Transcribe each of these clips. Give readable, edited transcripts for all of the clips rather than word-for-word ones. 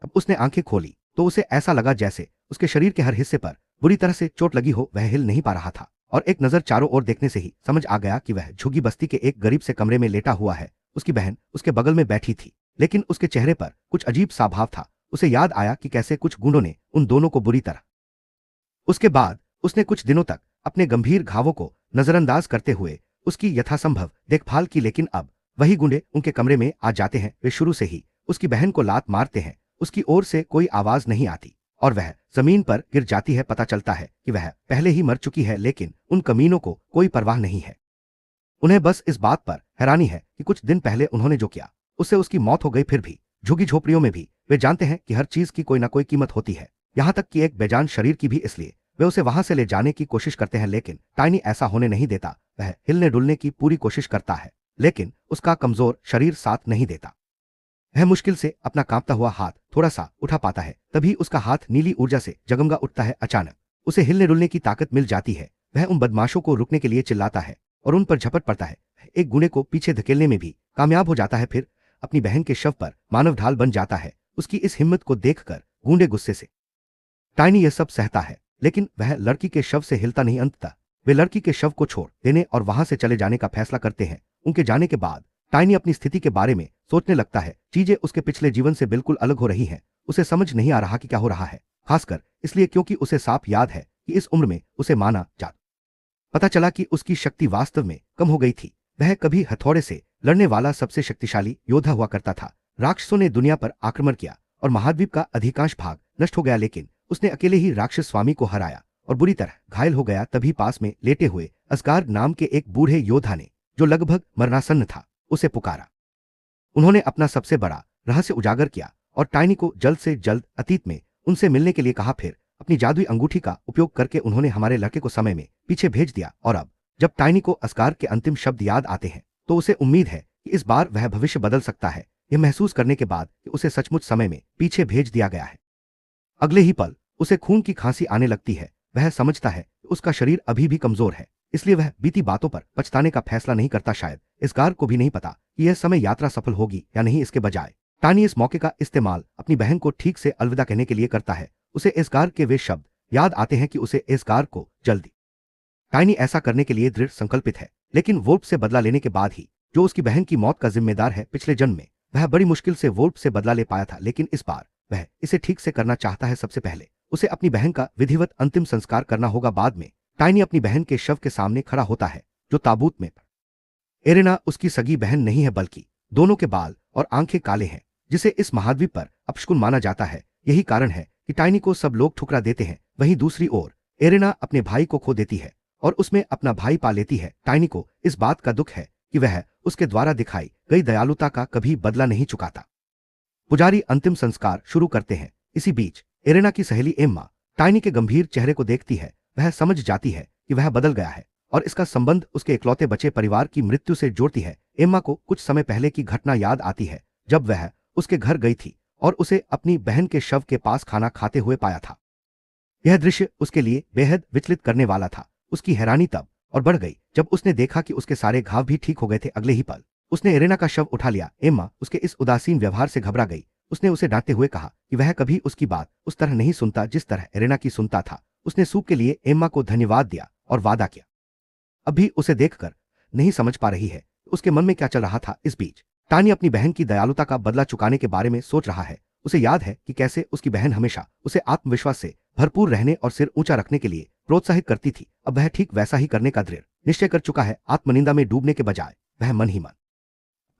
अब उसने आंखें खोली तो उसे ऐसा लगा जैसे उसके शरीर के हर हिस्से पर बुरी तरह से चोट लगी हो। वह हिल नहीं पा रहा था और एक नजर चारों ओर देखने से ही समझ आ गया कि वह झुग्गी बस्ती के एक गरीब से कमरे में लेटा हुआ है। उसकी बहन उसके बगल में बैठी थी, लेकिन उसके चेहरे पर कुछ अजीब सा भाव था। उसे याद आया कि कैसे कुछ गुंडों ने उन दोनों को बुरी तरह। उसके बाद उसने कुछ दिनों तक अपने गंभीर घावों को नजरअंदाज करते हुए उसकी यथासंभव देखभाल की, लेकिन अब वही गुंडे उनके कमरे में आ जाते हैं। वे शुरू से ही उसकी बहन को लात मारते हैं। उसकी ओर से कोई आवाज नहीं आती और वह जमीन पर गिर जाती है। पता चलता है कि वह पहले ही मर चुकी है, लेकिन उन कमीनों को कोई परवाह नहीं है। उन्हें बस इस बात पर हैरानी है कि कुछ दिन पहले उन्होंने जो किया उससे उसकी मौत हो गई। फिर भी झुग्गी झोपड़ियों में भी वे जानते हैं कि हर चीज की कोई ना कोई कीमत होती है, यहां तक कि एक बेजान शरीर की भी। इसलिए वे उसे वहां से ले जाने की कोशिश करते हैं, लेकिन टाइनी ऐसा होने नहीं देता। वह हिलने डुलने की पूरी कोशिश करता है, लेकिन उसका कमजोर शरीर साथ नहीं देता। वह मुश्किल से अपना कांपता हुआ हाथ थोड़ा सा उठा पाता है। तभी उसका हाथ नीली ऊर्जा से जगमगा उठता है। अचानक उसे हिलने डुलने की ताकत मिल जाती है। वह उन बदमाशों को रुकने के लिए चिल्लाता है और उन पर झपट पड़ता है। एक गुंडे को पीछे धकेलने में भी कामयाब हो जाता है। फिर अपनी बहन के शव पर मानव ढाल बन जाता है। उसकी इस हिम्मत को देखकर गूंडे गुस्से से टाइनी यह सब सहता है, लेकिन वह लड़की के शव से हिलता नहीं। अंततः वे लड़की के शव को छोड़ देने और वहां से चले जाने का फैसला करते हैं। उनके जाने के बाद टाइनी अपनी स्थिति के बारे में सोचने लगता है। चीजें उसके पिछले जीवन से बिल्कुल अलग हो रही हैं। उसे समझ नहीं आ रहा कि क्या हो रहा है, खासकर इसलिए क्योंकि उसे साफ याद है कि इस उम्र में उसे माना जा पता चला कि उसकी शक्ति वास्तव में कम हो गई थी। वह कभी हथौड़े से लड़ने वाला सबसे शक्तिशाली योद्धा हुआ करता था। राक्षसों ने दुनिया पर आक्रमण किया और महाद्वीप का अधिकांश भाग नष्ट हो गया, लेकिन उसने अकेले ही राक्षस स्वामी को हराया और बुरी तरह घायल हो गया। तभी पास में लेटे हुए असगार्ड नाम के एक बूढ़े योद्धा ने, जो लगभग मरणासन्न था, उसे पुकारा। उन्होंने अपना सबसे बड़ा रहस्य उजागर किया और टाइनी को जल्द से जल्द अतीत में उनसे मिलने के लिए कहा। फिर अपनी जादुई अंगूठी का उपयोग करके उन्होंने हमारे लड़के को समय में पीछे भेज दिया और अब जब टाइनी को असगार के अंतिम शब्द याद आते हैं तो उसे उम्मीद है कि इस बार वह भविष्य बदल सकता है, यह महसूस करने के बाद कि उसे सचमुच समय में पीछे भेज दिया गया है। अगले ही पल उसे खून की खांसी आने लगती है। वह समझता है कि उसका शरीर अभी भी कमजोर है, इसलिए वह बीती बातों पर पछताने का फैसला नहीं करता। शायद इसगार को भी नहीं पता कि यह समय यात्रा सफल होगी या नहीं। इसके बजाय टाइनी इस मौके का इस्तेमाल अपनी बहन को ठीक से अलविदा कहने के लिए करता है। उसे इसगार के वे शब्द याद आते हैं कि उसे इसगार को जल्दी। टाइनी ऐसा करने के लिए दृढ़ संकल्पित है, लेकिन वोल्फ से बदला लेने के बाद ही, जो उसकी बहन की मौत का जिम्मेदार है। पिछले जन्म में वह बड़ी मुश्किल से वोल्फ से बदला ले पाया था, लेकिन इस बार वह इसे ठीक से करना चाहता है। सबसे पहले उसे अपनी बहन का विधिवत अंतिम संस्कार करना होगा। बाद में टाइनी अपनी बहन के शव के सामने खड़ा होता है, जो ताबूत में। एरेना उसकी सगी बहन नहीं है, बल्कि दोनों के बाल और आंखें काले हैं, जिसे इस महाद्वीप पर अपशकुन माना जाता है। यही कारण है कि टाइनी को सब लोग ठुकरा देते हैं। वहीं दूसरी ओर एरेना अपने भाई को खो देती है और उसमें अपना भाई पा लेती है। टाइनी को इस बात का दुख है कि वह उसके द्वारा दिखाई गई दयालुता का कभी बदला नहीं चुकाता। पुजारी अंतिम संस्कार शुरू करते हैं। इसी बीच एरेना की सहेली एम्मा टाइनी के गंभीर चेहरे को देखती है। वह समझ जाती है कि वह बदल गया है और इसका संबंध उसके इकलौते बचे परिवार की मृत्यु से जोड़ती है। एम्मा को कुछ समय पहले की घटना याद आती है, जब वह उसके घर गई थी और उसे अपनी बहन के शव के पास खाना खाते हुए पाया था। यह दृश्य उसके लिए बेहद विचलित करने वाला था। उसकी हैरानी तब और बढ़ गई जब उसने देखा कि उसके सारे घाव भी ठीक हो गए थे। अगले ही पल उसने एरेना का शव उठा लिया। एम्मा उसके इस उदासीन व्यवहार से घबरा गई। उसने उसे डांटते हुए कहा कि वह कभी उसकी बात उस तरह नहीं सुनता जिस तरह एरेना की सुनता था। उसने सूप के लिए एम्मा को धन्यवाद दिया और वादा किया। अब भी उसे देखकर नहीं समझ पा रही है उसके मन में क्या चल रहा था। इस बीच टानी अपनी बहन की दयालुता का बदला चुकाने के बारे में सोच रहा है। उसे याद है कि कैसे उसकी बहन हमेशा उसे आत्मविश्वास से भरपूर रहने और सिर ऊंचा रखने के लिए प्रोत्साहित करती थी। अब वह ठीक वैसा ही करने का दृढ़ निश्चय कर चुका है। आत्मनिंदा में डूबने के बजाय वह मन ही मन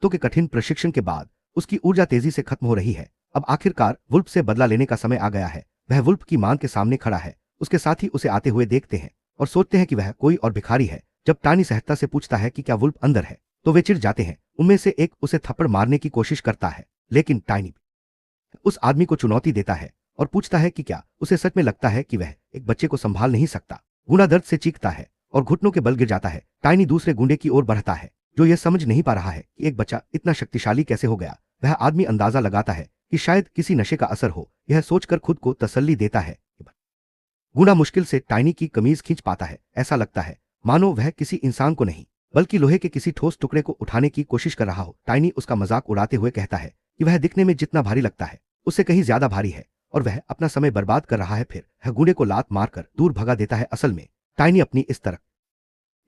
तो के कठिन प्रशिक्षण के बाद उसकी ऊर्जा तेजी से खत्म हो रही है। अब आखिरकार वुल्फ से बदला लेने का समय आ गया है। वह वुल्फ की मां के सामने खड़ा है। उसके साथी उसे आते हुए देखते हैं और सोचते हैं कि वह कोई और भिखारी है। जब टानी सहजता से पूछता है कि क्या वुल्फ अंदर है, तो वे चिढ़ जाते हैं। उनमें से एक उसे थप्पड़ मारने की कोशिश करता है, लेकिन टाइनी उस आदमी को चुनौती देता है और पूछता है कि क्या उसे सच में लगता है कि वह एक बच्चे को संभाल नहीं सकता। गुंडा दर्द से चीखता है और घुटनों के बल गिर जाता है। टाइनी दूसरे गुंडे की ओर बढ़ता है, जो यह समझ नहीं पा रहा है कि एक बच्चा इतना शक्तिशाली कैसे हो गया। वह आदमी अंदाजा लगाता है कि शायद किसी नशे का असर हो। यह सोचकर खुद को तसल्ली देता है। गुंडा मुश्किल से टाइनी की कमीज खींच पाता है। ऐसा लगता है मानो वह किसी इंसान को नहीं, बल्कि लोहे के किसी ठोस टुकड़े को उठाने की कोशिश कर रहा हो। टाइनी उसका मजाक उड़ाते हुए कहता है कि वह दिखने में जितना भारी लगता है, उससे कहीं ज्यादा भारी है और वह अपना समय बर्बाद कर रहा है। फिर वह गूंडे को लात मारकर दूर भगा देता है। असल में टाइनी अपनी इस तरह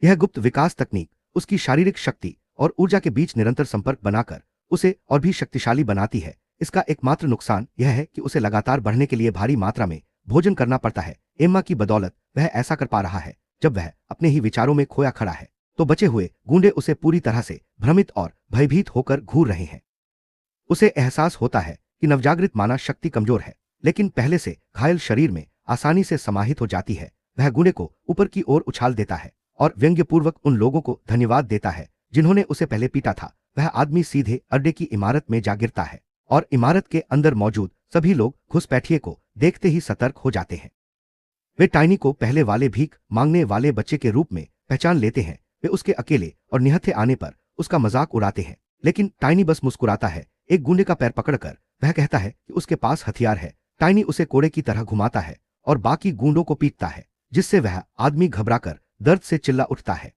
यह गुप्त विकास तकनीक उसकी शारीरिक शक्ति और ऊर्जा के बीच निरंतर संपर्क बनाकर उसे और भी शक्तिशाली बनाती है। इसका एकमात्र नुकसान यह है कि उसे लगातार बढ़ने के लिए भारी मात्रा में भोजन करना पड़ता है। एम्मा की बदौलत वह ऐसा कर पा रहा है। जब वह अपने ही विचारों में खोया खड़ा है तो बचे हुए गूंडे उसे पूरी तरह से भ्रमित और भयभीत होकर घूर रहे हैं। उसे एहसास होता है कि नवजागृत माना शक्ति कमजोर है, लेकिन पहले से घायल शरीर में आसानी से समाहित हो जाती है। वह गूंडे को ऊपर की ओर उछाल देता है और व्यंग्यपूर्वक उन लोगों को धन्यवाद देता है जिन्होंने उसे पहले पीटा था। वह आदमी सीधे अड्डे की इमारत में जा गिरता है और इमारत के अंदर मौजूद सभी लोग घुसपैठिए को देखते ही सतर्क हो जाते हैं। वे टाइनी को पहले वाले भीख मांगने वाले बच्चे के रूप में पहचान लेते हैं। वे उसके अकेले और निहत्थे आने पर उसका मजाक उड़ाते हैं, लेकिन टाइनी बस मुस्कुराता है। एक गूंडे का पैर पकड़कर वह कहता है कि उसके पास हथियार है। टाइनी उसे कोड़े की तरह घुमाता है और बाकी गूंडों को पीटता है, जिससे वह आदमी घबराकर दर्द से चिल्ला उठता है।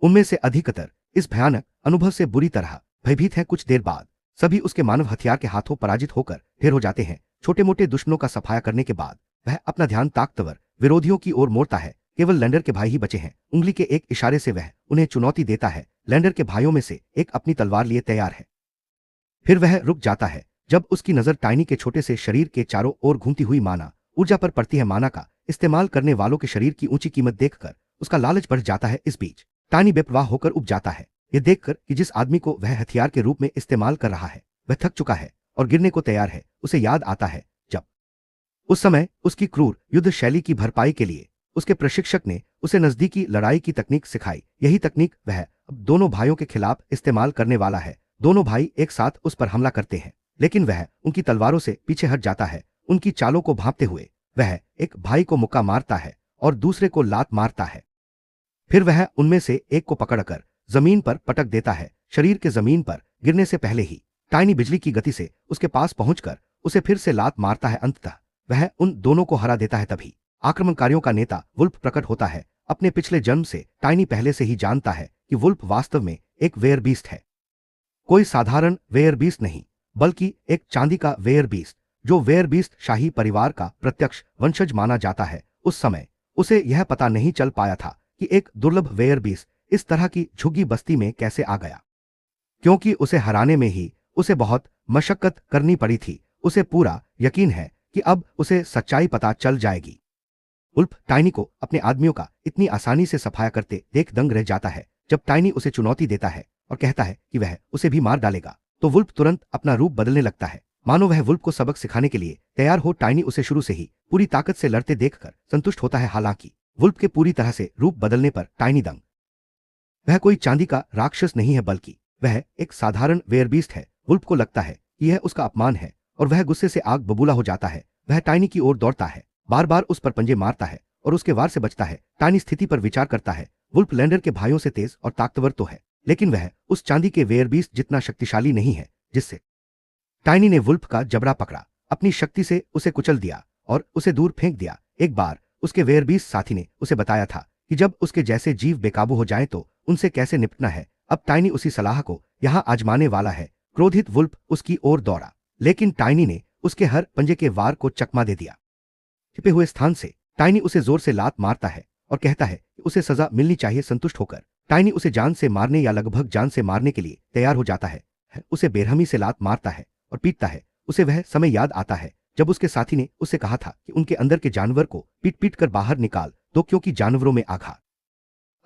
उनमें से अधिकतर इस भयानक अनुभव से बुरी तरह भयभीत हैं। कुछ देर बाद सभी उसके मानव हथियार के हाथों पराजित होकर ढेर हो जाते हैं। छोटे मोटे दुश्मनों का सफाया करने के बाद वह अपना ध्यान ताकतवर विरोधियों की ओर मोड़ता है। केवल लैंडर के भाई ही बचे हैं। उंगली के एक इशारे से वह उन्हें चुनौती देता है। लैंडर के भाइयों में से एक अपनी तलवार लिए तैयार है। फिर वह रुक जाता है जब उसकी नजर टाइनी के छोटे से शरीर के चारों ओर घूमती हुई माना ऊर्जा पर पड़ती है। माना का इस्तेमाल करने वालों के शरीर की ऊंची कीमत देखकर उसका लालच बढ़ जाता है। इस बीच टाइनी बेपरवाह होकर उब जाता है, यह देखकर कि जिस आदमी को वह हथियार के रूप में इस्तेमाल कर रहा है वह थक चुका है और गिरने को तैयार है। उसे याद आता है जब उस समय उसकी क्रूर युद्ध शैली की भरपाई के लिए उसके प्रशिक्षक ने उसे नजदीकी लड़ाई की तकनीक सिखाई। यही तकनीक वह अब दोनों भाइयों के खिलाफ इस्तेमाल करने वाला है। दोनों भाई एक साथ उस पर हमला करते हैं, लेकिन वह उनकी तलवारों से पीछे हट जाता है। उनकी चालों को भांपते हुए वह एक भाई को मुक्का मारता है और दूसरे को लात मारता है। फिर वह उनमें से एक को पकड़कर जमीन पर पटक देता है। शरीर के जमीन पर गिरने से पहले ही टाइनी बिजली की गति से उसके पास पहुंचकर उसे फिर से लात मारता है। अंततः वह उन दोनों को हरा देता है। तभी आक्रमणकारियों का नेता वुल्फ प्रकट होता है। अपने पिछले जन्म से टाइनी पहले से ही जानता है कि वुल्फ वास्तव में एक वेयरबीस्ट है। कोई साधारण वेयरबीस्ट नहीं, बल्कि एक चांदी का वेयरबीस्ट, जो वेयरबीस्ट शाही परिवार का प्रत्यक्ष वंशज माना जाता है। उस समय उसे यह पता नहीं चल पाया था कि एक दुर्लभ वेयरबीस्ट इस तरह की झुग्गी बस्ती में कैसे आ गया, क्योंकि उसे हराने में ही उसे बहुत मशक्कत करनी पड़ी थी। उसे पूरा यकीन है कि अब उसे सच्चाई पता चल जाएगी। वुल्फ टाइनी को अपने आदमियों का इतनी आसानी से सफाया करते देख दंग रह जाता है। जब टाइनी उसे चुनौती देता है और कहता है कि वह उसे भी मार डालेगा, तो वुल्फ तुरंत अपना रूप बदलने लगता है, मानो वह वुल्फ को सबक सिखाने के लिए तैयार हो। टाइनी उसे शुरू से ही पूरी ताकत से लड़ते देखकर संतुष्ट होता है। हालांकि वुल्फ के पूरी तरह से रूप बदलने पर टाइनी दंग। वह कोई चांदी का राक्षस नहीं है, बल्कि वह एक साधारण वेयरबीस्ट है। वुल्फ को लगता है कि यह उसका अपमान है और वह गुस्से से आग बबूला हो जाता है। वह टाइनी की ओर दौड़ता है, बार बार उस पर पंजे मारता है और उसके वार से बचता है। टाइनी स्थिति पर विचार करता है। वुल्फ लैंडर के भाइयों से तेज और ताकतवर तो है, लेकिन वह उस चांदी के वेयरबीस्ट जितना शक्तिशाली नहीं है जिससे टाइनी ने वुल्फ का जबड़ा पकड़ा, अपनी शक्ति से उसे कुचल दिया और उसे दूर फेंक दिया। एक बार उसके वेयरबीस्ट साथी ने उसे बताया था कि जब उसके जैसे जीव बेकाबू हो जाएं तो उनसे कैसे निपटना है। अब टाइनी उसी सलाह को यहां आजमाने वाला है। क्रोधित वुल्फ उसकी ओर दौड़ा, लेकिन टाइनी ने उसके हर पंजे के वार को चकमा दे दिया। छिपे हुए स्थान से टाइनी उसे जोर से लात मारता है और कहता है कि उसे सजा मिलनी चाहिए। संतुष्ट होकर टाइनी उसे जान से मारने या लगभग जान से मारने के लिए तैयार हो जाता है। उसे बेरहमी से लात मारता है और पीटता है। उसे वह समय याद आता है जब उसके साथी ने उससे कहा था कि उनके अंदर के जानवर को पीट पीट कर बाहर निकाल दो, क्योंकि जानवरों में आघात।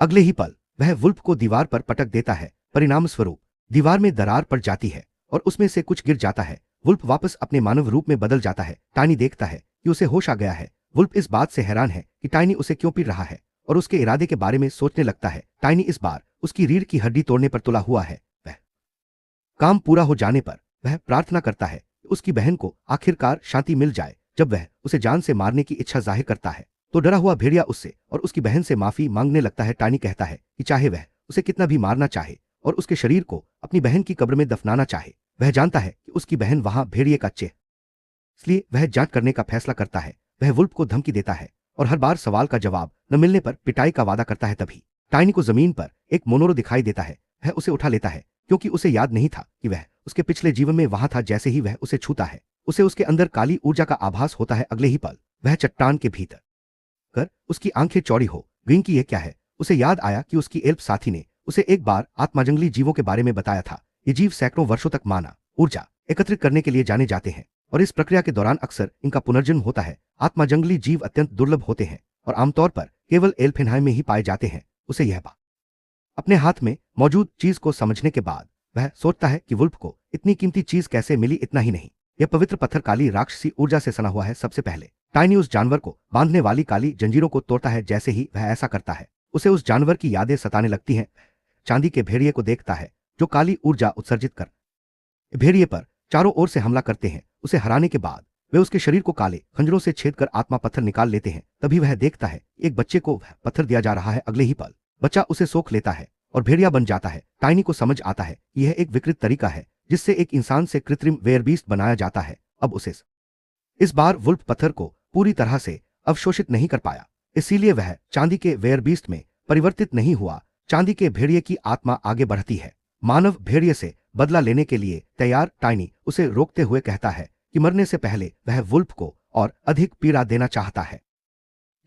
अगले ही पल वह वुल्फ को दीवार पर पटक देता है। परिणाम स्वरूप दीवार में दरार पड़ जाती है और उसमें से कुछ गिर जाता है। वुल्फ वापस अपने मानव रूप में बदल जाता है। टाइनी देखता है कि उसे होश आ गया है। वुल्फ इस बात से हैरान है कि टाइनी उसे क्यों पीट रहा है और उसके इरादे के बारे में सोचने लगता है। टाइनी इस बार उसकी रीढ़ की हड्डी तोड़ने पर तुला हुआ है। वह काम पूरा हो जाने पर वह प्रार्थना करता है कि उसकी बहन को आखिरकार शांति मिल जाए। जब वह उसे जान से मारने की इच्छा जाहिर करता है तो डरा हुआ भेड़िया उससे और उसकी बहन से माफी मांगने लगता है। टाइनी कहता है कि चाहे वह उसे कितना भी मारना चाहे और उसके शरीर को अपनी बहन की कब्र में दफनाना चाहे, वह जानता है कि उसकी बहन वहां भेड़िए का चेह, इसलिए वह जांच करने का फैसला करता है। वह वुल्फ को धमकी देता है और हर बार सवाल का जवाब न मिलने पर पिटाई का वादा करता है। तभी टाइनी को जमीन पर एक मोनोरो दिखाई देता है। वह उसे उठा लेता है, क्योंकि उसे याद नहीं था कि वह उसके पिछले जीवन में वहां था। जैसे ही वह उसे छूता है उसे उसके अंदर काली ऊर्जा का आभास होता है। अगले ही पल वह चट्टान के भीतर कर उसकी आंखें चौड़ी हो गईं कि यह क्या है। उसे याद आया कि उसकी एल्फ साथी ने उसे एक बार आत्मा जंगली जीवों के बारे में बताया था। ये जीव सैकड़ों वर्षों तक माना ऊर्जा एकत्रित करने के लिए जाने जाते हैं और इस प्रक्रिया के दौरान अक्सर इनका पुनर्जन्म होता है। आत्मा जंगली जीव अत्यंत दुर्लभ होते हैं और आमतौर पर केवल एल्फेनहाइम में ही पाए जाते हैं। उसे यह बात अपने हाथ में मौजूद चीज को समझने के बाद वह सोचता है कि वुल्फ को इतनी कीमती चीज कैसे मिली। इतना ही नहीं, यह पवित्र पत्थर काली राक्षसी ऊर्जा से सना हुआ है। सबसे पहले टाइनी उस जानवर को बांधने वाली काली जंजीरों को तोड़ता है। जैसे ही वह ऐसा करता है उसे उस जानवर की यादें सताने लगती हैं। चांदी के भेड़िए को देखता है जो काली ऊर्जा उत्सर्जित कर भेड़िए पर चारों ओर से हमला करते हैं। उसे हराने के बाद वे उसके शरीर को काले खंजरों से छेद कर आत्मा पत्थर निकाल लेते हैं। तभी वह देखता है एक बच्चे को वह पत्थर दिया जा रहा है। अगले ही पल बच्चा उसे सोख लेता है और भेड़िया बन जाता है। टाइनी को समझ आता है कि यह एक विकृत तरीका है जिससे एक इंसान से कृत्रिम वेयरबीस्ट बनाया जाता है। अब उसे इस बार वुल्फ पत्थर को पूरी तरह से अवशोषित नहीं कर पाया, इसीलिए वह चांदी के वेयरबीस्ट में परिवर्तित नहीं हुआ। चांदी के भेड़िए की आत्मा आगे बढ़ती है, मानव भेड़िए से बदला लेने के लिए तैयार। टाइनी उसे रोकते हुए कहता है कि मरने से पहले वह वुल्फ को और अधिक पीड़ा देना चाहता है।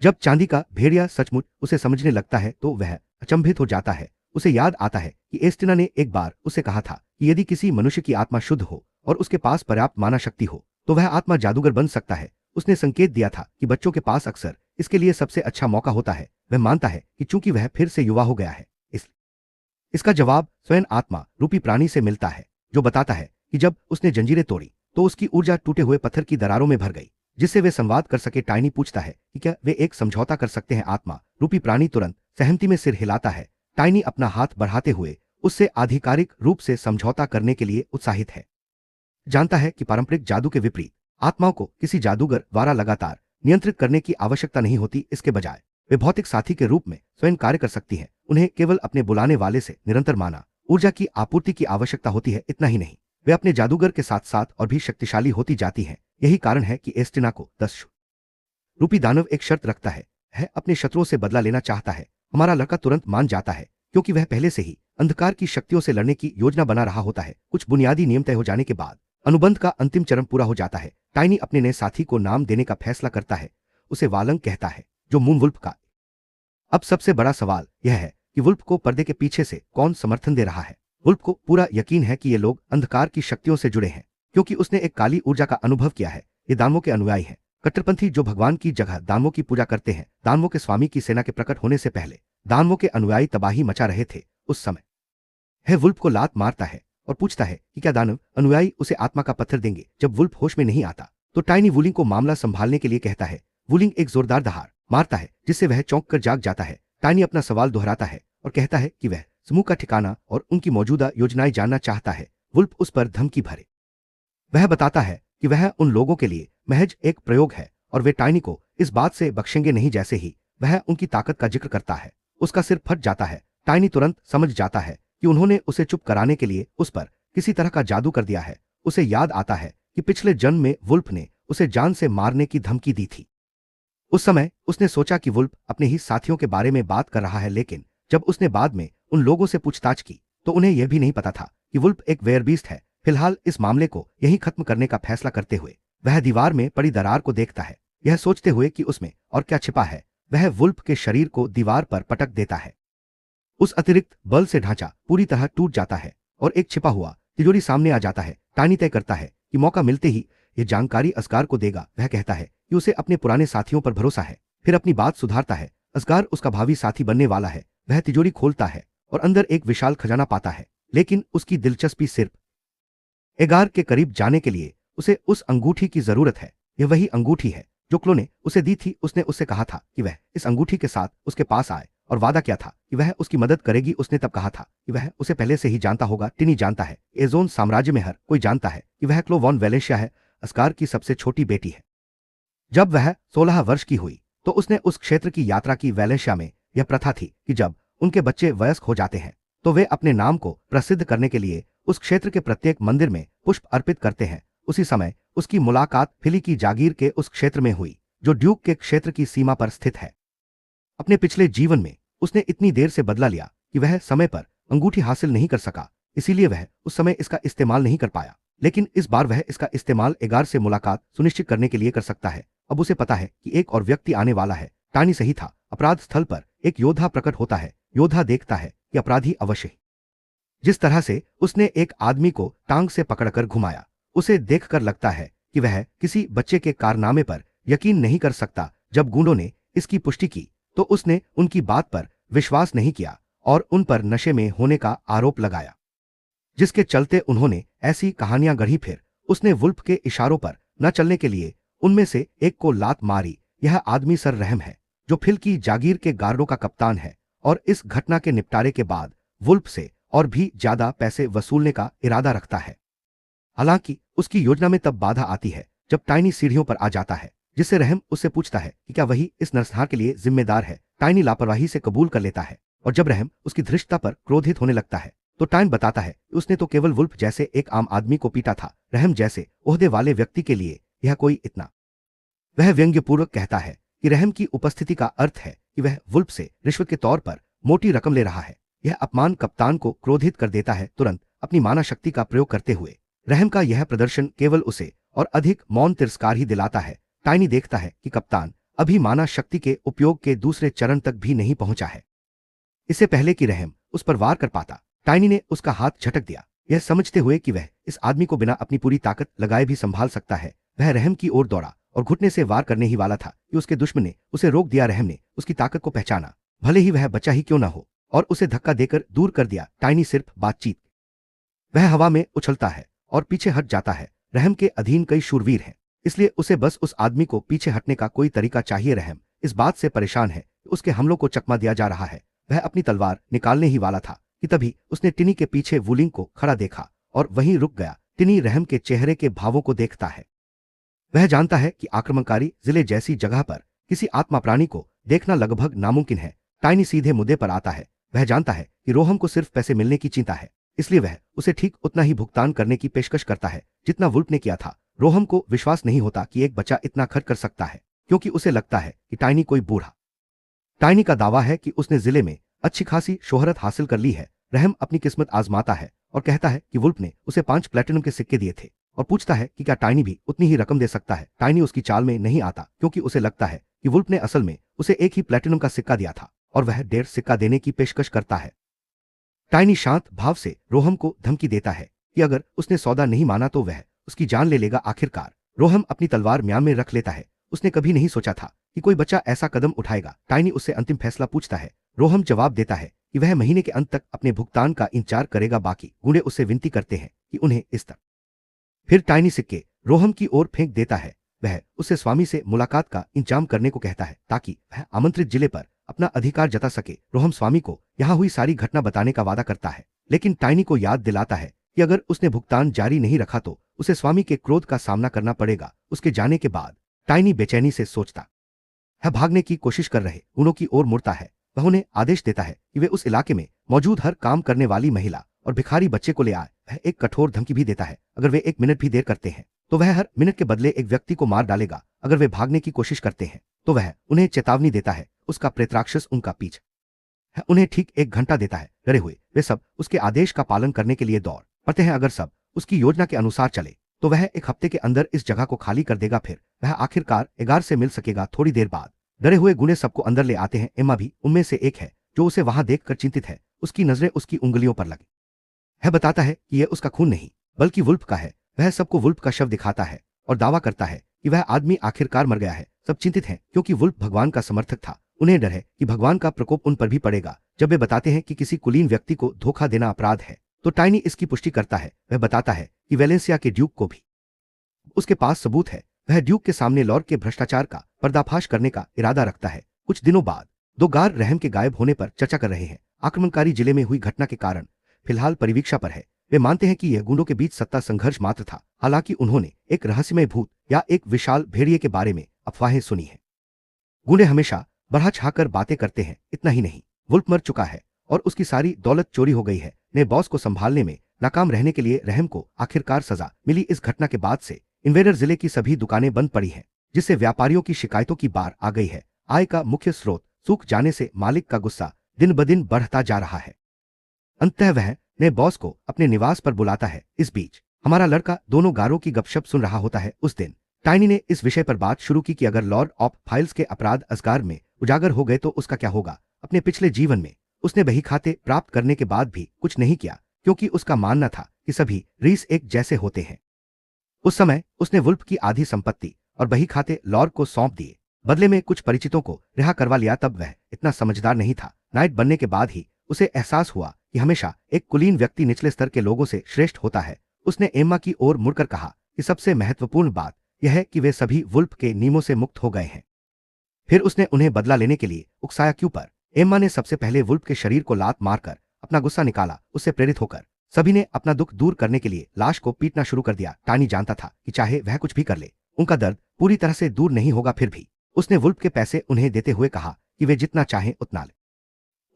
जब चांदी का भेड़िया सचमुच उसे समझने लगता है तो वह अचंभित हो जाता है। उसे याद आता है कि एस्टिना ने एक बार उसे कहा था कि यदि किसी मनुष्य की आत्मा शुद्ध हो और उसके पास पर्याप्त माना शक्ति हो तो वह आत्मा जादूगर बन सकता है। उसने संकेत दिया था कि बच्चों के पास अक्सर इसके लिए सबसे अच्छा मौका होता है। वह मानता है कि चूंकि वह फिर से युवा हो गया है इसका जवाब स्वयं आत्मा रूपी प्राणी से मिलता है, जो बताता है कि जब उसने जंजीरें तोड़ी तो उसकी ऊर्जा टूटे हुए पत्थर की दरारों में भर गई जिससे वे संवाद कर सके। टाइनी पूछता है कि क्या वे एक समझौता कर सकते हैं। आत्मा रूपी प्राणी तुरंत सहमति में सिर हिलाता है। टाइनी अपना हाथ बढ़ाते हुए उससे आधिकारिक रूप से समझौता करने के लिए उत्साहित है। जानता है कि पारंपरिक जादू के विपरीत आत्माओं को किसी जादूगर द्वारा लगातार नियंत्रित करने की आवश्यकता नहीं होती। इसके बजाय वे भौतिक साथी के रूप में स्वयं कार्य कर सकती हैं। उन्हें केवल अपने बुलाने वाले से निरंतर माना ऊर्जा की आपूर्ति की आवश्यकता होती है। इतना ही नहीं, वे अपने जादूगर के साथ साथ और भी शक्तिशाली होती जाती हैं। यही कारण है कि एस्टिना को 10 रूपी दानव एक शर्त रखता है। अपने शत्रुओं से बदला लेना चाहता है। हमारा लड़का तुरंत मान जाता है क्योंकि वह पहले से ही अंधकार की शक्तियों से लड़ने की योजना बना रहा होता है। कुछ बुनियादी नियम तय हो जाने के बाद अनुबंध का अंतिम चरण पूरा हो जाता है। टाइनी अपने नए साथी को नाम देने का फैसला करता है। उसे वालंग कहता है, जो मून वुल्फ का। अब सबसे बड़ा सवाल यह है कि वुल्फ को पर्दे के पीछे से कौन समर्थन दे रहा है। वुल्फ को पूरा यकीन है कि ये लोग अंधकार की शक्तियों से जुड़े हैं क्योंकि उसने एक काली ऊर्जा का अनुभव किया है। ये दानवों के अनुयायी हैं, कट्टरपंथी जो भगवान की जगह दानवों की पूजा करते हैं। दानवों के स्वामी की सेना के प्रकट होने से पहले दानवों के अनुयायी तबाही मचा रहे थे। उस समय है वुल्फ को लात मारता है और पूछता है कि क्या दानव अनुयायी उसे आत्मा का पत्थर देंगे। जब वुल्फ होश में नहीं आता तो टाइनी वुलिंग को मामला संभालने के लिए कहता है। वुलिंग एक जोरदार दहाड़ मारता है जिससे वह चौंक कर जाग जाता है। टाइनी अपना सवाल दोहराता है और कहता है कि वह समूह का ठिकाना और उनकी मौजूदा योजनाएं जानना चाहता है। वुल्फ उस पर धमकी भरे वह बताता है कि वह उन लोगों के लिए महज एक प्रयोग है और वे टाइनी को इस बात से बख्शेंगे नहीं। जैसे ही वह उनकी ताकत का जिक्र करता है उसका सिर फट जाता है। टाइनी तुरंत समझ जाता है कि उन्होंने उसे चुप कराने के लिए उस पर किसी तरह का जादू कर दिया है। उसे याद आता है कि पिछले जन्म में वुल्फ ने उसे जान से मारने की धमकी दी थी। उस समय उसने सोचा कि वुल्फ अपने ही साथियों के बारे में बात कर रहा है, लेकिन जब उसने बाद में उन लोगों से पूछताछ की तो उन्हें यह भी नहीं पता था कि वुल्फ एक वेयरबीस्ट है। फिलहाल इस मामले को यहीं खत्म करने का फैसला करते हुए वह दीवार में पड़ी दरार को देखता है, यह सोचते हुए कि उसमें और क्या छिपा है। वह वुल्फ के शरीर को दीवार पर पटक देता है। उस अतिरिक्त बल से ढांचा पूरी तरह टूट जाता है और एक छिपा हुआ तिजोरी सामने आ जाता है। टाइनी तय करता है कि मौका मिलते ही यह जानकारी असगार को देगा। वह कहता है कि उसे अपने पुराने साथियों पर भरोसा है, फिर अपनी बात सुधारता है। असगार उसका भावी साथी बनने वाला है। वह तिजोरी खोलता है और अंदर एक विशाल खजाना पाता है, लेकिन उसकी दिलचस्पी सिर्फ एगार के करीब जाने के लिए उसे उस अंगूठी की जरूरत है। यह वही अंगूठी है जो क्लो ने उसे दी थी। उसने उससे कहा था कि वह इस अंगूठी के साथ उसके पास आए और वादा किया था कि वह उसकी मदद करेगी। उसने तब कहा था कि वह उसे पहले से ही जानता होगा। टिनी जानता है, एजोन साम्राज्य में हर कोई जानता है कि वह क्लो वॉन वेलेशिया है, असगार की सबसे छोटी बेटी है। जब वह 16 वर्ष की हुई तो उसने उस क्षेत्र की यात्रा की। वेलेशिया में यह प्रथा थी कि जब उनके बच्चे वयस्क हो जाते हैं तो वे अपने नाम को प्रसिद्ध करने के लिए उस क्षेत्र के प्रत्येक मंदिर में पुष्प अर्पित करते हैं। उसी समय उसकी मुलाकात फिली की जागीर के उस क्षेत्र में हुई जो ड्यूक के क्षेत्र की सीमा पर स्थित है। अपने पिछले जीवन में उसने इतनी देर से बदला लिया कि वह समय पर अंगूठी हासिल नहीं कर सका, इसीलिए वह उस समय इसका इस्तेमाल नहीं कर पाया। लेकिन इस बार वह इसका इस्तेमाल एगार से मुलाकात सुनिश्चित करने के लिए कर सकता है। अब उसे पता है कि एक और व्यक्ति आने वाला है। टाइनी सही था, अपराध स्थल पर एक योद्धा प्रकट होता है। योद्धा देखता है कि अपराधी अवश्य ही। जिस तरह से उसने एक आदमी को टांग से पकड़कर घुमाया, उसे देखकर लगता है कि वह किसी बच्चे के कारनामे पर यकीन नहीं कर सकता। जब गुंडों ने इसकी पुष्टि की तो उसने उनकी बात पर विश्वास नहीं किया और उन पर नशे में होने का आरोप लगाया, जिसके चलते उन्होंने ऐसी कहानियां गढ़ी। फिर उसने वुल्फ के इशारों पर न चलने के लिए उनमें से एक को लात मारी। यह आदमी सर रहम है, जो फिल की जागीर के गार्डों का कप्तान है और इस घटना के निपटारे के बाद वुल्फ से और भी ज्यादा पैसे वसूलने का इरादा रखता है। हालांकि उसकी योजना में तब बाधा आती है जब टाइनी सीढ़ियों पर आ जाता है, जिससे रहम उससे पूछता है कि क्या वही इस नरसंहार के लिए जिम्मेदार है। टाइनी लापरवाही से कबूल कर लेता है और जब रहम उसकी धृष्टता पर क्रोधित होने लगता है तो टाइम बताता है कि उसने तो केवल वुल्फ जैसे एक आम आदमी को पीटा था। रहम जैसे ओहदे वाले व्यक्ति के लिए यह कोई इतना। वह व्यंग्यपूर्वक कहता है कि रहम की उपस्थिति का अर्थ है कि वह वुल्फ से रिश्वत के तौर पर मोटी रकम ले रहा है। यह अपमान कप्तान को क्रोधित कर देता है। तुरंत अपनी माना शक्ति का प्रयोग करते हुए रहम का यह प्रदर्शन केवल उसे और अधिक मौन तिरस्कार ही दिलाता है। टाइनी देखता है कि कप्तान अभी माना शक्ति के उपयोग के दूसरे चरण तक भी नहीं पहुंचा है। इससे पहले कि रहम उस पर वार कर पाता, टाइनी ने उसका हाथ झटक दिया, यह समझते हुए कि वह इस आदमी को बिना अपनी पूरी ताकत लगाए भी संभाल सकता है। वह रहम की ओर दौड़ा और घुटने से वार करने ही वाला था कि उसके दुश्मन ने उसे रोक दिया। रहम ने उसकी ताकत को पहचाना, भले ही वह बच्चा ही क्यों न हो, और उसे धक्का देकर दूर कर दिया। टाइनी सिर्फ बातचीत। वह हवा में उछलता है और पीछे हट जाता है। रहम के अधीन कई शूरवीर हैं, इसलिए उसे बस उस आदमी को पीछे हटने का कोई तरीका चाहिए। रहम इस बात से परेशान है कि उसके हमलों को चकमा दिया जा रहा है। वह अपनी तलवार निकालने ही वाला था कि तभी उसने टिनी के पीछे वुलिंग को खड़ा देखा और वहीं रुक गया। टिनी रहम के चेहरे के भावों को देखता है। वह जानता है कि आक्रमणकारी जिले जैसी जगह पर किसी आत्मा प्राणी को देखना लगभग नामुमकिन है। टाइनी सीधे मुद्दे पर आता है। वह जानता है कि रोहम को सिर्फ पैसे मिलने की चिंता है, इसलिए वह उसे ठीक उतना ही भुगतान करने की पेशकश करता है जितना वुल्फ ने किया था। रोहम को विश्वास नहीं होता कि एक बच्चा इतना खर्च कर सकता है, क्योंकि उसे लगता है कि टाइनी कोई बूढ़ा। टाइनी का दावा है कि उसने जिले में अच्छी खासी शोहरत हासिल कर ली है। रहम अपनी किस्मत आजमाता है और कहता है कि वुल्फ ने उसे 5 प्लेटिनम के सिक्के दिए थे और पूछता है कि क्या टाइनी भी उतनी ही रकम दे सकता है। टाइनी उसकी चाल में नहीं आता, क्योंकि उसे लगता है कि वुल्फ ने असल में उसे एक ही प्लेटिनम का सिक्का दिया था और वह 1.5 सिक्का देने की पेशकश करता है। टाइनी शांत भाव से रोहम को धमकी देता है कि अगर उसने सौदा नहीं माना तो वह उसकी जान ले लेगा। आखिरकार रोहम अपनी तलवार म्यान में रख लेता है। उसने कभी नहीं सोचा था कि कोई बच्चा ऐसा कदम उठाएगा। टाइनी उससे अंतिम फैसला पूछता है। रोहम जवाब देता है कि वह महीने के अंत तक अपने भुगतान का इंतजार करेगा। बाकी गुंडे उससे विनती करते हैं कि उन्हें इस तक। फिर टाइनी सिक्के रोहम की ओर फेंक देता है। वह उससे स्वामी से मुलाकात का इंतजाम करने को कहता है ताकि वह आमंत्रित जिले पर अपना अधिकार जता सके। रोहम स्वामी को यहां हुई सारी घटना बताने का वादा करता है, लेकिन टाइनी को याद दिलाता है कि अगर उसने भुगतान जारी नहीं रखा तो उसे स्वामी के क्रोध का सामना करना पड़ेगा। उसके जाने के बाद टाइनी बेचैनी से सोचता है, भागने की कोशिश कर रहे गुंडों की ओर मुड़ता है। वह उन्हें आदेश देता है कि वे उस इलाके में मौजूद हर काम करने वाली महिला और भिखारी बच्चे को ले आए। वह एक कठोर धमकी भी देता है, अगर वे 1 मिनट भी देर करते हैं तो वह हर मिनट के बदले एक व्यक्ति को मार डालेगा। अगर वे भागने की कोशिश करते हैं तो वह उन्हें चेतावनी देता है, उसका प्रेतराक्षस उनका पीछे। उन्हें ठीक 1 घंटा देता है। डरे हुए वे सब उसके आदेश का पालन करने के लिए दौड़ पड़ते हैं। अगर सब उसकी योजना के अनुसार चले तो वह 1 हफ्ते के अंदर इस जगह को खाली कर देगा। फिर वह आखिरकार एगार से मिल सकेगा। थोड़ी देर बाद डरे हुए गुंडे सबको अंदर ले आते हैं। एम्मा भी उनमें से एक है जो उसे वहां देखकर चिंतित है। उसकी नजरें उसकी उंगलियों पर लगी। वह बताता है कि यह उसका खून नहीं बल्कि वुल्फ का है। वह सबको वुल्फ का शव दिखाता है और दावा करता है कि वह आदमी आखिरकार मर गया है। सब चिंतित हैं क्योंकि वुल्फ भगवान का समर्थक था। उन्हें डर है कि भगवान का प्रकोप उन पर भी पड़ेगा। जब वे बताते हैं कि किसी कुलीन व्यक्ति को धोखा देना अपराध है तो टाइनी इसकी पुष्टि करता है। वह बताता है कि वेलेंसिया के ड्यूक को भी उसके पास सबूत है। वह ड्यूक के सामने लॉर्ड के भ्रष्टाचार का पर्दाफाश करने का इरादा रखता है। कुछ दिनों बाद 2 गार्ड रहम के गायब होने पर चर्चा कर रहे हैं। आक्रमणकारी जिले में हुई घटना के कारण फिलहाल परिवीक्षा पर है। वे मानते हैं कि यह गुंडों के बीच सत्ता संघर्ष मात्र था। हालांकि उन्होंने एक रहस्यमय भूत या एक विशाल भेड़िए के बारे में अफवाहें सुनी हैं। गुंडे हमेशा बढ़ा छाकर बातें करते हैं। इतना ही नहीं, वुल्फ मर चुका है और उसकी सारी दौलत चोरी हो गई है। नए बॉस को संभालने में नाकाम रहने के लिए रहम को आखिरकार सजा मिली। इस घटना के बाद से इन्वेडर जिले की सभी दुकानें बंद पड़ी हैं, जिससे व्यापारियों की शिकायतों की बार आ गई है। आय का मुख्य स्रोत सूख जाने से मालिक का गुस्सा दिन ब दिन बढ़ता जा रहा है। अंततः वह नए बॉस को अपने निवास पर बुलाता है। इस बीच हमारा लड़का दोनों गारों की गपशप सुन रहा होता है। उस दिन टाइनी ने इस विषय पर बात शुरू की कि अगर लॉर्ड ऑफ फाइल्स के अपराध असगार में उजागर हो गए तो उसका क्या होगा। अपने पिछले जीवन में उसने बही खाते प्राप्त करने के बाद भी कुछ नहीं किया, क्योंकि उसका मानना था कि सभी रीस एक जैसे होते हैं। उस समय उसने वुल्फ की आधी संपत्ति और बही खाते लॉर्ड को सौंप दिए, बदले में कुछ परिचितों को रिहा करवा लिया। तब वह इतना समझदार नहीं था। नाइट बनने के बाद ही उसे एहसास हुआ कि हमेशा एक कुलीन व्यक्ति निचले स्तर के लोगों से श्रेष्ठ होता है। उसने एम्मा की ओर मुड़कर कहा कि सबसे महत्वपूर्ण बात यह है कि वे सभी वुल्फ के नियमों से मुक्त हो गए हैं। फिर उसने उन्हें बदला लेने के लिए उकसाया। क्यों? पर एम्मा ने सबसे पहले वुल्फ के शरीर को लात मारकर अपना गुस्सा निकाला। उससे प्रेरित होकर सभी ने अपना दुख दूर करने के लिए लाश को पीटना शुरू कर दिया। टानी जानता था कि चाहे वह कुछ भी कर ले, उनका दर्द पूरी तरह से दूर नहीं होगा। फिर भी उसने वुल्फ के पैसे उन्हें देते हुए कहा कि वे जितना चाहें उतना ले।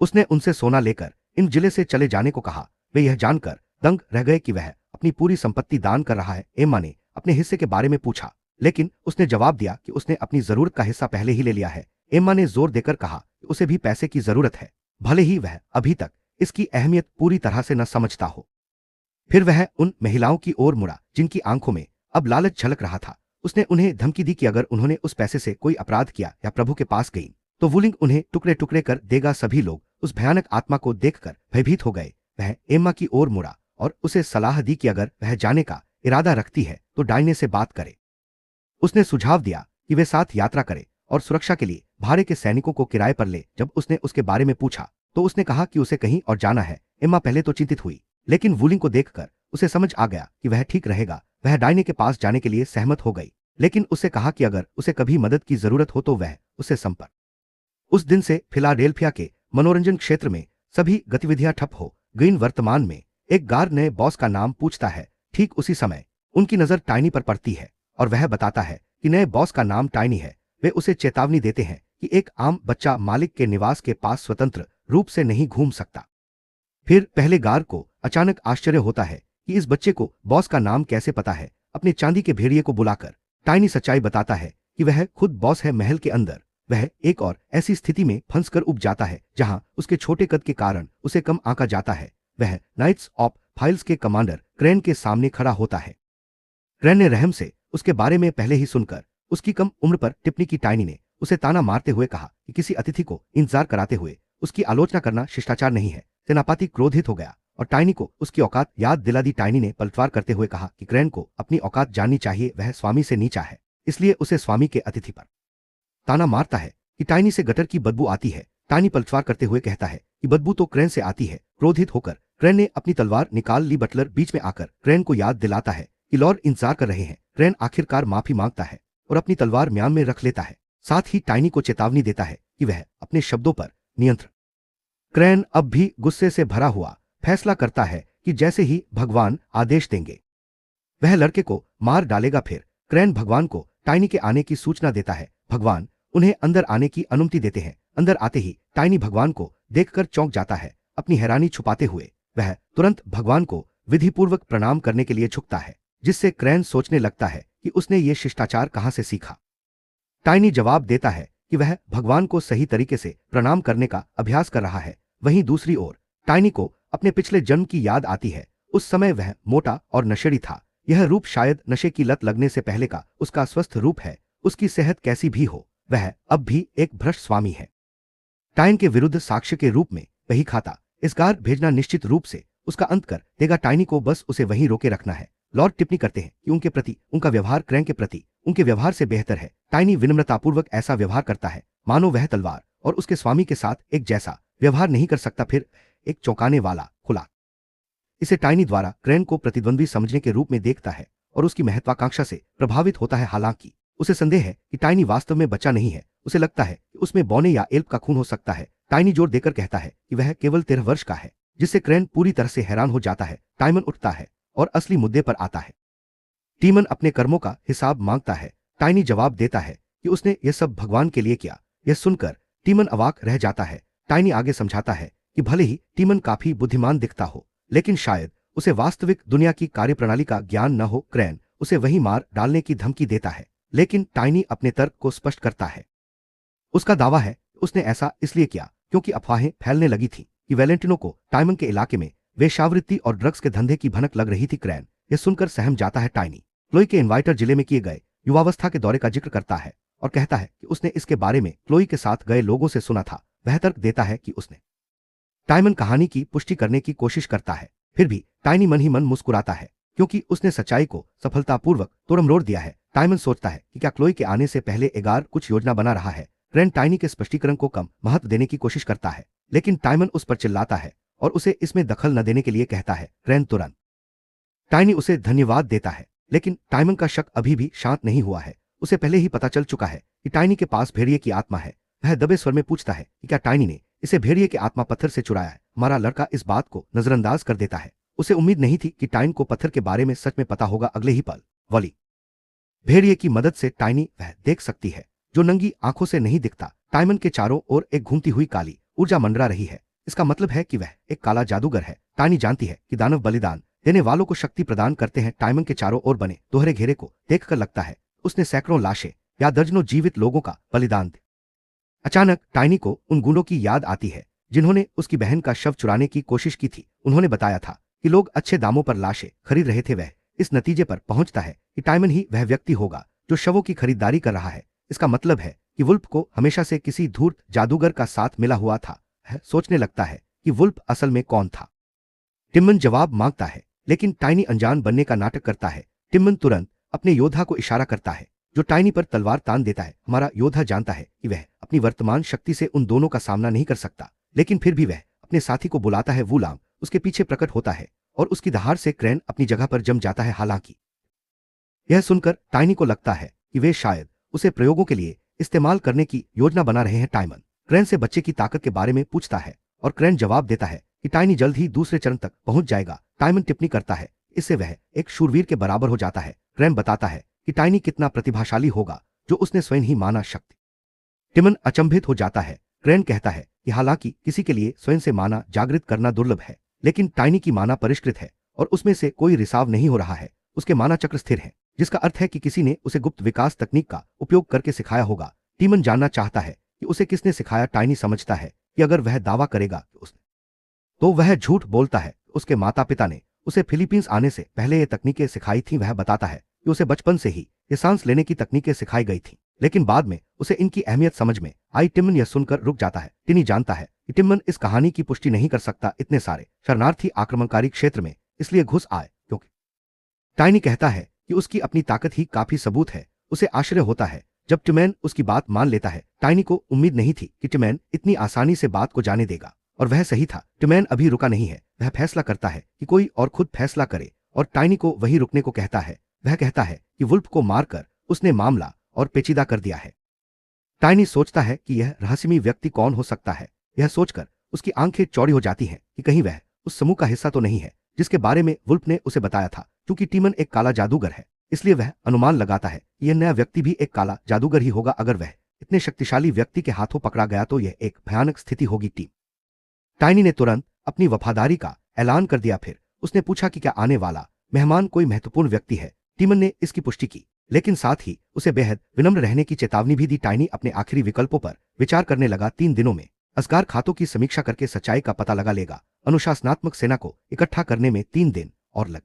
उसने उनसे सोना लेकर इन जिले से चले जाने को कहा। वे यह जानकर दंग रह गए कि वह अपनी पूरी संपत्ति दान कर रहा है। एम्मा ने अपने हिस्से के बारे में पूछा, लेकिन उसने जवाब दिया कि उसने अपनी जरूरत का हिस्सा पहले ही ले लिया है। एम्मा ने जोर देकर कहा कि उसे भी पैसे की जरूरत है, भले ही वह अभी तक इसकी अहमियत पूरी तरह से न समझता हो। फिर वह उन महिलाओं की ओर मुड़ा जिनकी आंखों में अब लालच झलक रहा था। उसने उन्हें धमकी दी कि अगर उन्होंने उस पैसे से कोई अपराध किया या प्रभु के पास गई तो वुलिंग उन्हें टुकड़े टुकड़े कर देगा। सभी लोग उस भयानक आत्मा को देखकर भयभीत हो गए। वह एम्मा की ओर मुड़ा और उसे सलाह दी कि अगर वह जाने का इरादा रखती है तो डायने से बात करे। उसने सुझाव दिया कि वे साथ यात्रा करें और सुरक्षा के लिए भाड़े के सैनिकों को किराए पर ले। जब उसने उसके बारे में पूछा तो उसने कहा कि उसे कहीं और जाना है। एम्मा पहले तो चिंतित हुई, लेकिन वुलिंग को देखकर उसे समझ आ गया कि वह ठीक रहेगा। वह डायने के पास जाने के लिए सहमत हो गई, लेकिन उससे कहा कि अगर उसे कभी मदद की जरूरत हो तो वह उससे संपर्क। उस दिन से फिलाडेल्फिया के मनोरंजन क्षेत्र में सभी गतिविधियां ठप हो गईं। वर्तमान में एक गार्ड नए बॉस का नाम पूछता है। ठीक उसी समय उनकी नजर टाइनी पर पड़ती है और वह बताता है कि नए बॉस का नाम टाइनी है। वे उसे चेतावनी देते हैं कि एक आम बच्चा मालिक के निवास के पास स्वतंत्र रूप से नहीं घूम सकता। फिर पहले गार्ड को अचानक आश्चर्य होता है कि इस बच्चे को बॉस का नाम कैसे पता है। अपने चांदी के भेड़िए को बुलाकर टाइनी सच्चाई बताता है कि वह खुद बॉस है। महल के अंदर वह एक और ऐसी स्थिति में फंसकर उब जाता है जहां उसके छोटे कद के कारण उसे कम आंका जाता है। वह नाइट्स ऑफ फाइल्स के कमांडर क्रेन के सामने खड़ा होता है। क्रेन ने रहम से उसके बारे में पहले ही सुनकर उसकी कम उम्र पर टिप्पणी की। टाइनी ने उसे ताना मारते हुए कहा कि किसी अतिथि को इंतजार कराते हुए उसकी आलोचना करना शिष्टाचार नहीं है। सेनापति क्रोधित हो गया और टाइनी को उसकी औकात याद दिला दी। टाइनी ने पलटवार करते हुए कहा कि क्रेन को अपनी औकात जाननी चाहिए। वह स्वामी से नीचा है, इसलिए उसे स्वामी के अतिथि पर ताना मारता है कि टाइनी से गटर की बदबू आती है। टाइनी पलटवार करते हुए कहता है कि बदबू तो क्रेन से आती है। क्रोधित होकर क्रेन ने अपनी तलवार निकाल ली। बटलर बीच में आकर क्रेन को याद दिलाता है कि लॉर्ड इंतजार कर रहे हैं। क्रेन आखिरकार माफी मांगता है और अपनी तलवार म्यान में रख लेता है। साथ ही टाइनी को चेतावनी देता है कि वह अपने शब्दों पर नियंत्रण। क्रेन अब भी गुस्से से भरा हुआ फैसला करता है कि जैसे ही भगवान आदेश देंगे वह लड़के को मार डालेगा। फिर क्रेन भगवान को टाइनी के आने की सूचना देता है। भगवान उन्हें अंदर आने की अनुमति देते हैं। अंदर आते ही टाइनी भगवान को देखकर चौंक जाता है। अपनी हैरानी छुपाते हुए वह तुरंत भगवान को विधिपूर्वक प्रणाम करने के लिए झुकता है, जिससे क्रेन सोचने लगता है कि उसने ये शिष्टाचार कहां से सीखा। टाइनी जवाब देता है कि वह भगवान को सही तरीके से प्रणाम करने का अभ्यास कर रहा है। वहीं दूसरी ओर टाइनी को अपने पिछले जन्म की याद आती है। उस समय वह मोटा और नशेड़ी था। यह रूप शायद नशे की लत लगने से पहले का उसका स्वस्थ रूप है। उसकी सेहत कैसी भी हो, वह अब भी एक भ्रष्ट स्वामी है। टाइन के विरुद्ध साक्ष्य के रूप में वही खाता इसगार भेजना निश्चित रूप से उसका अंत कर देगा। टाइनी को बस उसे वहीं रोके रखना है। लॉर्ड टिप्पणी करते हैं कि उनके प्रति उनका व्यवहार क्रेन के प्रति उनके व्यवहार से बेहतर है। टाइनी विनम्रतापूर्वक ऐसा व्यवहार करता है मानो वह तलवार और उसके स्वामी के साथ एक जैसा व्यवहार नहीं कर सकता। फिर एक चौंकाने वाला खुला इसे टाइनी द्वारा क्रेन को प्रतिद्वंद्वी समझने के रूप में देखता है और उसकी महत्वाकांक्षा से प्रभावित होता है। हालांकि उसे संदेह है कि टाइनी वास्तव में बच्चा नहीं है। उसे लगता है कि उसमें बौने या एल्प का खून हो सकता है। टाइनी जोर देकर कहता है कि वह केवल 13 वर्ष का है, जिससे क्रेन पूरी तरह से हैरान हो जाता है। टाइमन उठता है और असली मुद्दे पर आता है। टीमन अपने कर्मों का हिसाब मांगता है। टाइनी जवाब देता है कि उसने यह सब भगवान के लिए किया। यह सुनकर टीमन अवाक रह जाता है। टाइनी आगे समझाता है कि भले ही टीमन काफी बुद्धिमान दिखता हो, लेकिन शायद उसे वास्तविक दुनिया की कार्यप्रणाली का ज्ञान न हो। क्रेन उसे वहीं मार डालने की धमकी देता है, लेकिन टाइनी अपने तर्क को स्पष्ट करता है। उसका दावा है उसने ऐसा इसलिए किया क्योंकि अफवाहें फैलने लगी थी कि वैलेंटिनो को टाइमन के इलाके में वेश्यावृत्ति और ड्रग्स के धंधे की भनक लग रही थी। क्रेन यह सुनकर सहम जाता है टाइनी। क्लोई के इनवाइटर जिले में किए गए युवावस्था के दौरे का जिक्र करता है और कहता है कि उसने इसके बारे में क्लोई के साथ गए लोगों से सुना था। वह तर्क देता है कि उसने टाइमन कहानी की पुष्टि करने की कोशिश करता है, फिर भी टाइनी मन ही मन मुस्कुराता है क्योंकि उसने सच्चाई को सफलतापूर्वक तोड़मरोड़ दिया है। टाइमन सोचता है कि क्या क्लोई के आने से पहले एगार कुछ योजना बना रहा है। क्रेन टाइनी के स्पष्टीकरण को कम महत्व देने की कोशिश करता है, लेकिन टाइमन उस पर चिल्लाता है और उसे इसमें दखल न देने के लिए कहता है। क्रेन तुरंत टाइनी उसे धन्यवाद देता है, लेकिन टाइमन का शक अभी भी शांत नहीं हुआ है। उसे पहले ही पता चल चुका है कि टाइनी के पास भेड़िए की आत्मा है। वह दबे स्वर में पूछता है कि क्या टाइनी ने इसे भेड़िए की आत्मा पत्थर से चुराया है। हमारा लड़का इस बात को नजरअंदाज कर देता है। उसे उम्मीद नहीं थी कि टाइन को पत्थर के बारे में सच में पता होगा। अगले ही पल वॉली भेड़िए की मदद से टाइनी वह देख सकती है जो नंगी आंखों से नहीं दिखता। टाइमन के चारों ओर एक घूमती हुई काली ऊर्जा मंडरा रही है। इसका मतलब है कि वह एक काला जादूगर है। टाइनी जानती है कि दानव बलिदान देने वालों को शक्ति प्रदान करते हैं। टाइमन के चारों ओर बने दोहरे घेरे को देखकर लगता है उसने सैकड़ों लाशें या दर्जनों जीवित लोगों का बलिदान दिया। अचानक टाइनी को उन गुंडों की याद आती है जिन्होंने उसकी बहन का शव चुराने की कोशिश की थी। उन्होंने बताया था कि लोग अच्छे दामों पर लाशें खरीद रहे थे। वह इस नतीजे पर पहुंचता है कि टाइमन ही वह व्यक्ति होगा जो शवों की खरीदारी कर रहा है। इसका मतलब है कि वुल्फ को हमेशा से किसी धूर्त जादूगर का साथ मिला हुआ था। वह सोचने लगता है कि वुल्फ असल में कौन था। टिम्मन जवाब मांगता है, लेकिन टाइनी अनजान बनने का नाटक करता है। टिम्मन तुरंत अपने योद्धा को इशारा करता है जो टाइनी पर तलवार तान देता है। हमारा योद्धा जानता है कि वह अपनी वर्तमान शक्ति से उन दोनों का सामना नहीं कर सकता, लेकिन फिर भी वह अपने साथी को बुलाता है। वूलांग उसके पीछे प्रकट होता है और उसकी दहाड़ से क्रेन अपनी जगह पर जम जाता है। हालांकि यह सुनकर टाइनी को लगता है कि वे शायद उसे प्रयोगों के लिए इस्तेमाल करने की योजना बना रहे हैं। टाइमन क्रेन से बच्चे की ताकत के बारे में पूछता है और क्रेन जवाब देता है कि टाइनी जल्द ही दूसरे चरण तक पहुंच जाएगा। टाइमन टिप्पणी करता है इससे वह एक शूरवीर के बराबर हो जाता है। क्रेन बताता है कि टाइनी कितना प्रतिभाशाली होगा जो उसने स्वयं ही माना शक्ति। टिमन अचंभित हो जाता है। क्रेन कहता है कि हालांकि किसी के लिए स्वयं से माना जागृत करना दुर्लभ है, लेकिन टाइनी की माना परिष्कृत है और उसमें से कोई रिसाव नहीं हो रहा है। उसके माना चक्र स्थिर है, जिसका अर्थ है कि किसी ने उसे गुप्त विकास तकनीक का उपयोग करके सिखाया होगा। टीमन जानना चाहता है कि उसे किसने सिखाया। टाइनी समझता है कि अगर वह दावा करेगा कि उसने, तो वह झूठ बोलता है। उसके माता पिता ने उसे फिलीपींस आने से पहले ये तकनीकें सिखाई थीं। वह बताता है कि उसे बचपन से ही ये सांस लेने की तकनीकें सिखाई गई थीं, लेकिन बाद में उसे इनकी अहमियत समझ में आई। टिमन यह सुनकर रुक जाता है। टिनी जानता है कि टिमन इस कहानी की पुष्टि नहीं कर सकता। इतने सारे शरणार्थी आक्रमणकारी क्षेत्र में इसलिए घुस आए क्योंकि टाइनी कहता है कि उसकी अपनी ताकत ही काफी सबूत है। उसे आश्चर्य होता है जब टिमैन उसकी बात मान लेता है। टाइनी को उम्मीद नहीं थी कि टिमैन इतनी आसानी से बात को जाने देगा, और वह सही था। टिमैन अभी रुका नहीं है। वह फैसला करता है कि कोई और खुद फैसला करे और टाइनी को वही रुकने को कहता है। वह कहता है कि वुल्फ को मारकर उसने मामला और पेचीदा कर दिया है। टाइनी सोचता है कि यह रहस्यमयी व्यक्ति कौन हो सकता है। यह सोचकर उसकी आंखें चौड़ी हो जाती हैं कि कहीं वह उस समूह का हिस्सा तो नहीं है जिसके बारे में वुल्फ ने उसे बताया था। क्योंकि टीमन एक काला जादूगर है, इसलिए वह अनुमान लगाता है कि यह नया व्यक्ति भी एक काला जादूगर ही होगा। अगर वह इतने शक्तिशाली व्यक्ति के हाथों पकड़ा गया तो यह एक भयानक स्थिति होगी। टाइनी ने तुरंत अपनी वफादारी का ऐलान कर दिया। फिर उसने पूछा कि क्या आने वाला मेहमान कोई महत्वपूर्ण व्यक्ति है। टीमन ने इसकी पुष्टि की, लेकिन साथ ही उसे बेहद विनम्र रहने की चेतावनी भी दी। टाइनी अपने आखिरी विकल्पों पर विचार करने लगा। 3 दिनों में असगार खातों की समीक्षा करके सच्चाई का पता लगा लेगा। अनुशासनात्मक सेना को इकट्ठा करने में 3 दिन और लग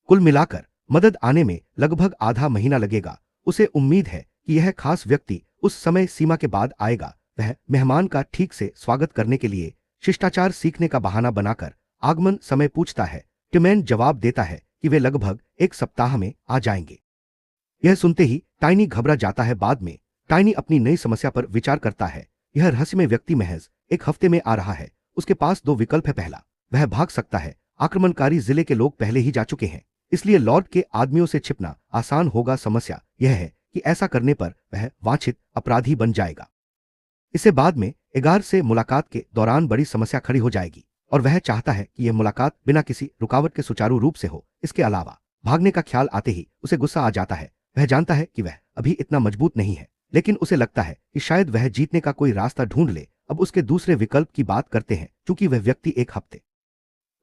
कुल मिलाकर मदद आने में लगभग आधा महीना लगेगा। उसे उम्मीद है कि यह खास व्यक्ति उस समय सीमा के बाद आएगा। वह मेहमान का ठीक से स्वागत करने के लिए शिष्टाचार सीखने का बहाना बनाकर आगमन समय पूछता है। टिमैन जवाब देता है कि वे लगभग 1 सप्ताह में आ जाएंगे। यह सुनते ही टाइनी घबरा जाता है। बाद में टाइनी अपनी नई समस्या पर विचार करता है। यह रहस्यमय व्यक्ति महज 1 हफ्ते में आ रहा है। उसके पास 2 विकल्प है। पहला, वह भाग सकता है। आक्रमणकारी जिले के लोग पहले ही जा चुके हैं, इसलिए लॉर्ड के आदमियों से छिपना आसान होगा। समस्या यह है कि ऐसा करने पर वह वांछित अपराधी बन जाएगा। इसे बाद में एगार से मुलाकात के दौरान बड़ी समस्या खड़ी हो जाएगी, और वह चाहता है कि यह मुलाकात बिना किसी रुकावट के सुचारू रूप से हो। इसके अलावा भागने का ख्याल आते ही उसे गुस्सा आ जाता है। वह जानता है कि वह अभी इतना मजबूत नहीं है, लेकिन उसे लगता है कि शायद वह जीतने का कोई रास्ता ढूंढ ले। अब उसके दूसरे विकल्प की बात करते हैं। चूंकि वह व्यक्ति 1 हफ्ते,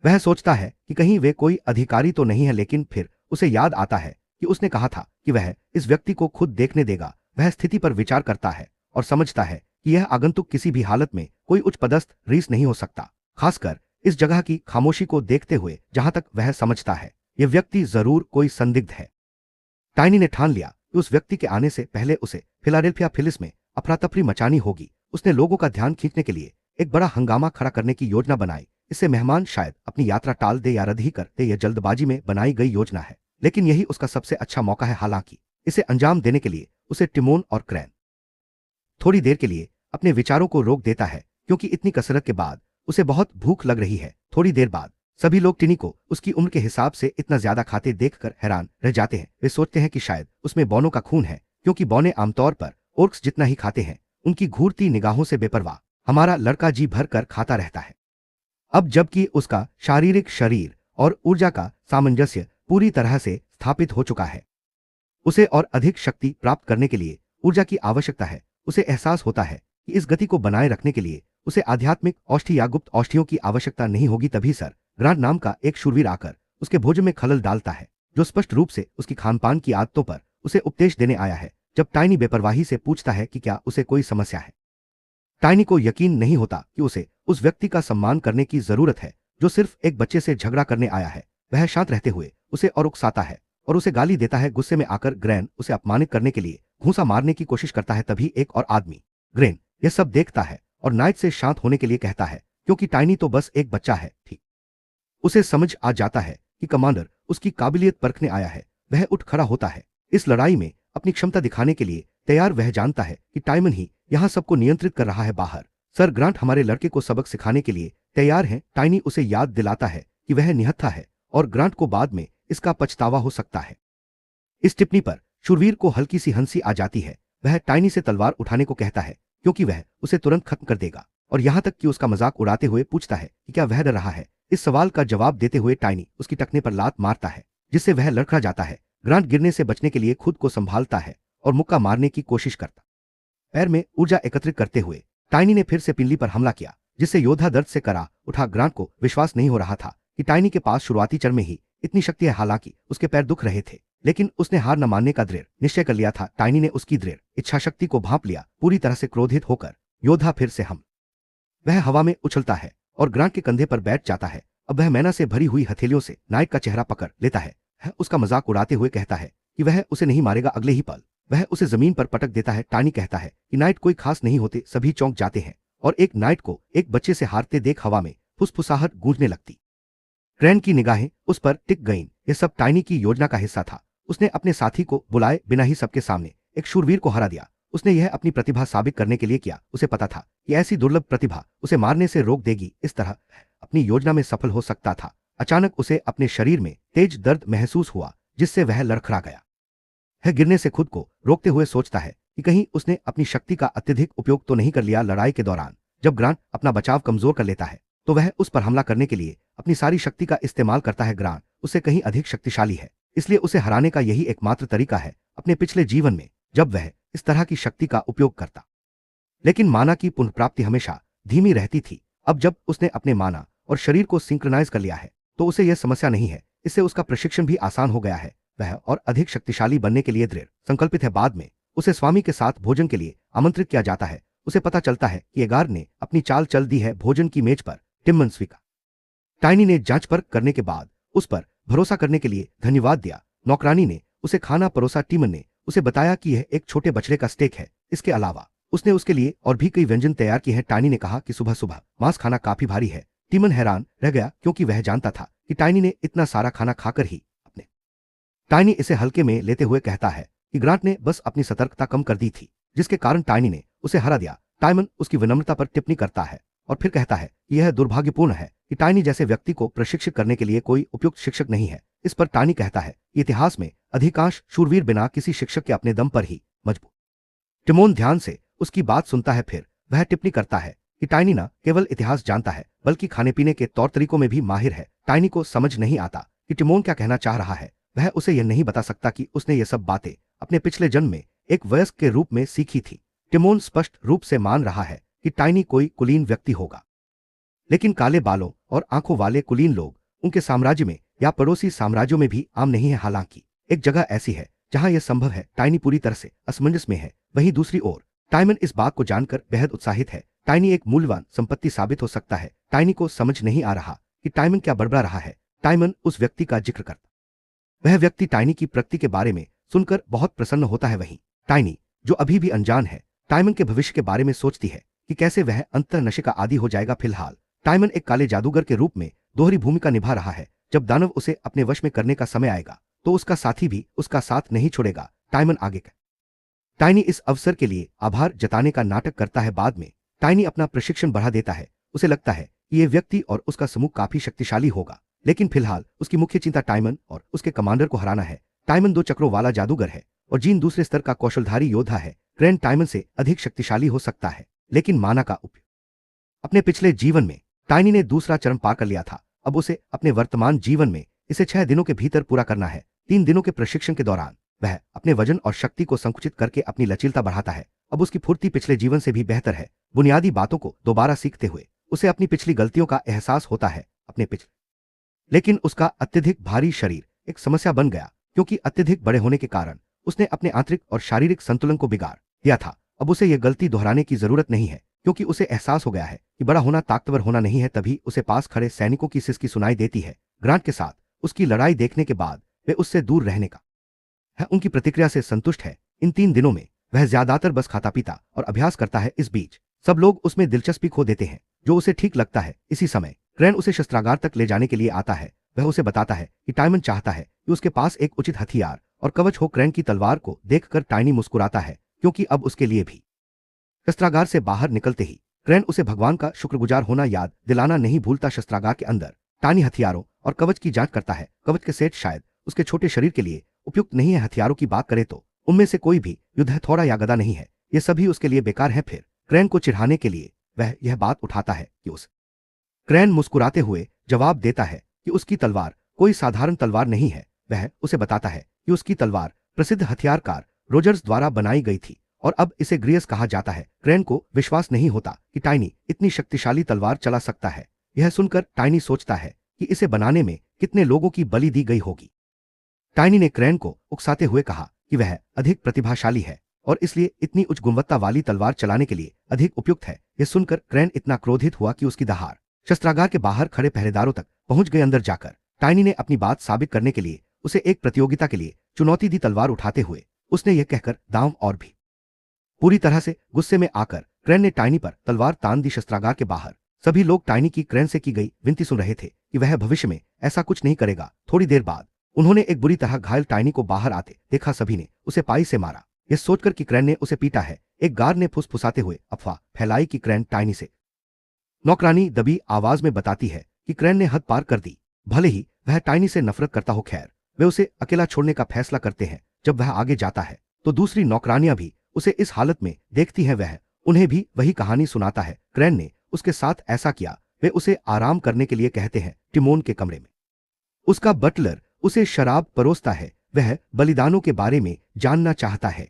वह सोचता है कि कहीं वे कोई अधिकारी तो नहीं है, लेकिन फिर उसे याद आता है कि उसने कहा था कि वह इस व्यक्ति को खुद देखने देगा। वह स्थिति पर विचार करता है और समझता है कि यह आगंतुक किसी भी हालत में कोई उच्च पदस्थ रीस नहीं हो सकता, खासकर इस जगह की खामोशी को देखते हुए। जहां तक वह समझता है यह व्यक्ति जरूर कोई संदिग्ध है। टाइनी ने ठान लिया कि उस व्यक्ति के आने से पहले उसे फिलाडेल्फिया फिलिस में अफरा तफरी मचानी होगी। उसने लोगों का ध्यान खींचने के लिए एक बड़ा हंगामा खड़ा करने की योजना बनाई। इससे मेहमान शायद अपनी यात्रा टाल दे या रद्द ही कर दे। यह जल्दबाजी में बनाई गई योजना है, लेकिन यही उसका सबसे अच्छा मौका है। हालांकि इसे अंजाम देने के लिए उसे टिमोन और क्रैन थोड़ी देर के लिए अपने विचारों को रोक देता है, क्योंकि इतनी कसरत के बाद उसे बहुत भूख लग रही है। थोड़ी देर बाद सभी लोग टिनी को उसकी उम्र के हिसाब से इतना ज्यादा खाते देखकर हैरान रह जाते हैं। वे सोचते हैं कि शायद उसमें बौनों का खून है, क्योंकि बौने आमतौर पर ओर्क्स जितना ही खाते हैं। उनकी घूरती निगाहों से बेपरवाह हमारा लड़का जी भर कर खाता रहता है। अब जबकि उसका शारीरिक शरीर और ऊर्जा का सामंजस्य पूरी तरह से स्थापित हो चुका है, उसे और अधिक शक्ति प्राप्त करने के लिए ऊर्जा की आवश्यकता है। उसे एहसास होता है कि इस गति को बनाए रखने के लिए उसे आध्यात्मिक औषधि या गुप्त औषधियों की आवश्यकता नहीं होगी। तभी सर ग्रांट नाम का एक शूरवीर आकर उसके भोजन में खलल डालता है, जो स्पष्ट रूप से उसकी खानपान की आदतों पर उसे उपदेश देने आया है। जब टाइनी बेपरवाही से पूछता है कि क्या उसे कोई समस्या है, टाइनी को यकीन नहीं होता कि उसे उस व्यक्ति का सम्मान करने की जरूरत है जो सिर्फ एक बच्चे से झगड़ा करने आया है। वह शांत रहते हुए उसे और उकसाता है और उसे गाली देता है। गुस्से में आकर ग्रैन उसे अपमानित करने के लिए घूंसा मारने की कोशिश करता है। तभी एक और आदमी ग्रेन यह सब देखता है और नाइट से शांत होने के लिए कहता है, क्योंकि टाइनी तो बस एक बच्चा है। ठीक उसे समझ आ जाता है कि कमांडर उसकी काबिलियत परखने आया है। वह उठ खड़ा होता है, इस लड़ाई में अपनी क्षमता दिखाने के लिए तैयार। वह जानता है कि टाइमन ही यहां सबको नियंत्रित कर रहा है। बाहर सर ग्रांट हमारे लड़के को सबक सिखाने के लिए तैयार हैं। टाइनी उसे याद दिलाता है कि वह निहत्था है और ग्रांट को बाद में इसका पछतावा हो सकता है। इस टिप्पणी पर शूरवीर को हल्की सी हंसी आ जाती है। वह टाइनी से तलवार उठाने को कहता है, क्योंकि वह उसे तुरंत खत्म कर देगा, और यहां तक कि उसका मजाक उड़ाते हुए पूछता है कि क्या वह डर रहा है। इस सवाल का जवाब देते हुए टाइनी उसकी टखने पर लात मारता है, जिससे वह लड़खड़ा जाता है। ग्रांट गिरने से बचने के लिए खुद को संभालता है और मुक्का मारने की कोशिश करता। पैर में ऊर्जा एकत्रित करते हुए टाइनी ने फिर से पिंडली पर हमला किया, जिससे योद्धा दर्द से करा उठा। ग्रांट को विश्वास नहीं हो रहा था कि टाइनी के पास शुरुआती चरण में ही इतनी शक्ति है। हालांकि उसके पैर दुख रहे थे, लेकिन उसने हार न मानने का दृढ़ निश्चय कर लिया था। टाइनी ने उसकी दृढ़ इच्छा शक्ति को भांप लिया। पूरी तरह से क्रोधित होकर योद्धा फिर से वह हवा में उछलता है और ग्रांट के कंधे पर बैठ जाता है। अब वह मैना से भरी हुई हथेलियों से नाइट का चेहरा पकड़ लेता है। उसका मजाक उड़ाते हुए कहता है कि वह उसे नहीं मारेगा। अगले ही पल वह उसे जमीन पर पटक देता है। टाइनी कहता है कि नाइट कोई खास नहीं होते। सभी चौंक जाते हैं और एक नाइट को एक बच्चे से हारते देख हवा में फुसफुसाहट गूंजने लगती। क्रैन की निगाहें उस पर टिक गईं। यह सब टाइनी की योजना का हिस्सा था। उसने अपने साथी को बुलाए बिना ही सबके सामने एक शूरवीर को हरा दिया। उसने यह अपनी प्रतिभा साबित करने के लिए किया। उसे पता था कि ऐसी दुर्लभ प्रतिभा उसे मारने से रोक देगी। इस तरह अपनी योजना में सफल हो सकता था। अचानक उसे अपने शरीर में तेज दर्द महसूस हुआ, जिससे वह लड़खड़ा गया। वह गिरने से खुद को रोकते हुए सोचता है कि कहीं उसने अपनी शक्ति का अत्यधिक उपयोग तो नहीं कर लिया। लड़ाई के दौरान जब ग्रांट अपना बचाव कमजोर कर लेता है, तो वह उस पर हमला करने के लिए अपनी सारी शक्ति का इस्तेमाल करता है। ग्रांट उससे कहीं अधिक शक्तिशाली है, इसलिए उसे हराने का यही एकमात्र तरीका है। अपने पिछले जीवन में जब वह इस तरह की शक्ति का उपयोग करता, लेकिन माना की पुनर्प्राप्ति हमेशा धीमी रहती थी। अब जब उसने अपने माना और शरीर को सिंक्रोनाइज कर लिया है, तो उसे यह समस्या नहीं है। इससे उसका प्रशिक्षण भी आसान हो गया है। वह और अधिक शक्तिशाली बनने के लिए दृढ़ संकल्पित है। बाद में उसे स्वामी के साथ भोजन के लिए आमंत्रित किया जाता है। उसे पता चलता है कि एगार ने अपनी चाल चल दी है। भोजन की मेज पर टिम्मन स्वीकार। टाइनी ने जांच परख करने के बाद उस पर भरोसा करने के लिए धन्यवाद दिया। नौकरानी ने उसे खाना परोसा। टिमन ने उसे बताया कि यह एक छोटे बछड़े का स्टेक है। इसके अलावा उसने उसके लिए और भी कई व्यंजन तैयार किए हैं। टाइनी ने कहा कि सुबह सुबह मांस खाना काफी भारी है। टिमन हैरान रह गया, क्योंकि वह जानता था कि टाइनी ने इतना सारा खाना खाकर ही अपने। टाइनी इसे हल्के में लेते हुए कहता है कि ग्रांट ने बस अपनी सतर्कता कम कर दी थी, जिसके कारण टाइनी ने उसे हरा दिया। टाइमन उसकी विनम्रता पर टिप्पणी करता है और फिर कहता है कि यह दुर्भाग्यपूर्ण है कि टाइनी जैसे व्यक्ति को प्रशिक्षित करने के लिए कोई उपयुक्त शिक्षक नहीं है। इस पर टाइनी कहता है कि इतिहास में अधिकांश शूरवीर बिना किसी शिक्षक के अपने दम पर ही मजबूत। टिमोन ध्यान से उसकी बात सुनता है। फिर वह टिप्पणी करता है कि टाइनी न केवल इतिहास जानता है, बल्कि खाने पीने के तौर तरीकों में भी माहिर है। टाइनी को समझ नहीं आता कि टिमोन क्या कहना चाह रहा है। वह उसे यह नहीं बता सकता कि उसने ये सब बातें अपने पिछले जन्म में एक वयस्क के रूप में सीखी थी। टिमोन स्पष्ट रूप से मान रहा है कि टाइनी कोई कुलीन व्यक्ति होगा, लेकिन काले बालों और आंखों वाले कुलीन लोग उनके साम्राज्य में या पड़ोसी साम्राज्यों में भी आम नहीं है। हालांकि एक जगह ऐसी है जहां यह संभव है। टाइनी पूरी तरह से असमंजस में है। वहीं दूसरी ओर टाइमन इस बात को जानकर बेहद उत्साहित है। टाइनी एक मूल्यवान संपत्ति साबित हो सकता है। टाइनी को समझ नहीं आ रहा कि टाइमन क्या बड़बड़ा रहा है। टाइमन उस व्यक्ति का जिक्र करता वह व्यक्ति टाइनी की प्रकृति के बारे में सुनकर बहुत प्रसन्न होता है। वहीं टाइनी, जो अभी भी अनजान है, टाइमन के भविष्य के बारे में सोचती है कि कैसे वह अंततः नशे का आदी हो जाएगा। फिलहाल टाइमन एक काले जादूगर के रूप में दोहरी भूमिका निभा रहा है। जब दानव उसे अपने वश में करने का समय आएगा तो उसका साथी भी उसका साथ नहीं छोड़ेगा। टाइमन आगे का टाइनी इस अवसर के लिए आभार जताने का नाटक करता है। बाद में टाइनी अपना प्रशिक्षण बढ़ा देता है। उसे लगता है कि यह व्यक्ति और उसका समूह काफी शक्तिशाली होगा, लेकिन फिलहाल उसकी मुख्य चिंता टाइमन और उसके कमांडर को हराना है। टाइमन 2 चक्रों वाला जादूगर है और जीन दूसरे स्तर का कौशलधारी योद्धा है। ग्रैंड टाइमन से अधिक शक्तिशाली हो सकता है, लेकिन माना का उपयोग अपने पिछले जीवन में टाइनी ने दूसरा चरण पार कर लिया था। अब उसे अपने वर्तमान जीवन में इसे 6 दिनों के भीतर पूरा करना है। 3 दिनों के प्रशिक्षण के दौरान वह अपने वजन और शक्ति को संकुचित करके अपनी लचीलता बढ़ाता है। अब उसकी फुर्ती पिछले जीवन से भी बेहतर है। बुनियादी बातों को दोबारा सीखते हुए उसे अपनी पिछली गलतियों का एहसास होता है। लेकिन उसका अत्यधिक भारी शरीर एक समस्या बन गया, क्योंकि अत्यधिक बड़े होने के कारण उसने अपने आंतरिक और शारीरिक संतुलन को बिगाड़ दिया था। अब उसे यह गलती दोहराने की जरूरत नहीं है, क्योंकि उसे एहसास हो गया है कि बड़ा होना ताकतवर होना नहीं है। तभी उसे पास खड़े सैनिकों की सिसकी सुनाई देती है। ग्रांट के साथ उसकी लड़ाई देखने के बाद वे उससे दूर रहने का उनकी प्रतिक्रिया से संतुष्ट है। इन 3 दिनों में वह ज्यादातर बस खाता पीता और अभ्यास करता है। इस बीच सब लोग उसमें दिलचस्पी खो देते हैं, जो उसे ठीक लगता है। इसी समय ग्रैन उसे शस्त्रागार तक ले जाने के लिए आता है। वह उसे बताता है कि टाइमन चाहता है कि उसके पास एक उचित हथियार और कवच हो। ग्रैन की तलवार को देखकर टाइनी मुस्कुराता है, क्योंकि अब उसके लिए भी शस्त्रागार से बाहर निकलते ही ग्रैन उसे भगवान का शुक्रगुजार होना याद दिलाना नहीं भूलता। शस्त्रागार के अंदर टाइनी हथियारों और कवच की जांच करता है। कवच के सेट शायद उसके छोटे शरीर के लिए उपयुक्त नहीं है। हथियारों की बात करें तो उनमें से कोई भी युद्ध हथौड़ा या गदा नहीं है। ये सभी उसके लिए बेकार है। फिर ग्रैन को चिढ़ाने के लिए वह यह बात उठाता है कि ग्रैन मुस्कुराते हुए जवाब देता है कि उसकी तलवार कोई साधारण तलवार नहीं है। वह उसे बताता है कि उसकी तलवार प्रसिद्ध हथियारकार रोजर्स द्वारा बनाई गई थी और अब इसे ग्रियस कहा जाता है। ग्रैन को विश्वास नहीं होता कि टाइनी इतनी शक्तिशाली तलवार चला सकता है। यह सुनकर टाइनी सोचता है कि इसे बनाने में कितने लोगों की बलि दी गई होगी। टाइनी ने ग्रैन को उकसाते हुए कहा कि वह अधिक प्रतिभाशाली है और इसलिए इतनी उच्च गुणवत्ता वाली तलवार चलाने के लिए अधिक उपयुक्त है। यह सुनकर ग्रैन इतना क्रोधित हुआ कि उसकी दहाड़ शस्त्रागार के बाहर खड़े पहरेदारों तक पहुंच गए। अंदर जाकर टाइनी ने अपनी बात साबित करने के लिए उसे एक प्रतियोगिता के लिए चुनौती दी। तलवार उठाते हुए उसने यह कहकर दांव और भी पूरी तरह से गुस्से में आकर ग्रैन ने टाइनी पर तलवार तान दी। शस्त्रागार के बाहर सभी लोग टाइनी की ग्रैन से की गई विनती सुन रहे थे कि वह भविष्य में ऐसा कुछ नहीं करेगा। थोड़ी देर बाद उन्होंने एक बुरी तरह घायल टाइनी को बाहर आते देखा। सभी ने उसे पाई से मारा, यह सोचकर कि ग्रैन ने उसे पीटा है। एक गार्ड ने फुसफुसाते हुए अफवाह फैलाई कि ग्रैन टाइनी से नौकरानी दबी आवाज में बताती है कि ग्रैन ने हद पार कर दी। भले ही वह टाइनी से नफरत करता हो, खैर वे उसे अकेला छोड़ने का फैसला करते हैं। जब वह आगे जाता है तो दूसरी नौकरानियां भी उसे इस हालत में देखती हैं। वह उन्हें भी वही कहानी सुनाता है। ग्रैन ने उसके साथ ऐसा किया। वे उसे आराम करने के लिए कहते हैं। टिमोन के कमरे में उसका बटलर उसे शराब परोसता है। वह बलिदानों के बारे में जानना चाहता है।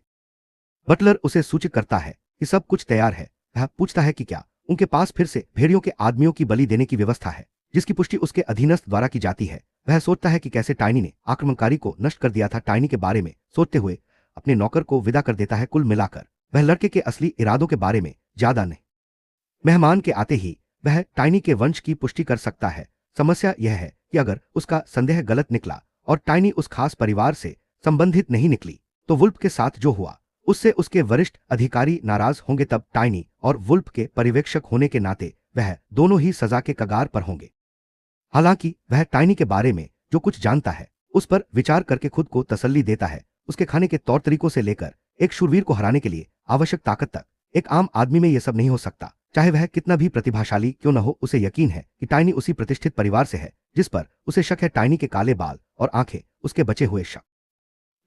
बटलर उसे सूचित करता है कि सब कुछ तैयार है। वह पूछता है कि क्या उनके पास फिर से भेड़ियों के आदमियों की बलि देने की व्यवस्था है, जिसकी पुष्टि उसके अधीनस्थ द्वारा की जाती है। वह सोचता है कि कैसे टाइनी ने आक्रमणकारी को नष्ट कर दिया था। टाइनी के बारे में सोचते हुए अपने नौकर को विदा कर देता है। कुल मिलाकर वह लड़के के असली इरादों के बारे में ज्यादा नहीं। मेहमान के आते ही वह टाइनी के वंश की पुष्टि कर सकता है। समस्या यह है कि अगर उसका संदेह गलत निकला और टाइनी उस खास परिवार से संबंधित नहीं निकली तो वुल्फ के साथ जो हुआ उससे उसके वरिष्ठ अधिकारी नाराज होंगे। तब टाइनी और वुल्फ के पर्यवेक्षक होने के नाते वह दोनों ही सजा के कगार पर होंगे। हालांकि वह टाइनी के बारे में जो कुछ जानता है उस पर विचार करके खुद को तसल्ली देता है। उसके खाने के तौर तरीकों से लेकर एक शूरवीर को हराने के लिए आवश्यक ताकत तक एक आम आदमी में यह सब नहीं हो सकता। चाहे वह कितना भी प्रतिभाशाली क्यों न हो, उसे यकीन है कि टाइनी उसी प्रतिष्ठित परिवार से है जिस पर उसे शक है। टाइनी के काले बाल और आंखें उसके बचे हुए शक।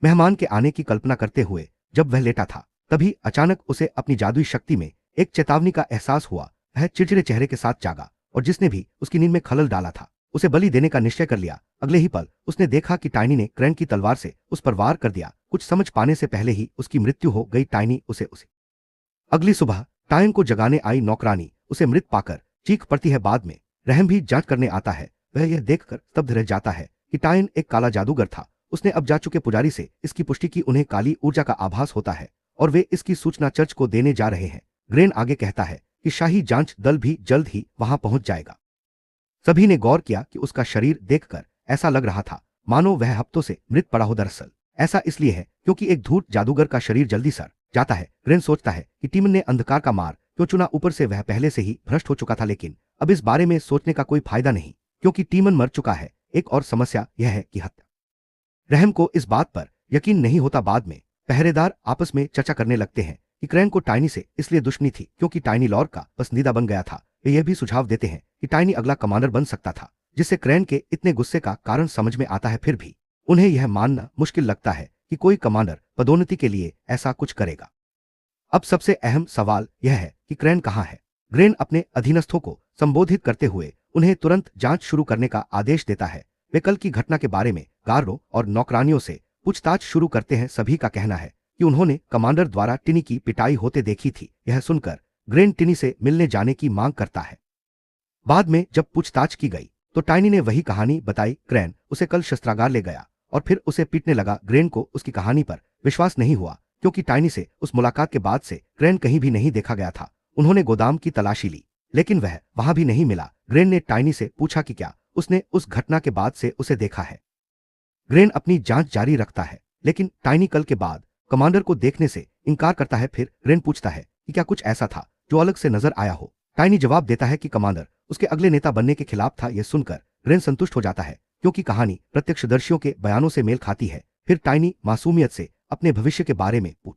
मेहमान के आने की कल्पना करते हुए जब वह लेटा था तभी अचानक उसे अपनी जादुई शक्ति में एक चेतावनी का एहसास हुआ। वह चिड़चिड़े चेहरे के साथ जागा और जिसने भी उसकी नींद में खलल डाला था उसे बलि देने का निश्चय कर लिया। अगले ही पल उसने देखा कि टाइनी ने ग्रैन की तलवार से उस पर वार कर दिया। कुछ समझ पाने से पहले ही उसकी मृत्यु हो गई। टाइनी उसे अगली सुबह टाइम को जगाने आई नौकरानी उसे मृत पाकर चीख पड़ती है। बाद में रहम भी जांच करने आता है। वह यह देखकर स्तब्ध रह जाता है कि टाइन एक काला जादूगर था। उसने अब जा चुके पुजारी से इसकी पुष्टि की। उन्हें काली ऊर्जा का आभास होता है और वे इसकी सूचना चर्च को देने जा रहे हैं। ग्रेन आगे कहता है कि शाही जांच दल भी जल्द ही वहां पहुंच जाएगा। सभी ने गौर किया कि उसका शरीर देखकर ऐसा लग रहा था मानो वह हफ्तों से मृत पड़ा हो। दरअसल ऐसा इसलिए है क्योंकि एक धूर्त जादूगर का शरीर जल्दी सड़ जाता है। ग्रेन सोचता है कि टीमन ने अंधकार का मार्ग क्यों चुना। ऊपर से वह पहले से ही भ्रष्ट हो चुका था, लेकिन अब इस बारे में सोचने का कोई फायदा नहीं क्योंकि टीमन मर चुका है। एक और समस्या यह है कि हत्या रहम को इस बात पर यकीन नहीं होता। बाद में पहरेदार आपस में चर्चा करने लगते हैं कि क्रैन को टाइनी से इसलिए दुश्मनी थी क्योंकि टाइनी लॉर्ड का पसंदीदा बन गया था। वे यह भी सुझाव देते हैं कि टाइनी अगला कमांडर बन सकता था, जिससे क्रैन के इतने गुस्से का कारण समझ में आता है। फिर भी उन्हें यह मानना मुश्किल लगता है कि कोई कमांडर पदोन्नति के लिए ऐसा कुछ करेगा। अब सबसे अहम सवाल यह है कि क्रैन कहाँ है। ग्रेन अपने अधीनस्थों को संबोधित करते हुए उन्हें तुरंत जांच शुरू करने का आदेश देता है। वे कल की घटना के बारे में गार्डों और नौकरानियों से पूछताछ शुरू करते हैं। सभी का कहना है कि उन्होंने कमांडर द्वारा टिनी की पिटाई होते देखी थी। यह सुनकर ग्रेन टिनी से मिलने जाने की मांग करता है। बाद में जब पूछताछ की गई तो टाइनी ने वही कहानी बताई। ग्रेन उसे कल शस्त्रागार ले गया और फिर उसे पीटने लगा। ग्रेन को उसकी कहानी पर विश्वास नहीं हुआ क्योंकि टाइनी से उस मुलाकात के बाद से ग्रेन कहीं भी नहीं देखा गया था। उन्होंने गोदाम की तलाशी ली लेकिन वह वहां भी नहीं मिला। ग्रेन ने टाइनी से पूछा कि क्या उसने उस घटना के बाद से उसे देखा है। ग्रेन अपनी जांच जारी रखता है लेकिन टाइनी कल के बाद कमांडर को देखने से इनकार करता है। फिर ग्रेन पूछता है कि क्या कुछ ऐसा था जो अलग से नजर आया हो। टाइनी जवाब देता है कि कमांडर उसके अगले नेता बनने के खिलाफ था। यह सुनकर ग्रेन संतुष्ट हो जाता है क्योंकि कहानी प्रत्यक्षदर्शियों के बयानों से मेल खाती है। फिर टाइनी मासूमियत से अपने भविष्य के बारे में पूछ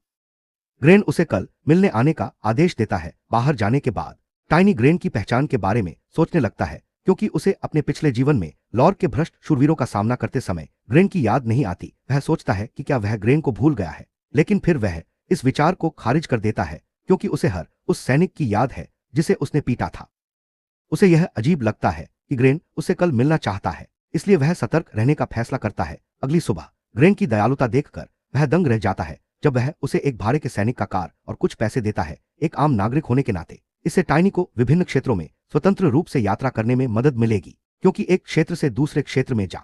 ग्रेन उसे कल मिलने आने का आदेश देता है। बाहर जाने के बाद टाइनी ग्रेन की पहचान के बारे में सोचने लगता है क्योंकि उसे अपने पिछले जीवन में लॉर्ड के भ्रष्ट शूरवीरों का सामना करते समय ग्रेन की याद नहीं आती। वह सोचता है कि क्या वह ग्रेन को भूल गया है, लेकिन फिर वह इस विचार को खारिज कर देता है क्योंकि उसे हर उस सैनिक की याद है जिसे उसने पीटा था। उसे यह अजीब लगता है कि ग्रेन उससे कल मिलना चाहता है, इसलिए वह सतर्क रहने का फैसला करता है। अगली सुबह ग्रेन की दयालुता देखकर वह दंग रह जाता है जब वह उसे एक भाड़े के सैनिक का कार और कुछ पैसे देता है। एक आम नागरिक होने के नाते इससे टाइनी को विभिन्न क्षेत्रों में स्वतंत्र रूप से यात्रा करने में मदद मिलेगी क्योंकि एक क्षेत्र से दूसरे क्षेत्र में जा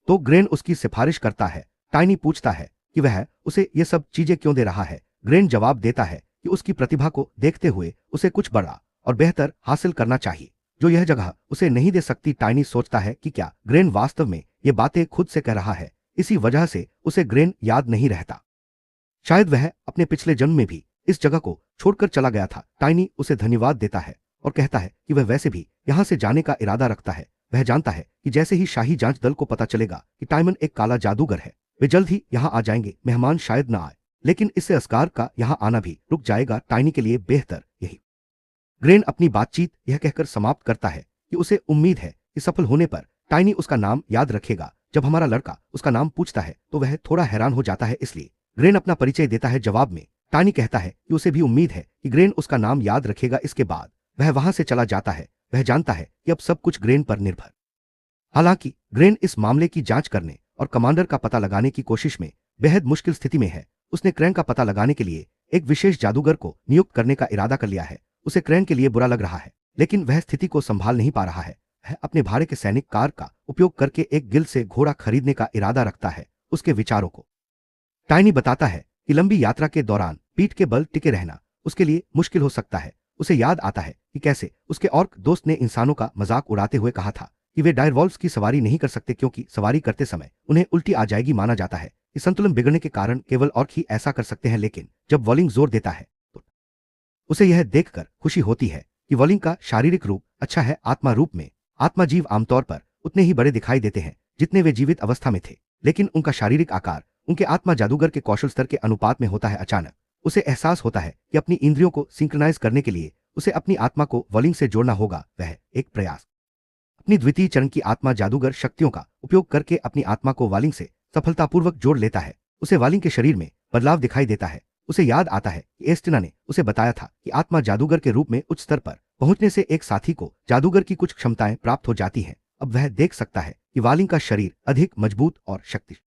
तो ग्रेन उसकी सिफारिश करता है। टाइनी पूछता है कि वह उसे ये सब चीजें क्यों दे रहा है। ग्रेन जवाब देता है कि उसकी प्रतिभा को देखते हुए उसे कुछ बड़ा और बेहतर हासिल करना चाहिए जो यह जगह उसे नहीं दे सकती। टाइनी सोचता है कि क्या ग्रेन वास्तव में ये बातें खुद से कह रहा है, इसी वजह से उसे ग्रेन याद नहीं रहता। शायद वह अपने पिछले जन्म में भी इस जगह को छोड़कर चला गया था। टाइनी उसे धन्यवाद देता है और कहता है कि वह वैसे भी यहां से जाने का इरादा रखता है। वह जानता है कि जैसे ही शाही जांच दल को पता चलेगा कि टाइमन एक काला जादूगर है, वे जल्द ही यहां आ जाएंगे। मेहमान शायद न आए, लेकिन इससे अस्कार का यहां आना भी रुक जाएगा। टाइनी के लिए बेहतर यही। ग्रेन अपनी बातचीत यह कहकर समाप्त करता है कि उसे उम्मीद है कि सफल होने पर टाइनी उसका नाम याद रखेगा। जब हमारा लड़का उसका नाम पूछता है तो वह थोड़ा हैरान हो जाता है, इसलिए ग्रेन अपना परिचय देता है। जवाब में टाइनी कहता है कि उसे भी उम्मीद है कि ग्रेन उसका नाम याद रखेगा। इसके बाद वह वहां से चला जाता है। वह जानता है कि अब सब कुछ ग्रेन पर निर्भर। हालांकि ग्रेन इस मामले की जांच करने और कमांडर का पता लगाने की कोशिश में बेहद मुश्किल स्थिति में है। उसने क्रैन का पता लगाने के लिए एक विशेष जादूगर को नियुक्त करने का इरादा कर लिया है। उसे क्रैन के लिए बुरा लग रहा है, लेकिन वह स्थिति को संभाल नहीं पा रहा है। वह अपने भाड़े के सैनिक कार का उपयोग करके एक गिल्ड से घोड़ा खरीदने का इरादा रखता है। उसके विचारों को टाइनी बताता है कि लंबी यात्रा के दौरान पीठ के बल टिके रहना उसके लिए मुश्किल हो सकता है। उसे याद आता है कि कैसे उसके ऑर्क दोस्त ने इंसानों का मजाक उड़ाते हुए कहा था कि वे डायरवॉल्व्स की सवारी नहीं कर सकते क्योंकि सवारी करते समय उन्हें उल्टी आ जाएगी। माना जाता है कि संतुलन बिगड़ने के कारण केवल ऑर्क ही ऐसा कर सकते हैं, लेकिन जब वॉलिंग जोर देता है तो उसे यह देखकर खुशी होती है कि वॉलिंग का शारीरिक रूप अच्छा है। आत्मा रूप में आत्मा जीव आमतौर पर उतने ही बड़े दिखाई देते हैं जितने वे जीवित अवस्था में थे, लेकिन उनका शारीरिक आकार उनके आत्मा जादूगर के कौशल स्तर के अनुपात में होता है। अचानक उसे एहसास होता है कि अपनी इंद्रियों को सिंक्रोनाइज करने के लिए उसे अपनी आत्मा को वॉलिंग से जोड़ना होगा। वह एक प्रयास अपनी द्वितीय चरण की आत्मा जादूगर शक्तियों का उपयोग करके अपनी आत्मा को वालिंग से सफलतापूर्वक जोड़ लेता है। उसे वालिंग के शरीर में बदलाव दिखाई देता है। उसे याद आता है कि एस्टिना ने उसे बताया था कि आत्मा जादूगर के रूप में उच्च स्तर पर पहुंचने से एक साथी को जादूगर की कुछ क्षमताएं प्राप्त हो जाती हैं। अब वह देख सकता है कि वालिंग का शरीर अधिक मजबूत और शक्तिशाली।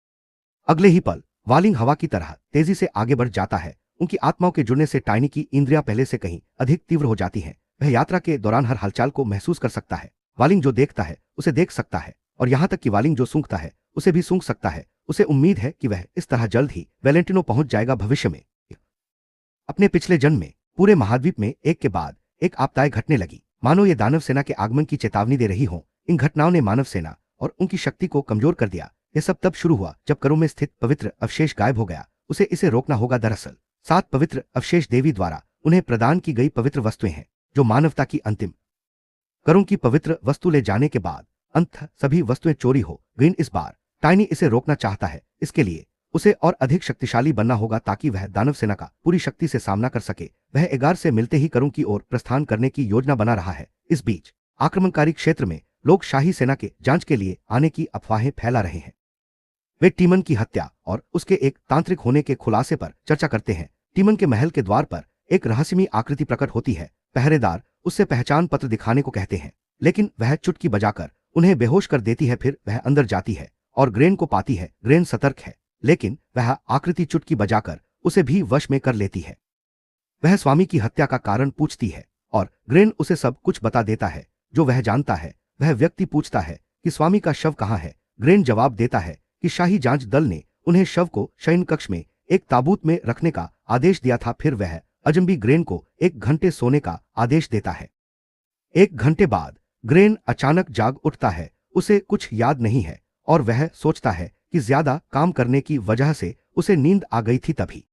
अगले ही पल वालिंग हवा की तरह तेजी से आगे बढ़ जाता है। उनकी आत्माओं के जुड़ने से टाइनी की इंद्रियां पहले से कहीं अधिक तीव्र हो जाती हैं। वह यात्रा के दौरान हर हलचल को महसूस कर सकता है। वालिंग जो देखता है उसे देख सकता है, और यहां तक कि वालिंग जो सूंघता है उसे भी सूंघ सकता है। उसे उम्मीद है कि वह इस तरह जल्द ही वेलेंटिनो पहुंच जाएगा। भविष्य में अपने पिछले जन्म में पूरे महाद्वीप में एक के बाद एक आपदाएं घटने लगी, मानो ये दानव सेना के आगमन की चेतावनी दे रही हो। इन घटनाओं ने मानव सेना और उनकी शक्ति को कमजोर कर दिया। यह सब तब शुरू हुआ जब करों में स्थित पवित्र अवशेष गायब हो गया। उसे इसे रोकना होगा। दरअसल 7 पवित्र अवशेष देवी द्वारा उन्हें प्रदान की गई पवित्र वस्तुएं हैं जो मानवता की अंतिम करों की पवित्र वस्तु ले जाने के बाद अंततः सभी वस्तुएं चोरी हो गईं। इस बार टाइनी इसे रोकना चाहता है। इसके लिए उसे और अधिक शक्तिशाली बनना होगा ताकि वह दानव सेना का पूरी शक्ति से सामना कर सके। वह एगार से मिलते ही करों की ओर प्रस्थान करने की योजना बना रहा है। इस बीच आक्रमणकारी क्षेत्र में लोग शाही सेना के जांच के लिए आने की अफवाहें फैला रहे हैं। वे टीमन की हत्या और उसके एक तांत्रिक होने के खुलासे पर चर्चा करते हैं। टीमन के महल के द्वार पर एक रहस्यमयी आकृति प्रकट होती है। पहरेदार उससे पहचान पत्र दिखाने को कहते हैं, लेकिन वह चुटकी बजाकर उन्हें बेहोश कर देती है। फिर वह अंदर जाती है और ग्रेन को पाती है। ग्रेन सतर्क है, लेकिन वह आकृति चुटकी बजाकर उसे भी वश में कर लेती है। वह स्वामी की हत्या का कारण पूछती है और ग्रेन उसे सब कुछ बता देता है जो वह जानता है। वह व्यक्ति पूछता है कि स्वामी का शव कहाँ है। ग्रेन जवाब देता है कि शाही जांच दल ने उन्हें शव को शयन कक्ष में एक ताबूत में रखने का आदेश दिया था। फिर वह अजंबी ग्रेन को 1 घंटे सोने का आदेश देता है। 1 घंटे बाद ग्रेन अचानक जाग उठता है। उसे कुछ याद नहीं है और वह सोचता है कि ज्यादा काम करने की वजह से उसे नींद आ गई थी। तभी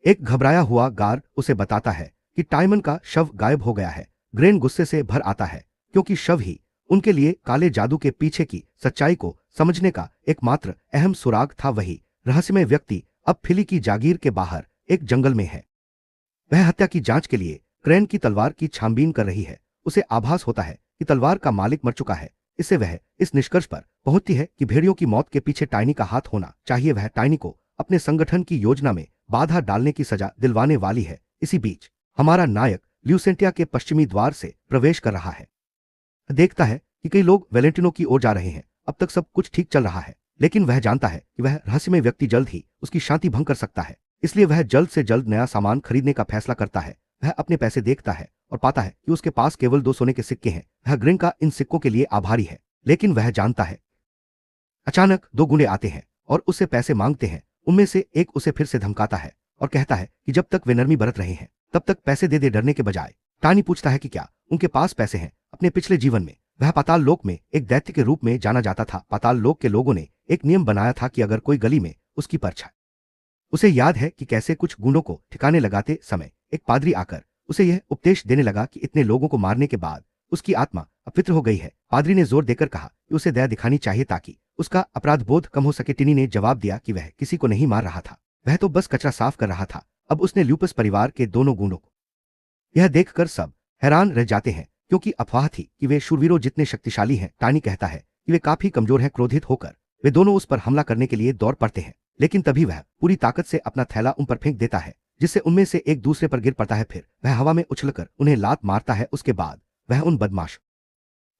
एक घबराया हुआ गार्ड उसे बताता है कि टाइमन का शव गायब हो गया है। ग्रेन गुस्से से भर आता है क्योंकि शव ही उनके लिए काले जादू के पीछे की सच्चाई को समझने का एकमात्र अहम सुराग था। वही रहस्यमय व्यक्ति अब फिली की जागीर के बाहर एक जंगल में है। वह हत्या की जांच के लिए क्रेन की तलवार की छानबीन कर रही है। उसे आभास होता है कि तलवार का मालिक मर चुका है। इससे वह इस निष्कर्ष पर पहुंचती है कि भेड़ियों की मौत के पीछे टाइनी का हाथ होना चाहिए। वह टाइनी को अपने संगठन की योजना में बाधा डालने की सजा दिलवाने वाली है। इसी बीच हमारा नायक ल्यूसेंटिया के पश्चिमी द्वार से प्रवेश कर रहा है। देखता है कि कई लोग वेलेंटिनो की ओर जा रहे हैं। अब तक सब कुछ ठीक चल रहा है, लेकिन वह जानता है कि वह रहस्यमय व्यक्ति जल्द ही उसकी शांति भंग कर सकता है। इसलिए वह जल्द से जल्द नया सामान खरीदने का फैसला करता है। वह अपने पैसे देखता है और पाता है कि उसके पास केवल 2 सोने के सिक्के हैं। वह ग्रेन का इन सिक्कों के लिए आभारी है, लेकिन वह जानता है अचानक 2 गुंडे आते हैं और उससे पैसे मांगते हैं। उनमें से एक उसे फिर से धमकाता है और कहता है कि जब तक वे नरमी बरत रहे हैं तब तक पैसे दे डरने के बजाय। टानी पूछता है कि क्या उनके पास पैसे हैं। अपने पिछले जीवन में वह पाताल लोक में एक दैत्य के रूप में जाना जाता था। पाताल लोक के लोगों ने एक नियम बनाया था कि अगर कोई गली में उसकी परछाई, उसे याद है कि कैसे कुछ गुंडों को ठिकाने लगाते समय एक पादरी आकर उसे यह उपदेश देने लगा कि इतने लोगों को मारने के बाद उसकी आत्मा अपवित्र हो गई है। पादरी ने जोर देकर कहा कि उसे दया दिखानी चाहिए ताकि उसका अपराध बोध कम हो सके। टिनी ने जवाब दिया कि वह किसी को नहीं मार रहा था, वह तो बस कचरा साफ कर रहा था। अब उसने ल्यूपस परिवार के दोनों गुंडों को यह देखकर सब हैरान रह जाते हैं क्योंकि अफवाह थी कि वे शूरवीरों जितने शक्तिशाली हैं। टानी कहता है कि वे काफी कमजोर हैं। क्रोधित होकर वे दोनों उस पर हमला करने के लिए दौड़ पड़ते हैं, लेकिन तभी वह पूरी ताकत से अपना थैला उन पर फेंक देता है जिससे उनमें से एक दूसरे पर गिर पड़ता है। फिर वह हवा में उछलकर उन्हें लात मारता है। उसके बाद वह उन बदमाश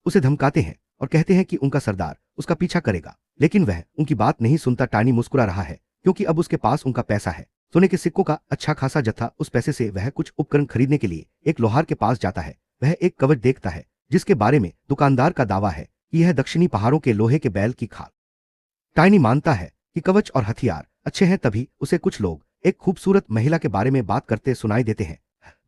उसे धमकाते हैं और कहते हैं कि उनका सरदार उसका पीछा करेगा, लेकिन वह उनकी बात नहीं सुनता। टानी मुस्कुरा रहा है क्योंकि अब उसके पास उनका पैसा है, सोने के सिक्कों का अच्छा खासा जत्था। उस पैसे से वह कुछ उपकरण खरीदने के लिए एक लोहार के पास जाता है। वह एक कवच देखता है जिसके बारे में दुकानदार का दावा है कि यह दक्षिणी पहाड़ों के लोहे के बैल की खाल। टाइनी मानता है कि कवच और हथियार अच्छे हैं। तभी उसे कुछ लोग एक खूबसूरत महिला के बारे में बात करते सुनाई देते हैं।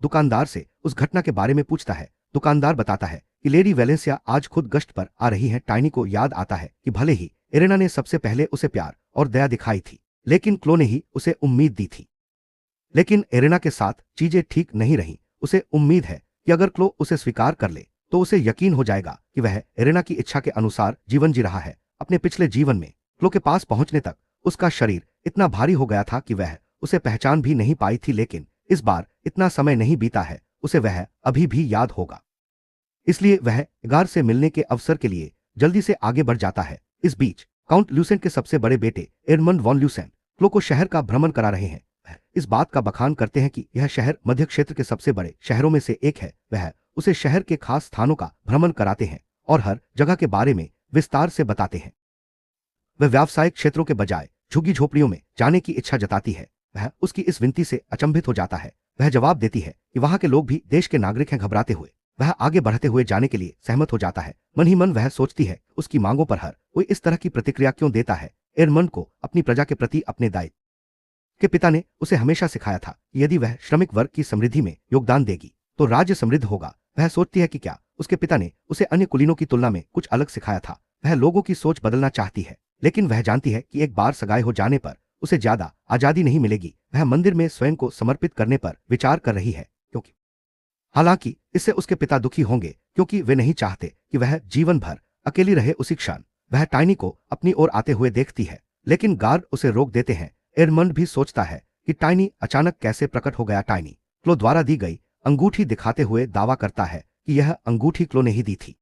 दुकानदार से उस घटना के बारे में पूछता है। दुकानदार बताता है कि लेडी वेलेंसिया आज खुद गश्त पर आ रही है। टाइनी को याद आता है कि भले ही एरेना ने सबसे पहले उसे प्यार और दया दिखाई थी, लेकिन क्लो ने ही उसे उम्मीद दी थी। लेकिन एरेना के साथ चीजें ठीक नहीं रहीं। उसे उम्मीद है कि अगर क्लो उसे स्वीकार कर ले तो उसे यकीन हो जाएगा कि वह एरेना की इच्छा के अनुसार जीवन जी रहा है। अपने पिछले जीवन में क्लो के पास पहुंचने तक उसका शरीर इतना भारी हो गया था कि वह उसे पहचान भी नहीं पाई थी, लेकिन इस बार इतना समय नहीं बीता है, उसे वह अभी भी याद होगा। इसलिए वह एगार से मिलने के अवसर के लिए जल्दी से आगे बढ़ जाता है। इस बीच काउंट ल्यूसेंट के सबसे बड़े बेटे एडमंड वॉन ल्यूसेंट क्लो को शहर का भ्रमण करा रहे हैं। वह इस बात का बखान करते हैं कि यह शहर मध्य क्षेत्र के सबसे बड़े शहरों में से एक है। वह उसे शहर के खास स्थानों का भ्रमण कराते हैं और हर जगह के बारे में विस्तार से बताते हैं। वह व्यावसायिक क्षेत्रों के बजाय झुग्गी झोपड़ियों में जाने की इच्छा जताती है। वह उसकी इस विनती से अचंभित हो जाता है। वह जवाब देती है कि वहां के लोग भी देश के नागरिक हैं। घबराते हुए वह आगे बढ़ते हुए जाने के लिए सहमत हो जाता है। मन ही मन वह सोचती है उसकी मांगों पर हर कोई इस तरह की प्रतिक्रिया क्यों देता है। एडमंड को अपनी प्रजा के प्रति अपने दायित्व के पिता ने उसे हमेशा सिखाया था कि यदि वह श्रमिक वर्ग की समृद्धि में योगदान देगी तो राज्य समृद्ध होगा। वह सोचती है कि क्या उसके पिता ने उसे अन्य कुलीनों की तुलना में कुछ अलग सिखाया था। वह लोगों की सोच बदलना चाहती है। लेकिन वह जानती है कि एक बार सगाई हो जाने पर उसे ज्यादा आजादी नहीं मिलेगी। वह मंदिर में स्वयं को समर्पित करने पर विचार कर रही है, क्योंकि हालांकि इससे उसके पिता दुखी होंगे, क्योंकि वे नहीं चाहते कि वह जीवन भर अकेली रहे। उसी क्षण वह टाइनी को अपनी ओर आते हुए देखती है, लेकिन गार्ड उसे रोक देते हैं। एडमंड भी सोचता है कि टाइनी अचानक कैसे प्रकट हो गया। टाइनी क्लो द्वारा दी गई अंगूठी दिखाते हुए दावा करता है कि यह अंगूठी क्लो ने ही दी थी।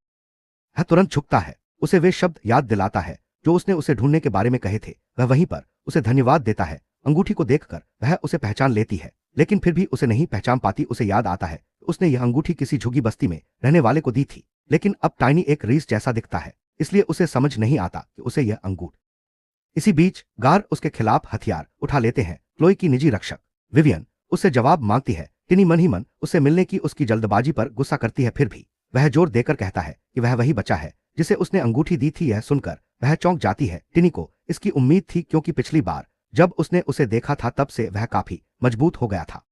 वह तुरंत झुकता है, उसे वे शब्द याद दिलाता है जो उसने उसे ढूंढने के बारे में कहे थे। वह वहीं पर उसे धन्यवाद देता है। अंगूठी को देखकर वह उसे पहचान लेती है, लेकिन फिर भी उसे नहीं पहचान पाती। उसे याद आता है उसने यह अंगूठी किसी झुग्गी बस्ती में रहने वाले को दी थी, लेकिन अब टाइनी एक रीस जैसा दिखता है, इसलिए उसे समझ नहीं आता कि उसे यह अंगूठी। इसी बीच गार्ड उसके खिलाफ हथियार उठा लेते हैं। क्लोई की निजी रक्षक विवियन उससे जवाब मांगती है। टिनी मन ही मन उससे मिलने की उसकी जल्दबाजी पर गुस्सा करती है, फिर भी वह जोर देकर कहता है कि वह वही बच्चा है जिसे उसने अंगूठी दी थी। यह सुनकर वह चौंक जाती है। टिनी को इसकी उम्मीद थी, क्योंकि पिछली बार जब उसने उसे देखा था तब से वह काफी मजबूत हो गया था।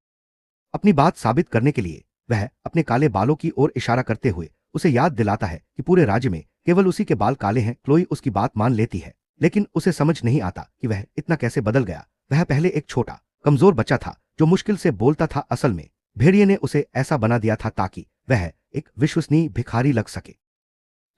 अपनी बात साबित करने के लिए वह अपने काले बालों की ओर इशारा करते हुए उसे याद दिलाता है कि पूरे राज्य में केवल उसी के बाल काले हैं। क्लोई उसकी बात मान लेती है, लेकिन उसे समझ नहीं आता कि वह इतना कैसे बदल गया। वह पहले एक छोटा कमजोर बच्चा था जो मुश्किल से बोलता था। असल में भेड़िए ने उसे ऐसा बना दिया था ताकि वह एक विश्वसनीय भिखारी लग सके।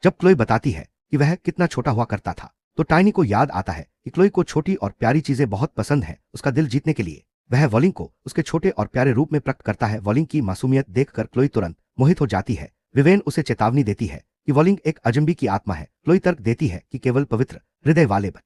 जब क्लोई बताती है कि वह कितना छोटा हुआ करता था, तो टाइनी को याद आता है कि क्लोई को छोटी और प्यारी चीजें बहुत पसंद है। उसका दिल जीतने के लिए वह वॉलिंग को उसके छोटे और प्यारे रूप में प्रकट करता है। वॉलिंग की मासूमियत देखकर क्लोई तुरंत मोहित हो जाती है। विवेन उसे चेतावनी देती है कि वॉलिंग एक अजंबी की आत्मा है। क्लोई तर्क देती है कि केवल पवित्र हृदय वाले बन।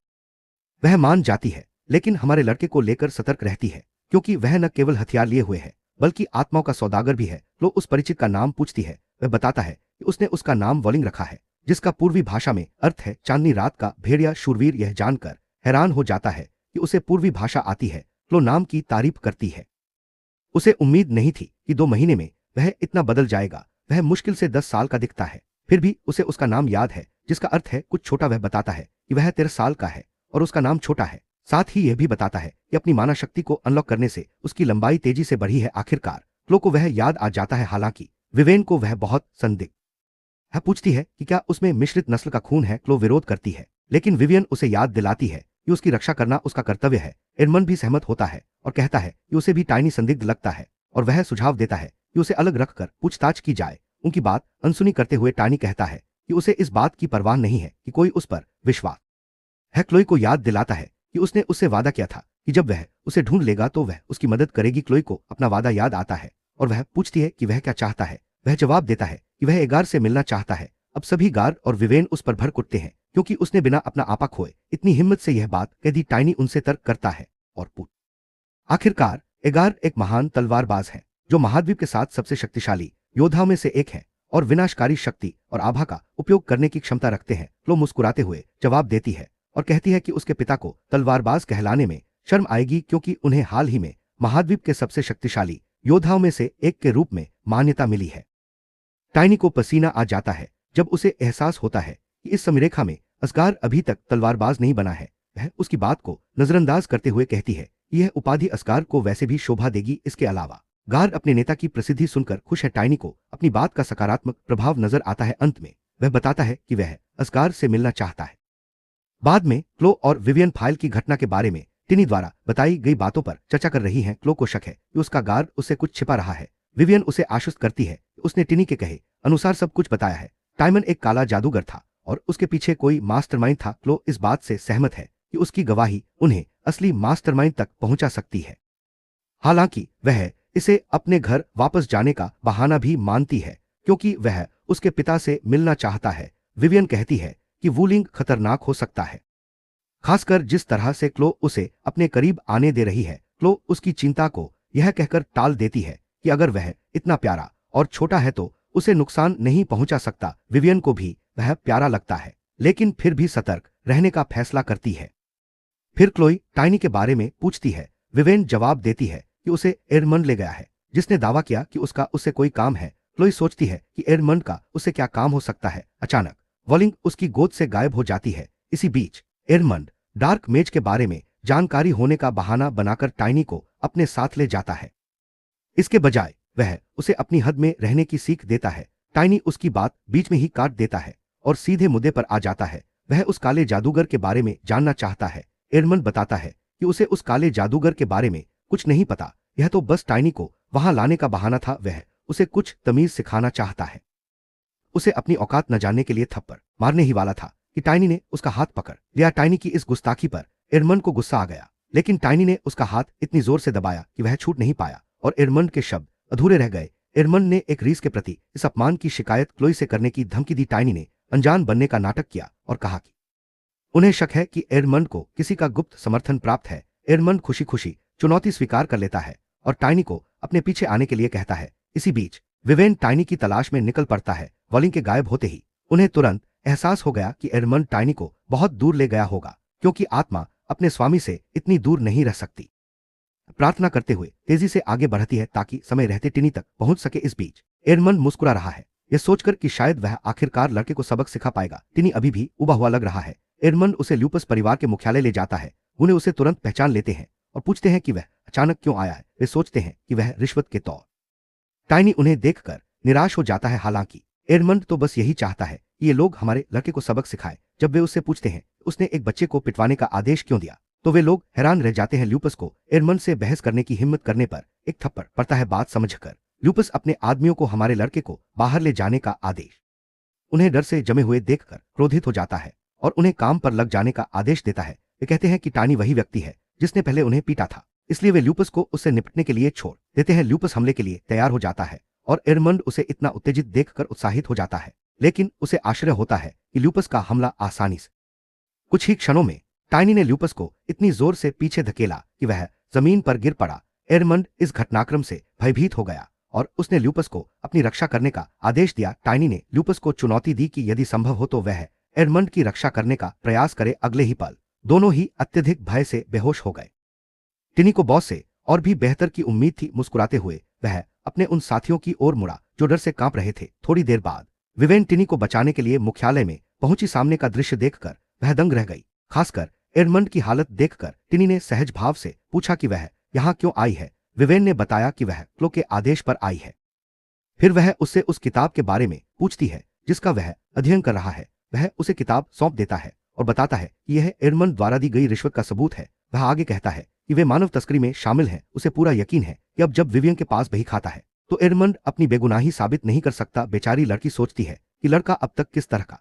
वह मान जाती है, लेकिन हमारे लड़के को लेकर सतर्क रहती है, क्योंकि वह न केवल हथियार लिए हुए है बल्कि आत्माओं का सौदागर भी है। क्लो उस परिचित का नाम पूछती है। वह बताता है कि उसने उसका नाम वॉलिंग रखा है, जिसका पूर्वी भाषा में अर्थ है चांदनी रात का भेड़िया शूरवीर। यह जानकर हैरान हो जाता है कि उसे पूर्वी भाषा आती है। क्लो नाम की तारीफ करती है। उसे उम्मीद नहीं थी कि 2 महीने में वह इतना बदल जाएगा। वह मुश्किल से 10 साल का दिखता है, फिर भी उसे उसका नाम याद है, जिसका अर्थ है कुछ छोटा। वह बताता है कि वह 13 साल का है और उसका नाम छोटा है। साथ ही यह भी बताता है कि अपनी माना शक्ति को अनलॉक करने से उसकी लंबाई तेजी से बढ़ी है। आखिरकार क्लो को वह याद आ जाता है। हालांकि विवेन को वह बहुत संदिग्ध है। पूछती है कि क्या उसमें मिश्रित नस्ल का खून है। क्लो विरोध करती है, लेकिन विवियन उसे याद दिलाती है कि उसकी रक्षा करना उसका कर्तव्य है। एडमंड भी सहमत होता है और कहता है कि उसे भी टाइनी संदिग्ध लगता है, और वह सुझाव देता है कि उसे अलग रखकर पूछताछ की जाए। उनकी बात अनसुनी करते हुए टाइनी कहता है कि उसे इस बात की परवाह नहीं है कि कोई उस पर विश्वास है। क्लोई को याद दिलाता है कि उसने उससे वादा किया था कि जब वह उसे ढूंढ लेगा तो वह उसकी मदद करेगी। क्लोई को अपना वादा याद आता है और वह पूछती है कि वह क्या चाहता है। वह जवाब देता है कि वह एगार से मिलना चाहता है। अब सभी गार्ड और विवेन उस पर भड़क उठते हैं, क्योंकि उसने बिना अपना आपा खोए इतनी हिम्मत से यह बात कह दी। टाइनी उनसे तर्क करता है और पूछ आखिरकार एगार एक महान तलवारबाज है जो महाद्वीप के 7 सबसे शक्तिशाली योद्धाओं में से एक है और विनाशकारी शक्ति और आभा का उपयोग करने की क्षमता रखते हैं। क्लो मुस्कुराते हुए जवाब देती है और कहती है कि उसके पिता को तलवारबाज कहलाने में शर्म आएगी, क्योंकि उन्हें हाल ही में महाद्वीप के सबसे शक्तिशाली योद्धाओं में से एक के रूप में मान्यता मिली है। टाइनी को पसीना आ जाता है जब उसे एहसास होता है कि इस समरेखा में असगार अभी तक तलवारबाज नहीं बना है। वह उसकी बात को नजरअंदाज करते हुए कहती है कि यह उपाधि असगार को वैसे भी शोभा देगी। इसके अलावा गार्ड अपने नेता की प्रसिद्धि सुनकर खुश है। टाइनी को अपनी बात का सकारात्मक प्रभाव नजर आता है। अंत में वह बताता है कि वह असगार से मिलना चाहता है। बाद में क्लो और विवियन फाइल की घटना के बारे में टिनी द्वारा बताई गई बातों पर चर्चा कर रही हैं। क्लो को शक है कि उसका गार्ड उससे कुछ छिपा रहा है। विवियन उसे आश्वस्त करती है कि उसने टिनी के कहे अनुसार सब कुछ बताया है। टाइमन एक काला जादूगर था और उसके पीछे कोई मास्टरमाइंड था। क्लो इस बात से सहमत है कि उसकी गवाही उन्हें असली मास्टरमाइंड तक पहुंचा सकती है। हालांकि वह इसे अपने घर वापस जाने का बहाना भी मानती है, क्योंकि वह उसके पिता से मिलना चाहता है। विवियन कहती है कि वूलिंग खतरनाक हो सकता है, खासकर जिस तरह से क्लो उसे अपने करीब आने दे रही है। क्लो उसकी चिंता को यह कहकर टाल देती है कि अगर वह इतना प्यारा और छोटा है तो उसे नुकसान नहीं पहुंचा सकता। विवियन को भी वह प्यारा लगता है, लेकिन फिर भी सतर्क रहने का फैसला करती है। फिर क्लोई टाइनी के बारे में पूछती है। विवेन जवाब देती है कि उसे एडमंड ले गया है, जिसने दावा किया कि उससे कोई काम है। क्लोई सोचती है कि एडमंड का उससे क्या काम हो सकता है। अचानक वॉलिंग उसकी गोद से गायब हो जाती है। इसी बीच एडमंड डार्क मेज के बारे में जानकारी होने का बहाना बनाकर टाइनी को अपने साथ ले जाता है। इसके बजाय वह उसे अपनी हद में रहने की सीख देता है। टाइनी उसकी बात बीच में ही काट देता है और सीधे मुद्दे पर आ जाता है। वह उस काले जादूगर के बारे में जानना चाहता है। एडमंड बताता है कि उसे उस काले जादूगर के बारे में कुछ नहीं पता, यह तो बस टाइनी को वहां लाने का बहाना था। वह उसे कुछ तमीज सिखाना चाहता है। उसे अपनी औकात न जानने के लिए थप्पड़ मारने ही वाला था कि टाइनी ने उसका हाथ पकड़ लिया। टाइनी की इस गुस्ताखी पर एडमंड को गुस्सा आ गया, लेकिन टाइनी ने उसका हाथ इतनी जोर से दबाया कि वह छूट नहीं पाया और एडमंड के शब्द अधूरे रह गए। एडमंड ने एक रीस के प्रति इस अपमान की शिकायत क्लोई से करने की धमकी दी। टाइनी ने अनजान बनने का नाटक किया और कहा कि उन्हें शक है कि एडमंड को किसी का गुप्त समर्थन प्राप्त है। एडमंड खुशी खुशी चुनौती स्वीकार कर लेता है और टाइनी को अपने पीछे आने के लिए कहता है। इसी बीच विवेन टाइनी की तलाश में निकल पड़ता है। वॉलिंग के गायब होते ही उन्हें तुरंत एहसास हो गया कि एडमंड टाइनी को बहुत दूर ले गया होगा, क्योंकि आत्मा अपने स्वामी से इतनी दूर नहीं रह सकती। प्रार्थना करते हुए तेजी से आगे बढ़ती है ताकि समय रहते टिनी तक पहुंच सके। इस बीच एडमंड मुस्कुरा रहा है, यह सोचकर कि शायद वह आखिरकार लड़के को सबक सिखा पाएगा। टिनी अभी भी उबा हुआ लग रहा है। एडमंड उसे ल्यूपस परिवार के मुख्यालय ले जाता है। उन्हें उसे तुरंत पहचान लेते हैं और पूछते हैं कि वह अचानक क्यों आया है। वे सोचते हैं कि वह रिश्वत के तौर। टाइनी उन्हें देखकर निराश हो जाता है। हालांकि एडमंड तो बस यही चाहता है कि ये लोग हमारे लड़के को सबक सिखाए। जब वे उससे पूछते हैं उसने एक बच्चे को पिटवाने का आदेश क्यों दिया, तो वे लोग हैरान रह जाते हैं। ल्यूपस को एडमंड से बहस करने की हिम्मत करने पर एक थप्पड़ पड़ता है। बात समझकर ल्यूपस अपने आदमियों को हमारे लड़के को बाहर ले जाने का आदेश उन्हें डर से जमे हुए देखकर क्रोधित हो जाता है और उन्हें काम पर लग जाने का आदेश देता है। वे कहते हैं कि टाइनी वही व्यक्ति है जिसने पहले उन्हें पीटा था, इसलिए वे ल्यूपस को उससे निपटने के लिए छोड़ देते हैं। ल्यूपस हमले के लिए तैयार हो जाता है और एडमंड उसे इतना उत्तेजित देखकर उत्साहित हो जाता है, लेकिन उसे आश्चर्य होता है कि ल्यूपस का हमला आसानी से कुछ ही क्षणों में टाइनी ने ल्यूपस को इतनी जोर से पीछे धकेला कि वह जमीन पर गिर पड़ा। एडमंड इस घटनाक्रम से भयभीत हो गया और उसने ल्यूपस को अपनी रक्षा करने का आदेश दिया। टाइनी ने ल्यूपस को चुनौती दी कि यदि संभव हो तो वह एडमंड की रक्षा करने का प्रयास करे। अगले ही पल दोनों ही अत्यधिक भय से बेहोश हो गए। टिनी को बॉस से और भी बेहतर की उम्मीद थी। मुस्कुराते हुए वह अपने उन साथियों की ओर मुड़ा जो डर से कांप रहे थे। थोड़ी देर बाद विवेन टिनी को बचाने के लिए मुख्यालय में पहुंची। सामने का दृश्य देखकर वह दंग रह गई, खासकर एडमंड की हालत देखकर। टिनी ने सहज भाव से पूछा कि वह यहाँ क्यों आई है। विवेन ने बताया कि वह क्लो के आदेश पर आई है। फिर वह उससे उस किताब के बारे में पूछती है जिसका वह अध्ययन कर रहा है। वह उसे किताब सौंप देता है और बताता है कि यह एडमंड द्वारा दी गई रिश्वत का सबूत है। वह आगे कहता है कि वे मानव तस्करी में शामिल हैं। उसे पूरा यकीन है कि अब जब विवियन के पास बही खाता है तो एडमंड अपनी बेगुनाही साबित नहीं कर सकता। बेचारी लड़की सोचती है कि लड़का अब तक किस तरह का।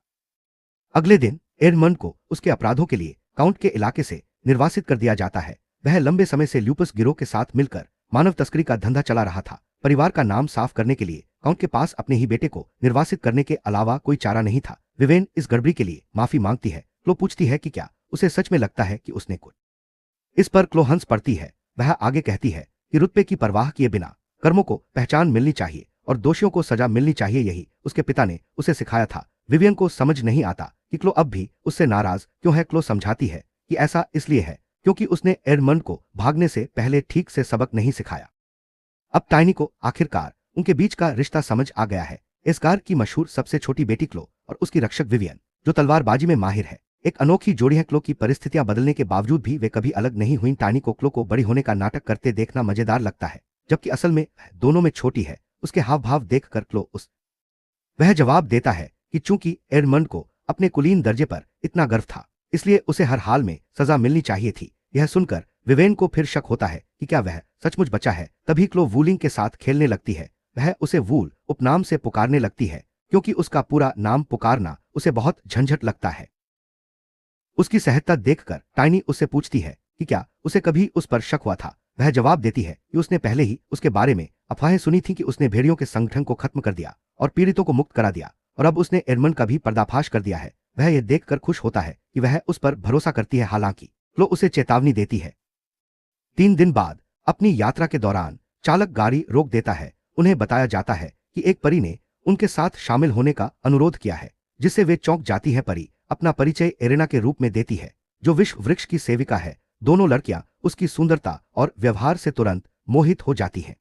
अगले दिन एडमंड को उसके अपराधों के लिए काउंट के इलाके से निर्वासित कर दिया जाता है। वह लंबे समय से ल्यूपस गिरोह के साथ मिलकर मानव तस्करी का धंधा चला रहा था। परिवार का नाम साफ करने के लिए काउंट के पास अपने ही बेटे को निर्वासित करने के अलावा कोई चारा नहीं था। विवेन इस गड़बड़ी के लिए माफी मांगती है। क्लो पूछती है कि क्या उसे सच में लगता है कि उसने कुछ। इस पर क्लो हंस पड़ती है। वह आगे कहती है कि रुतबे की परवाह किए बिना कर्मों को पहचान मिलनी चाहिए और दोषियों को सजा मिलनी चाहिए। यही उसके पिता ने उसे सिखाया था। विवियन को समझ नहीं आता कि क्लो अब भी उससे नाराज क्यों है। क्लो समझाती है कि ऐसा इसलिए है क्योंकि उसने एडमंड को भागने से पहले ठीक से सबक नहीं सिखाया। अब टाइनी को आखिरकार उनके बीच का रिश्ता समझ आ गया है। एस्गार की मशहूर सबसे छोटी बेटी क्लो और उसकी रक्षक विवियन जो तलवारबाजी में माहिर है, एक अनोखी जोड़ी है। क्लो की परिस्थितियां बदलने के बावजूद भी वे कभी अलग नहीं हुई। टाइनी को क्लो को बड़ी होने का नाटक करते देखना मजेदार लगता है, जबकि असल में दोनों में छोटी है। उसके हाव भाव देखकर क्लो वह जवाब देता है कि चूंकि एडमंड को अपने कुलीन दर्जे पर इतना गर्व था, इसलिए उसे हर हाल में सजा मिलनी चाहिए थी। यह सुनकर विवेन को फिर शक होता है कि क्या वह सचमुच बचा है। तभी क्लो वूलिंग के साथ खेलने लगती है। वह उसे वूल उपनाम से पुकारने लगती है क्योंकि उसका पूरा नाम पुकारना उसे बहुत झंझट लगता है। उसकी सहजता देखकर टाइनी उससे पूछती है कि क्या उसे कभी उस पर शक हुआ था। वह जवाब देती है कि उसने पहले ही उसके बारे में अफवाहें सुनी थी कि उसने भेड़ियों के संगठन को खत्म कर दिया और पीड़ितों को मुक्त करा दिया, और अब उसने एडमंड का भी पर्दाफाश कर दिया है। वह यह देखकर खुश होता है कि वह उस पर भरोसा करती है। हालांकि क्लो उसे चेतावनी देती है। 3 दिन बाद अपनी यात्रा के दौरान चालक गाड़ी रोक देता है। उन्हें बताया जाता है कि एक परी ने उनके साथ शामिल होने का अनुरोध किया है, जिससे वे चौंक जाती है। परी अपना परिचय एरेना के रूप में देती है, जो विश्व वृक्ष की सेविका है। दोनों लड़कियां उसकी सुंदरता और व्यवहार से तुरंत मोहित हो जाती हैं।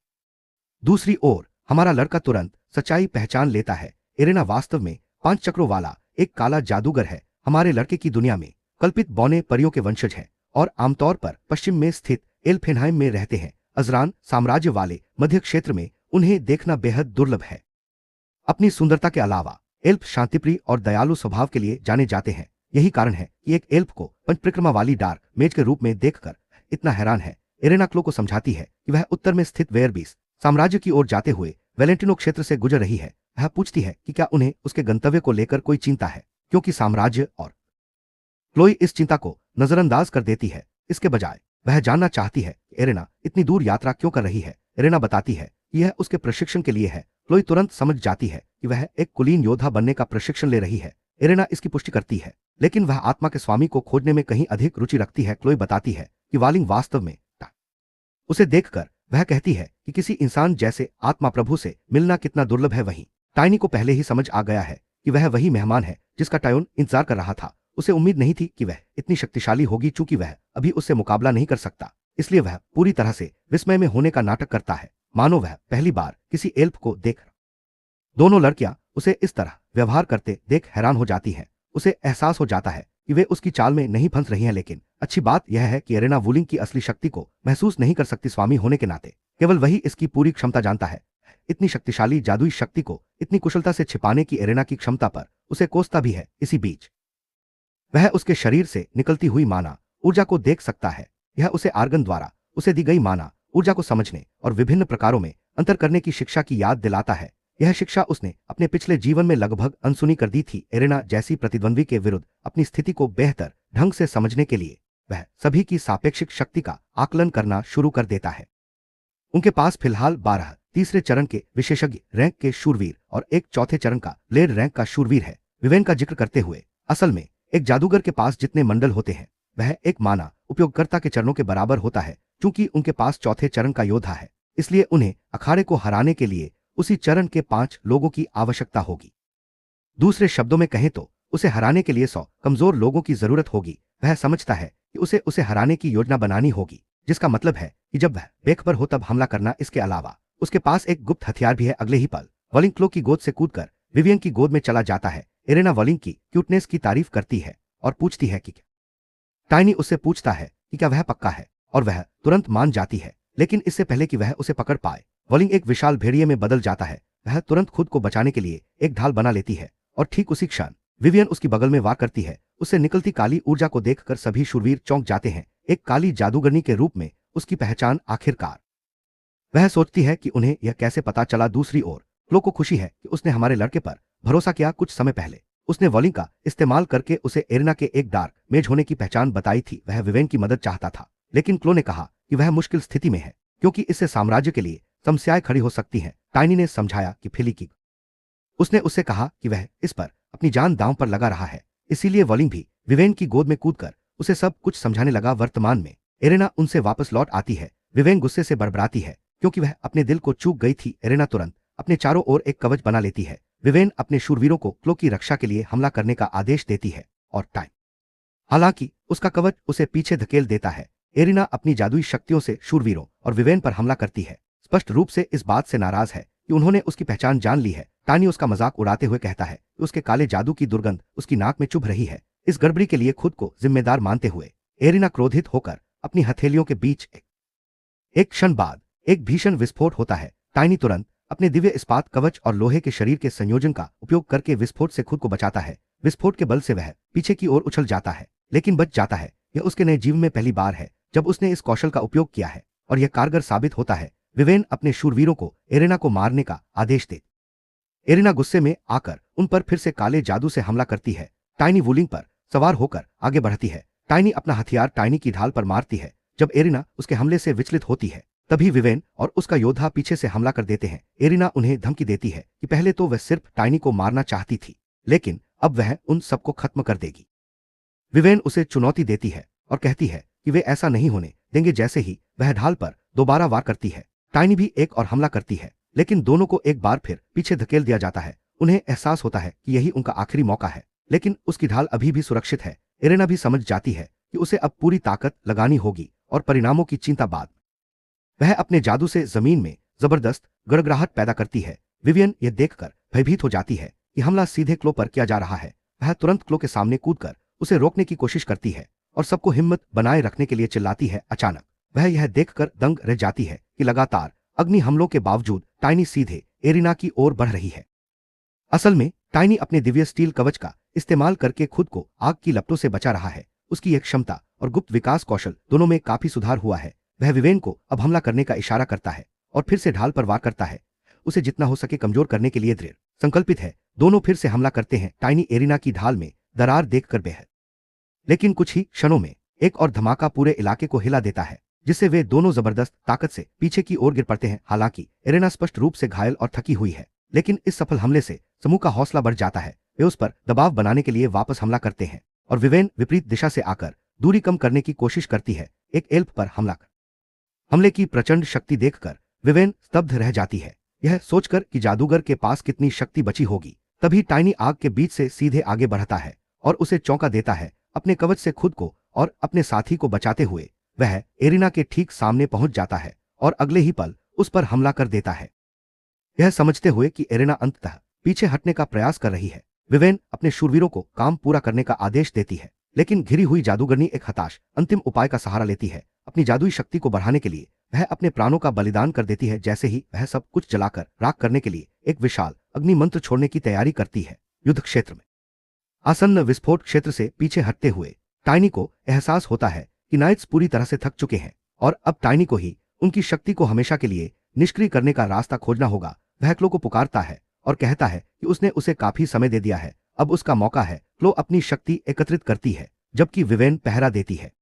दूसरी ओर हमारा लड़का तुरंत सच्चाई पहचान लेता है। एरेना वास्तव में 5 चक्रों वाला एक काला जादूगर है। हमारे लड़के की दुनिया में कल्पित बौने परियों के वंशज हैं और आमतौर पर पश्चिम में स्थित एल्फेनहाइम में रहते हैं। अजरान साम्राज्य वाले मध्य क्षेत्र में उन्हें देखना बेहद दुर्लभ है। अपनी सुंदरता के अलावा एल्फ शांतिप्रिय और दयालु स्वभाव के लिए जाने जाते हैं। यही कारण है कि एक एल्फ को पंचप्रिक्रमा वाली डार्क मेज के रूप में देखकर इतना हैरान है। एरेना क्लो को समझाती है कि वह उत्तर में स्थित वेयरबीस साम्राज्य की ओर जाते हुए वेलेंटिनो क्षेत्र से गुजर रही है। वह पूछती है कि क्या उन्हें उसके गंतव्य को लेकर कोई चिंता है, क्योंकि साम्राज्य और क्लोई इस चिंता को नजरअंदाज कर देती है। इसके बजाय वह जानना चाहती है कि एरेना इतनी दूर यात्रा क्यों कर रही है। एरेना बताती है कि यह उसके प्रशिक्षण के लिए है। क्लोई तुरंत समझ जाती है कि वह एक कुलीन योद्धा बनने का प्रशिक्षण ले रही है। एरेना इसकी पुष्टि करती है, लेकिन वह आत्मा के स्वामी को खोजने में कहीं अधिक रुचि रखती है। क्लोई बताती है कि वालिंग वास्तव में उसे देखकर वह कहती है कि किसी इंसान जैसे आत्मा प्रभु से मिलना कितना दुर्लभ है। वहीं टाइनी को पहले ही समझ आ गया है कि वह वही मेहमान है जिसका टायोन इंतजार कर रहा था। उसे उम्मीद नहीं थी कि वह इतनी शक्तिशाली होगी। चूंकि वह अभी उससे मुकाबला नहीं कर सकता, इसलिए वह पूरी तरह से विस्मय में होने का नाटक करता है, मानो वह पहली बार किसी एल्फ को देख। दोनों लड़कियां उसे इस तरह व्यवहार करते देख हैरान हो जाती हैं। उसे एहसास हो जाता है कि वे उसकी चाल में नहीं फंस रही हैं। लेकिन अच्छी बात यह है कि एरेना वुलिंग की असली शक्ति को महसूस नहीं कर सकती। स्वामी होने के नाते केवल वही इसकी पूरी क्षमता जानता है। इतनी शक्तिशाली जादुई शक्ति को इतनी कुशलता से छिपाने की एरेना की क्षमता पर उसे कोसता भी है। इसी बीच वह उसके शरीर से निकलती हुई माना ऊर्जा को देख सकता है। यह उसे आर्गन द्वारा उसे दी गई माना ऊर्जा को समझने और विभिन्न प्रकारों में अंतर करने की शिक्षा की याद दिलाता है। यह शिक्षा उसने अपने पिछले जीवन में लगभग अनसुनी कर दी थी। एरेना जैसी प्रतिद्वंद्वी के विरुद्ध अपनी स्थिति को बेहतर ढंग से समझने के लिए वह सभी की सापेक्षिक शक्ति का आकलन करना शुरू कर देता है। उनके पास फिलहाल 12 तीसरे चरण के विशेषज्ञ रैंक के शूरवीर और एक चौथे चरण का ब्लेड रैंक का शूरवीर है। विवेन का जिक्र करते हुए, असल में एक जादूगर के पास जितने मंडल होते हैं वह एक माना उपयोगकर्ता के चरणों के बराबर होता है। चूंकि उनके पास चौथे चरण का योद्धा है, इसलिए उन्हें अखाड़े को हराने के लिए उसी चरण के 5 लोगों की आवश्यकता होगी। दूसरे शब्दों में कहें तो उसे हराने के लिए 100 कमजोर लोगों की जरूरत होगी। वह समझता है कि उसे हराने की योजना बनानी होगी, जिसका मतलब है कि जब वह बेखबर हो तब हमला करना। इसके अलावा उसके पास एक गुप्त हथियार भी है। अगले ही पल वॉलिंग क्लो की गोद से कूदकर विवियन की गोद में चला जाता है। एरेना वॉलिंग की क्यूटनेस की तारीफ करती है और पूछती है कि टाइनी उससे पूछता है कि क्या वह पक्का है, और वह तुरंत मान जाती है। लेकिन इससे पहले कि वह उसे पकड़ पाए, वॉलिंग एक विशाल भेड़िए में बदल जाता है। वह तुरंत खुद को बचाने के लिए एक ढाल बना लेती है और ठीक उसी क्षण विवियन उसकी बगल में वार करती है। उससे निकलती काली ऊर्जा को देखकर सभी शूरवीर चौंक जाते हैं। एक काली जादूगरनी के रूप में उसकी पहचान आखिरकार। वह सोचती है कि उन्हें यह कैसे पता चला। दूसरी ओर क्लो को खुशी है कि उसने हमारे लड़के पर भरोसा किया। कुछ समय पहले उसने वॉलिंग का इस्तेमाल करके उसे एरेना के एक डार्क मेज होने की पहचान बताई थी। वह विवेन की मदद चाहता था, लेकिन क्लो ने कहा कि वह मुश्किल स्थिति में है क्योंकि इससे साम्राज्य के लिए समस्याएं खड़ी हो सकती हैं। टाइनी ने समझाया कि फिली की उसने उससे कहा कि वह इस पर अपनी जान दांव पर लगा रहा है। इसीलिए वॉलिंग भी विवेन की गोद में कूदकर उसे सब कुछ समझाने लगा। वर्तमान में एरेना उनसे वापस लौट आती है। विवेन गुस्से से बड़बड़ाती है क्योंकि वह अपने दिल को चूक गई थी। एरेना तुरंत अपने चारों ओर एक कवच बना लेती है। विवेन अपने शूरवीरों को क्लो की रक्षा के लिए हमला करने का आदेश देती है और टाइम हालांकि उसका कवच उसे पीछे धकेल देता है। एरिना अपनी जादुई शक्तियों से शूरवीरों और विवेन पर हमला करती है। स्पष्ट रूप से इस बात से नाराज है कि उन्होंने उसकी पहचान जान ली है। टानी उसका मजाक उड़ाते हुए कहता है कि उसके काले जादू की दुर्गंध उसकी नाक में चुभ रही है। इस गड़बड़ी के लिए खुद को जिम्मेदार मानते हुए एरिना क्रोधित होकर अपनी हथेलियों के बीच एक क्षण बाद एक भीषण विस्फोट होता है। टाइनी तुरंत अपने दिव्य इस्पात कवच और लोहे के शरीर के संयोजन का उपयोग करके विस्फोट से खुद को बचाता है। विस्फोट के बल से वह पीछे की ओर उछल जाता है, लेकिन बच जाता है। यह उसके नए जीवन में पहली बार है जब उसने इस कौशल का उपयोग किया है और यह कारगर साबित होता है। विवेन अपने शूरवीरों को एरेना को मारने का आदेश दे। एरेना गुस्से में आकर उन पर फिर से काले जादू से हमला करती है। टाइनी वुलिंग पर सवार होकर आगे बढ़ती है। टाइनी अपना हथियार टाइनी की ढाल पर मारती है। जब एरिना उसके हमले से विचलित होती है तभी विवेन और उसका योद्धा पीछे से हमला कर देते हैं। एरिना उन्हें धमकी देती है कि पहले तो वह सिर्फ टाइनी को मारना चाहती थी, लेकिन अब वह उन सबको खत्म कर देगी। विवेन उसे चुनौती देती है और कहती है कि वे ऐसा नहीं होने देंगे। जैसे ही वह ढाल पर दोबारा वार करती है, टाइनी भी एक और हमला करती है, लेकिन दोनों को एक बार फिर पीछे धकेल दिया जाता है। उन्हें एहसास होता है कि यही उनका आखिरी मौका है, लेकिन उसकी ढाल अभी भी सुरक्षित है। एरेना भी समझ जाती है कि उसे अब पूरी ताकत लगानी होगी और परिणामों की चिंता बाद वह अपने जादू से जमीन में जबरदस्त गड़गड़ाहट पैदा करती है। विवियन यह देखकर भयभीत हो जाती है कि हमला सीधे क्लो पर किया जा रहा है। वह तुरंत क्लो के सामने कूदकर उसे रोकने की कोशिश करती है और सबको हिम्मत बनाए रखने के लिए चिल्लाती है। अचानक वह यह देखकर दंग रह जाती है कि लगातार अग्नि हमलों के बावजूद टाइनी सीधे एरिना की ओर बढ़ रही है। असल में टाइनी अपने दिव्य स्टील कवच का इस्तेमाल करके खुद को आग की लपटों से बचा रहा है। उसकी एक क्षमता और गुप्त विकास कौशल दोनों में काफी सुधार हुआ है। वह विवेन को अब हमला करने का इशारा करता है और फिर से ढाल पर वार करता है, उसे जितना हो सके कमजोर करने के लिए दृढ़ संकल्पित है। दोनों फिर से हमला करते हैं। टाइनी एरिना की ढाल में दरार देखकर बेहद, लेकिन कुछ ही क्षणों में एक और धमाका पूरे इलाके को हिला देता है, जिससे वे दोनों जबरदस्त ताकत से पीछे की ओर गिर पड़ते हैं। हालांकि एरिना स्पष्ट रूप से घायल और थकी हुई है, लेकिन इस सफल हमले से समूह का हौसला बढ़ जाता है। वे उस पर दबाव बनाने के लिए वापस हमला करते हैं और विवेन विपरीत दिशा से आकर दूरी कम करने की कोशिश करती है। एक एल्फ पर हमले की प्रचंड शक्ति देखकर विवेन स्तब्ध रह जाती है, यह सोचकर कि जादूगर के पास कितनी शक्ति बची होगी। तभी टाइनी आग के बीच से सीधे आगे बढ़ता है और उसे चौंका देता है। अपने कवच से खुद को और अपने साथी को बचाते हुए वह एरिना के ठीक सामने पहुंच जाता है और अगले ही पल उस पर हमला कर देता है। यह समझते हुए कि एरिना अंततः पीछे हटने का प्रयास कर रही है, विवेन अपने शूरवीरों को काम पूरा करने का आदेश देती है। लेकिन घिरी हुई जादूगरनी एक हताश अंतिम उपाय का सहारा लेती है। अपनी जादुई शक्ति को बढ़ाने के लिए वह अपने प्राणों का बलिदान कर देती है। जैसे ही वह सब कुछ जलाकर राख करने के लिए एक विशाल अग्नि मंत्र छोड़ने की तैयारी करती है, युद्ध क्षेत्र में आसन्न विस्फोट क्षेत्र से पीछे हटते हुए टाइनी को एहसास होता है कि नाइट्स पूरी तरह से थक चुके हैं और अब टाइनी को ही उनकी शक्ति को हमेशा के लिए निष्क्रिय करने का रास्ता खोजना होगा। वह क्लो को पुकारता है और कहता है कि उसने उसे काफी समय दे दिया है, अब उसका मौका है। क्लो अपनी शक्ति एकत्रित करती है जबकि विवेन पहरा देती है।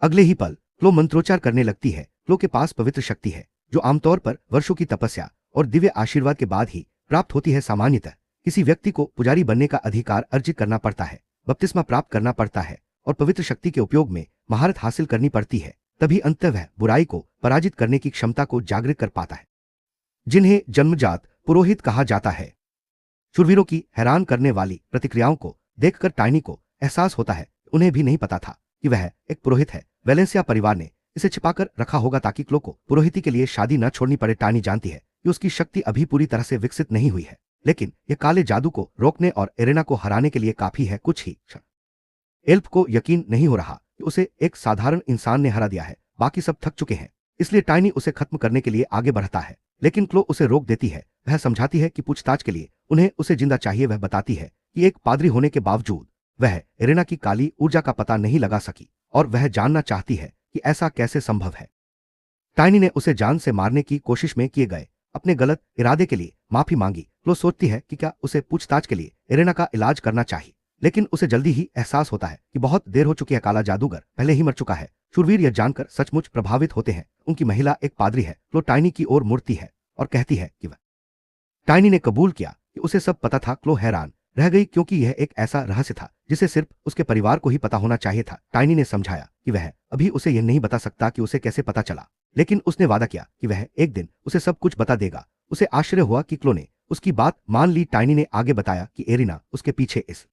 अगले ही पल क्लो मंत्रोच्चार करने लगती है। क्लो के पास पवित्र शक्ति है जो आमतौर पर वर्षों की तपस्या और दिव्य आशीर्वाद के बाद ही प्राप्त होती है। सामान्यतः किसी व्यक्ति को पुजारी बनने का अधिकार अर्जित करना पड़ता है, बपतिस्मा प्राप्त करना पड़ता है और पवित्र शक्ति के उपयोग में महारत हासिल करनी पड़ती है, तभी अंततः वह बुराई को पराजित करने की क्षमता को जागृत कर पाता है, जिन्हें जन्मजात पुरोहित कहा जाता है। शूरवीरों की हैरान करने वाली प्रतिक्रियाओं को देखकर टाइनी को एहसास होता है उन्हें भी नहीं पता था कि वह एक पुरोहित है। वेलेंसिया परिवार ने इसे छिपाकर रखा होगा ताकि क्लो को पुरोहिती के लिए शादी न छोड़नी पड़े। टाइनी जानती है कि उसकी शक्ति अभी पूरी तरह से विकसित नहीं हुई है, लेकिन यह काले जादू को रोकने और एरेना को हराने के लिए काफी है। कुछ ही क्षण एल्फ को यकीन नहीं हो रहा कि उसे एक साधारण इंसान ने हरा दिया है। बाकी सब थक चुके हैं, इसलिए टाइनी उसे खत्म करने के लिए आगे बढ़ता है, लेकिन क्लो उसे रोक देती है। वह समझाती है कि पूछताछ के लिए उन्हें उसे जिंदा चाहिए। वह बताती है कि एक पादरी होने के बावजूद वह एरेना की काली ऊर्जा का पता नहीं लगा सकी और वह जानना चाहती है कि ऐसा कैसे संभव है। टाइनी ने उसे जान से मारने की कोशिश में किए गए अपने गलत इरादे के लिए माफी मांगी। क्लो सोचती है कि क्या उसे पूछताछ के लिए एरेना का इलाज करना चाहिए, लेकिन उसे जल्दी ही एहसास होता है कि बहुत देर हो चुकी है। काला जादूगर पहले ही मर चुका है। शूरवीर यह जानकर सचमुच प्रभावित होते हैं। उनकी महिला एक पादरी है। क्लो टाइनी की ओर मुड़ती है और कहती है कि वह टाइनी ने कबूल किया कि उसे सब पता था। क्लो हैरान रह गई क्योंकि यह एक ऐसा रहस्य था जिसे सिर्फ उसके परिवार को ही पता होना चाहिए था। टाइनी ने समझाया कि वह अभी उसे यह नहीं बता सकता कि उसे कैसे पता चला, लेकिन उसने वादा किया कि वह एक दिन उसे सब कुछ बता देगा। उसे आश्चर्य हुआ कि क्लो ने उसकी बात मान ली। टाइनी ने आगे बताया कि एरिना उसके पीछे इस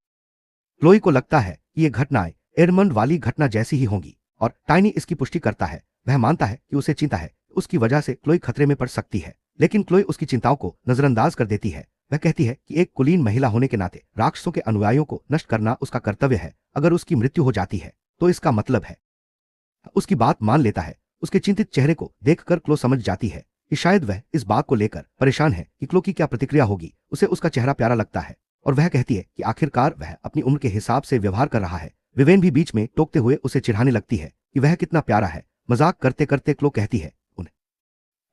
क्लोई को लगता है कि ये घटनाएं एडमंड वाली घटना जैसी ही होंगी और टाइनी इसकी पुष्टि करता है। वह मानता है कि उसे चिंता है उसकी वजह से क्लोई खतरे में पड़ सकती है, लेकिन क्लोई उसकी चिंताओं को नजरअंदाज कर देती है। वह कहती है कि एक कुलीन महिला होने के नाते राक्षसों के अनुयायियों को नष्ट करना उसका कर्तव्य है। अगर उसकी मृत्यु हो जाती है तो इसका मतलब है उसकी बात मान लेता है। उसके चिंतित चेहरे को देखकर क्लो समझ जाती है कि शायद वह इस बात को लेकर परेशान है कि क्लो की क्या प्रतिक्रिया होगी। उसे उसका चेहरा प्यारा लगता है और वह कहती है कि आखिरकार वह अपनी उम्र के हिसाब से व्यवहार कर रहा है। विवेन भी बीच में टोकते हुए उसे चिढ़ाने लगती है कि वह कितना प्यारा है। मजाक करते करते क्लो कहती है उन्हें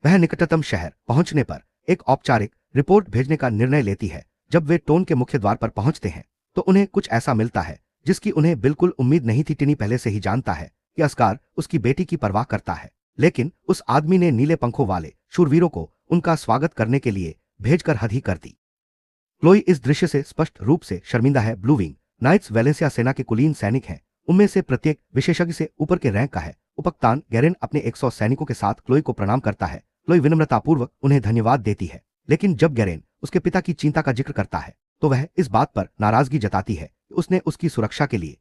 वह निकटतम शहर पहुंचने पर एक औपचारिक रिपोर्ट भेजने का निर्णय लेती है। जब वे टोन के मुख्य द्वार पर पहुंचते हैं तो उन्हें कुछ ऐसा मिलता है जिसकी उन्हें बिल्कुल उम्मीद नहीं थी। टिनी पहले से ही जानता है कि अस्कार उसकी बेटी की परवाह करता है, लेकिन उस आदमी ने नीले पंखों वाले शूरवीरों को उनका स्वागत करने के लिए भेजकर हद ही कर दी। क्लोई इस दृश्य से स्पष्ट रूप से शर्मिंदा है। ब्लू विंग नाइट्स वेलेंसिया सेना के कुलीन सैनिक हैं। उनमें से प्रत्येक विशेषज्ञ से ऊपर के रैंक का है। उपकप्तान गैरेन अपने 100 सैनिकों के साथ क्लोई को प्रणाम करता है। क्लोई विनम्रतापूर्वक उन्हें धन्यवाद देती है, लेकिन जब गैरेन उसके पिता की चिंता का जिक्र करता है तो वह इस बात पर नाराजगी जताती है कि उसने उसकी सुरक्षा के लिए।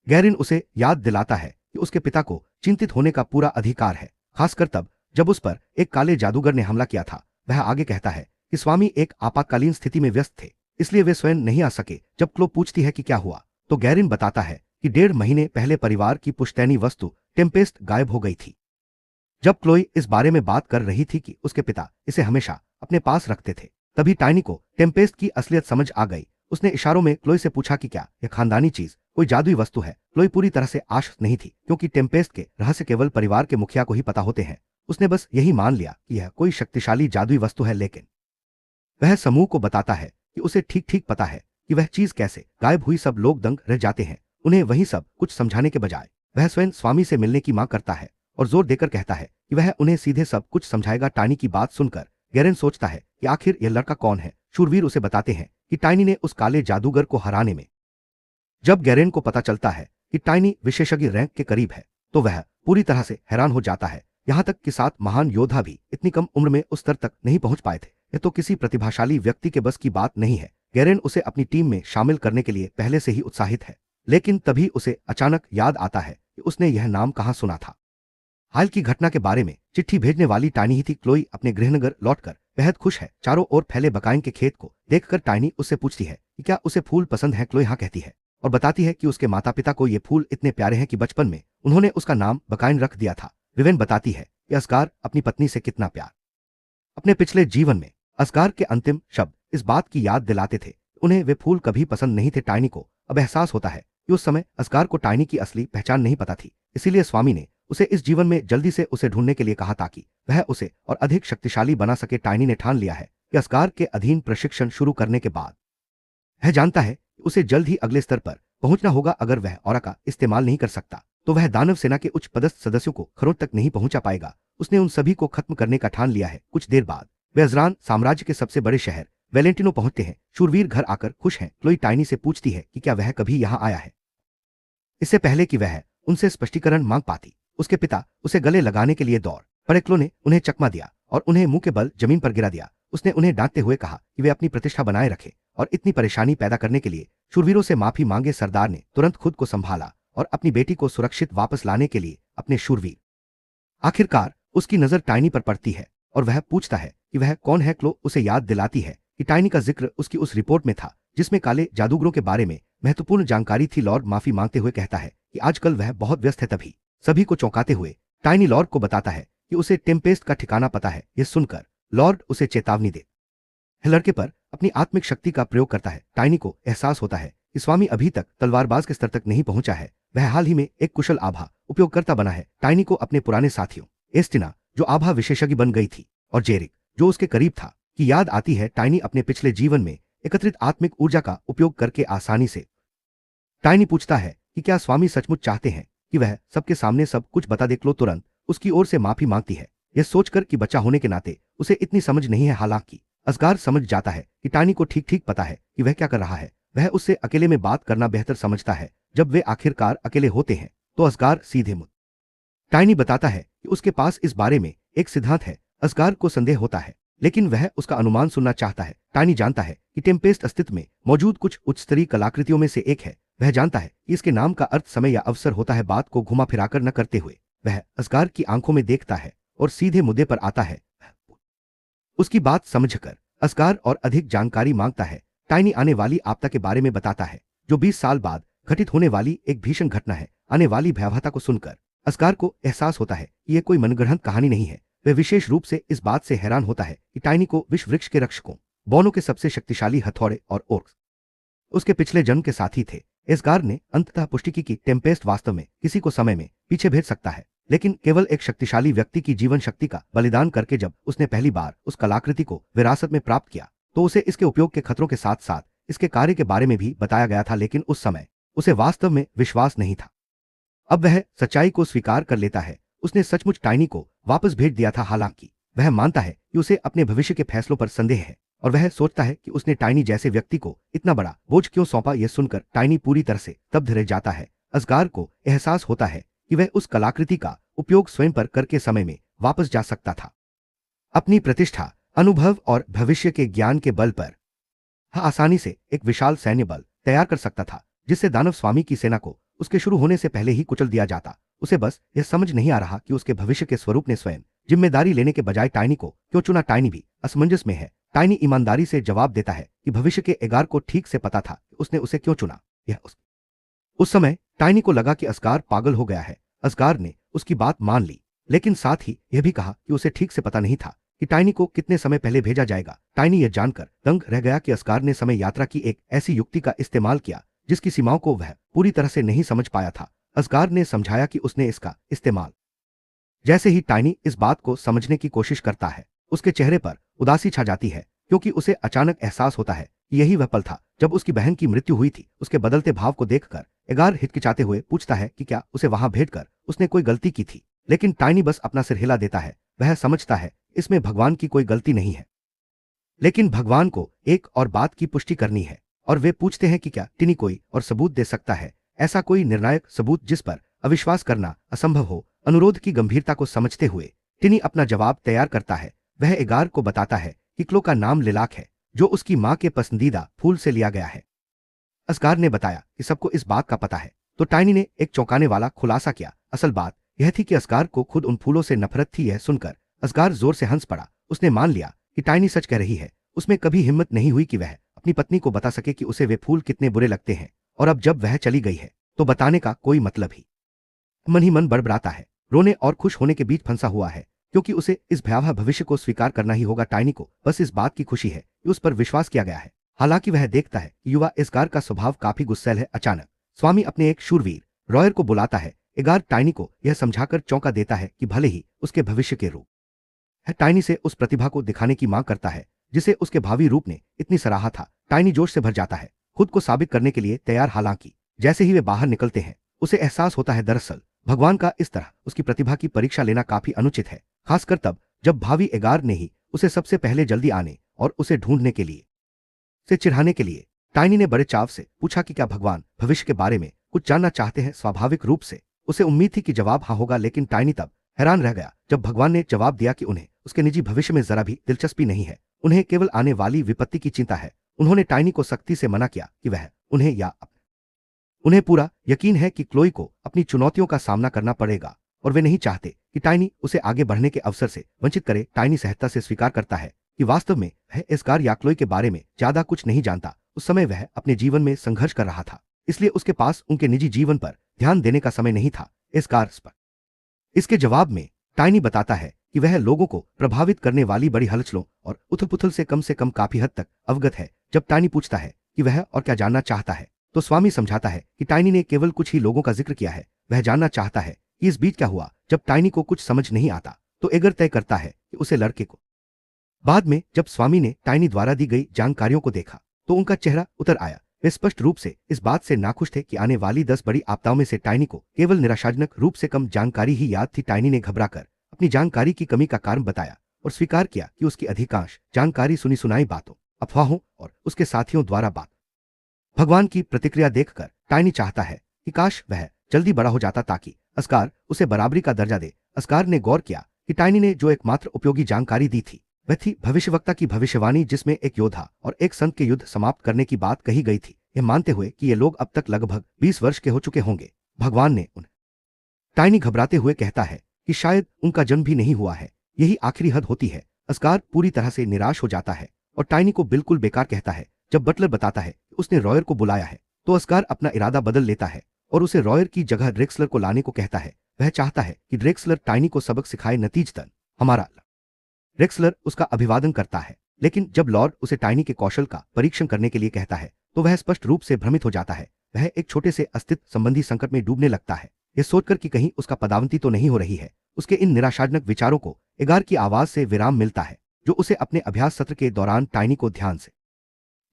गैरेन उसे याद दिलाता है कि उसके पिता को चिंतित होने का पूरा अधिकार है, खासकर तब जब उस पर एक काले जादूगर ने हमला किया था। वह आगे कहता है कि स्वामी एक आपातकालीन स्थिति में व्यस्त थे, इसलिए वे स्वयं नहीं आ सके। जब क्लो पूछती है कि क्या हुआ तो गैरेन बताता है कि 1.5 महीने पहले परिवार की पुश्तैनी वस्तु टेम्पेस्ट गायब हो गई थी। जब क्लोई इस बारे में बात कर रही थी कि उसके पिता इसे हमेशा अपने पास रखते थे तभी टाइनी को टेम्पेस्ट की असलियत समझ आ गई। उसने इशारों में क्लोई से पूछा कि क्या यह खानदानी चीज कोई जादुई वस्तु है। क्लोई पूरी तरह से आश्वस्त नहीं थी, क्योंकि टेम्पेस्ट के रहस्य केवल परिवार के मुखिया को ही पता होते हैं। उसने बस यही मान लिया कि यह कोई शक्तिशाली जादुई वस्तु है, लेकिन वह समूह को बताता है कि उसे ठीक ठीक पता है कि वह चीज कैसे गायब हुई। सब लोग दंग रह जाते हैं। उन्हें वही सब कुछ समझाने के बजाय वह स्वयं स्वामी से मिलने की मांग करता है और जोर देकर कहता है कि वह उन्हें सीधे सब कुछ समझाएगा। टाइनी की बात सुनकर गैरेन सोचता है कि आखिर यह लड़का कौन है। शूरवीर उसे बताते हैं कि टाइनी ने उस काले जादूगर को हराने में। जब गैरेन को पता चलता है कि टाइनी विशेषज्ञ रैंक के करीब है, तो वह पूरी तरह से हैरान हो जाता है। यहां तक कि 7 महान योद्धा भी इतनी कम उम्र में उस स्तर तक नहीं पहुंच पाए थे। यह तो किसी प्रतिभाशाली व्यक्ति के बस की बात नहीं है। गैरेन उसे अपनी टीम में शामिल करने के लिए पहले से ही उत्साहित है, लेकिन तभी उसे अचानक याद आता है कि उसने यह नाम कहां सुना था। हाल की घटना के बारे में चिट्ठी भेजने वाली टाइनी ही थी। क्लोई अपने गृहनगर लौटकर बेहद खुश है। चारों ओर फैले बकाइन के खेत को देखकर टाइनी उससे पूछती है कि क्या उसे फूल पसंद है। क्लोई हाँ कहती है और बताती है कि उसके माता पिता को ये फूल इतने प्यारे हैं कि बचपन में उन्होंने उसका नाम बकाइन रख दिया था। विवेन बताती है कि असगार अपनी पत्नी से कितना प्यार अपने पिछले जीवन में असगार के अंतिम शब्द इस बात की याद दिलाते थे। उन्हें वे फूल कभी पसंद नहीं थे। टाइनी को अब एहसास होता है कि उस समय असगार को टाइनी की असली पहचान नहीं पता थी। इसीलिए स्वामी ने उसे इस जीवन में जल्दी से उसे ढूंढने के लिए कहा ताकि वह उसे और अधिक शक्तिशाली बना सके। टाइनी ने ठान लिया है कि असगार के अधीन प्रशिक्षण शुरू करने के बाद वह जानता है कि उसे जल्द ही अगले स्तर पर पहुंचना होगा। अगर वह ऑरा का इस्तेमाल नहीं कर सकता तो वह दानव सेना के उच्च पदस्थ सदस्यों को खरोंच तक नहीं पहुंचा पाएगा। उसने उन सभी को खत्म करने का ठान लिया है। कुछ देर बाद वे अजरान साम्राज्य के सबसे बड़े शहर वेलेंटिनो पहुंचते हैं। शूरवीर घर आकर खुश हैं। क्लोई टाइनी से पूछती है कि क्या वह कभी यहां आया है। इससे पहले कि वह उनसे स्पष्टीकरण मांग पाती, उसके पिता उसे गले लगाने के लिए दौड़ पड़े। क्लो ने उन्हें चकमा दिया और उन्हें मुंह के बल जमीन पर गिरा दिया। उसने उन्हें डांटते हुए कहा कि वे अपनी प्रतिष्ठा बनाए रखें और इतनी परेशानी पैदा करने के लिए शूरवीरों से माफी मांगे। सरदार ने तुरंत खुद को संभाला और अपनी बेटी को सुरक्षित वापस लाने के लिए अपने शूरवीर। आखिरकार उसकी नजर टाइनी पर पड़ती है और वह पूछता है कि वह कौन है। क्लो उसे याद दिलाती है कि टाइनी का जिक्र उसकी उस रिपोर्ट में था जिसमें काले जादूगरों के बारे में महत्वपूर्ण जानकारी थी। लॉर्ड माफी मांगते हुए कहता है कि आजकल वह बहुत व्यस्त है। तभी सभी को चौंकाते हुए टाइनी लॉर्ड को बताता है कि उसे टेम्पेस्ट का ठिकाना पता है। यह सुनकर लॉर्ड उसे चेतावनी दे लड़के पर अपनी आत्मिक शक्ति का प्रयोग करता है। टाइनी को एहसास होता है कि स्वामी अभी तक तलवारबाज के स्तर तक नहीं पहुंचा है। वह हाल ही में एक कुशल आभा उपयोगकर्ता बना है। टाइनी को अपने पुराने साथियों एस्टिना जो आभा विशेषज्ञ बन गई थी और जेरिक जो उसके करीब था की याद आती है। टाइनी अपने पिछले जीवन में एकत्रित आत्मिक ऊर्जा का उपयोग करके आसानी से टाइनी पूछता है कि क्या स्वामी सचमुच चाहते हैं कि वह सबके सामने सब कुछ बता दे। क्लो तुरंत उसकी ओर से माफी मांगती है, यह सोचकर कि बच्चा होने के नाते उसे इतनी समझ नहीं है। हालांकि असगार समझ जाता है कि टाइनी को ठीक ठीक पता है कि वह क्या कर रहा है। वह उससे अकेले में बात करना बेहतर समझता है। जब वे आखिरकार अकेले होते हैं तो असगार सीधे मुंह टाइनी बताता है कि उसके पास इस बारे में एक सिद्धांत है। असगार को संदेह होता है, लेकिन वह उसका अनुमान सुनना चाहता है। टाइनी जानता है कि टेम्पेस्ट अस्तित्व में मौजूद कुछ उच्चस्तरीय कलाकृतियों में से एक है। वह जानता है कि इसके नाम का अर्थ समय या अवसर होता है। बात को घुमा फिराकर न करते हुए वह असगार की आंखों में देखता है और सीधे मुद्दे पर आता है। उसकी बात समझकर असगार और अधिक जानकारी मांगता है। टाइनी आने वाली आपदा के बारे में बताता है जो 20 साल बाद घटित होने वाली एक भीषण घटना है। आने वाली भयावहता को सुनकर असगार को एहसास होता है कि यह कोई मनगढ़ंत कहानी नहीं है। वह विशेष रूप से इस बात से हैरान होता है कि टाइनी को विश्व वृक्ष के रक्षकों बौनों के सबसे शक्तिशाली हथौड़े और ओर्क्स उसके पिछले जन्म के साथी थे। एस्गार ने अंततः पुष्टि की कि टेम्पेस्ट वास्तव में किसी को समय में पीछे भेज सकता है, लेकिन केवल एक शक्तिशाली व्यक्ति की जीवन शक्ति का बलिदान करके। जब उसने पहली बार उस कलाकृति को विरासत में प्राप्त किया तो उसे इसके उपयोग के खतरों के साथ साथ इसके कार्य के बारे में भी बताया गया था, लेकिन उस समय उसे वास्तव में विश्वास नहीं था। अब वह सच्चाई को स्वीकार कर लेता है। उसने सचमुच टाइनी को वापस भेज दिया था। हालांकि वह मानता है कि उसे अपने भविष्य के फैसलों पर संदेह है और वह सोचता है कि उसने टाइनी जैसे व्यक्ति को इतना बड़ा बोझ क्यों सौंपा। यह सुनकर टाइनी पूरी तरह से स्तब्ध रह जाता है। असगार को एहसास होता है कि वह उस कलाकृति का उपयोग स्वयं पर करके समय में वापस जा सकता था। अपनी प्रतिष्ठा, अनुभव और भविष्य के ज्ञान के बल पर वह आसानी से एक विशाल सैन्य बल तैयार कर सकता था, जिससे दानव स्वामी की सेना को उसके शुरू होने से पहले ही कुचल दिया जाता। उसे बस यह समझ नहीं आ रहा कि उसके भविष्य के स्वरूप ने स्वयं जिम्मेदारी लेने के बजाय टाइनी को क्यों चुना। टाइनी भी असमंजस में है। टाइनी ईमानदारी से जवाब देता है कि भविष्य के एगार को ठीक से पता था कि उसने उसे क्यों चुना। उस समय टाइनी को लगा कि असगार पागल हो गया है। असगार ने उसकी बात मान ली, लेकिन साथ ही यह भी कहा कि उसे ठीक से पता नहीं था कि टाइनी को कितने समय पहले भेजा जाएगा। टाइनी यह जानकर दंग रह गया कि अस्कार ने समय यात्रा की एक ऐसी युक्ति का इस्तेमाल किया जिसकी सीमाओं को वह पूरी तरह से नहीं समझ पाया था। अस्कार ने समझाया कि उसने इसका इस्तेमाल। जैसे ही टाइनी इस बात को समझने की कोशिश करता है, उसके चेहरे पर उदासी छा जाती है, क्योंकि उसे अचानक एहसास होता है कि यही वह पल था जब उसकी बहन की मृत्यु हुई थी। उसके बदलते भाव को देखकर एगार हिचकिचाते हुए पूछता है कि क्या उसे वहां भेजकर उसने कोई गलती की थी, लेकिन टाइनी बस अपना सिर हिला देता है। वह समझता है इसमें भगवान की कोई गलती नहीं है, लेकिन भगवान को एक और बात की पुष्टि करनी है और वे पूछते हैं कि क्या टिनी कोई और सबूत दे सकता है, ऐसा कोई निर्णायक सबूत जिस पर अविश्वास करना असंभव हो। अनुरोध की गंभीरता को समझते हुए टिनी अपना जवाब तैयार करता है। वह एगार को बताता है कि क्लो का नाम लिलाक है, जो उसकी मां के पसंदीदा फूल से लिया गया है। अस्कार ने बताया कि सबको इस बात का पता है, तो टाइनी ने एक चौंकाने वाला खुलासा किया। असल बात यह थी कि अस्कार को खुद उन फूलों से नफरत थी। यह सुनकर अस्कार जोर से हंस पड़ा। उसने मान लिया कि टाइनी सच कह रही है। उसमें कभी हिम्मत नहीं हुई कि वह अपनी पत्नी को बता सके कि उसे वे फूल कितने बुरे लगते हैं, और अब जब वह चली गई है तो बताने का कोई मतलब ही मन बड़बड़ाता है, रोने और खुश होने के बीच फंसा हुआ है, क्योंकि उसे इस भयावह भविष्य को स्वीकार करना ही होगा। टाइनी को बस इस बात की खुशी है कि उस पर विश्वास किया गया है। हालांकि वह देखता है कि युवा एगार का स्वभाव काफी गुस्सैल है। अचानक स्वामी अपने एक शूरवीर रॉयर को बुलाता है। एगार टाइनी को यह समझाकर चौंका देता है कि भले ही उसके भविष्य के रूप है टाइनी से उस प्रतिभा को दिखाने की मांग करता है जिसे उसके भावी रूप ने इतनी सराहा था। टाइनी जोश से भर जाता है, खुद को साबित करने के लिए तैयार। हालांकि जैसे ही वे बाहर निकलते हैं, उसे एहसास होता है दरअसल भगवान का इस तरह उसकी प्रतिभा की परीक्षा लेना काफी अनुचित है, खासकर तब जब भावी एगार ने ही उसे सबसे पहले जल्दी आने और उसे ढूंढने के लिए से चिढ़ाने के लिए। टाइनी ने बड़े चाव से पूछा कि क्या भगवान भविष्य के बारे में कुछ जानना चाहते हैं। स्वाभाविक रूप से उसे उम्मीद थी कि जवाब हाँ होगा, लेकिन टाइनी तब हैरान रह गया जब भगवान ने जवाब दिया कि उन्हें उसके निजी भविष्य में जरा भी दिलचस्पी नहीं है, उन्हें केवल आने वाली विपत्ति की चिंता है। उन्होंने टाइनी को सख्ती से मना किया कि वह उन्हें पूरा यकीन है कि क्लोई को अपनी चुनौतियों का सामना करना पड़ेगा और वे नहीं चाहते कि टाइनी उसे आगे बढ़ने के अवसर से वंचित करे। टाइनी सहजता से स्वीकार करता है कि वास्तव में वह एगार या क्लोई के बारे में ज्यादा कुछ नहीं जानता। उस समय वह अपने जीवन में संघर्ष कर रहा था, इसलिए उसके पास उनके निजी जीवन पर ध्यान देने का समय नहीं था। एगार पर इसके जवाब में टाइनी बताता है कि वह लोगों को प्रभावित करने वाली बड़ी हलचलों और उथल-पुथल से कम काफी हद तक अवगत है। जब टाइनी पूछता है कि वह और क्या जानना चाहता है, तो स्वामी समझाता है कि टाइनी ने केवल कुछ ही लोगों का जिक्र किया है। वह जानना चाहता है कि इस बीच क्या हुआ। जब टाइनी को कुछ समझ नहीं आता, तो एगर तय करता है कि उसे लड़के को। बाद में जब स्वामी ने टाइनी द्वारा दी गई जानकारियों को देखा, तो उनका चेहरा उतर आया। वे स्पष्ट रूप से इस बात से नाखुश थे कि आने वाली 10 बड़ी आपदाओं में से टाइनी को केवल निराशाजनक रूप से कम जानकारी ही याद थी। टाइनी ने घबराकर अपनी जानकारी की कमी का कारण बताया और स्वीकार किया कि उसकी अधिकांश जानकारी सुनी सुनाई बातों, अफवाहों और उसके साथियों द्वारा बात। भगवान की प्रतिक्रिया देखकर टाइनी चाहता है कि काश वह जल्दी बड़ा हो जाता ताकि अस्कार उसे बराबरी का दर्जा दे। अस्कार ने गौर किया कि टाइनी ने जो एकमात्र उपयोगी जानकारी दी थी वह थी भविष्यवक्ता की भविष्यवाणी, जिसमें एक योद्धा और एक संत के युद्ध समाप्त करने की बात कही गई थी, यह मानते हुए कि ये लोग अब तक लगभग 20 वर्ष के हो चुके होंगे। भगवान ने उन्हें। टाइनी घबराते हुए कहता है कि शायद उनका जन्म भी नहीं हुआ है, यही आखिरी हद होती है। अस्कार पूरी तरह से निराश हो जाता है और टाइनी को बिल्कुल बेकार कहता है। जब बटलर बताता है कि उसने रॉयर को बुलाया है, तो अस्कार अपना इरादा बदल लेता है और उसे रॉयर की जगह ड्रेक्सलर को लाने को कहता है। वह चाहता है कि ड्रेक्सलर टाइनी को सबक सिखाए। नतीजतन हमारा ड्रेक्सलर उसका अभिवादन करता है, लेकिन जब लॉर्ड उसे टाइनी के कौशल का परीक्षण करने के लिए कहता है, तो वह स्पष्ट रूप से भ्रमित हो जाता है। वह एक छोटे से अस्तित्व संबंधी संकट में डूबने लगता है, यह सोचकर कि कहीं उसका पदावंती तो नहीं हो रही है। उसके इन निराशाजनक विचारों को एगार की आवाज से विराम मिलता है, जो उसे अपने अभ्यास सत्र के दौरान टाइनी को ध्यान से।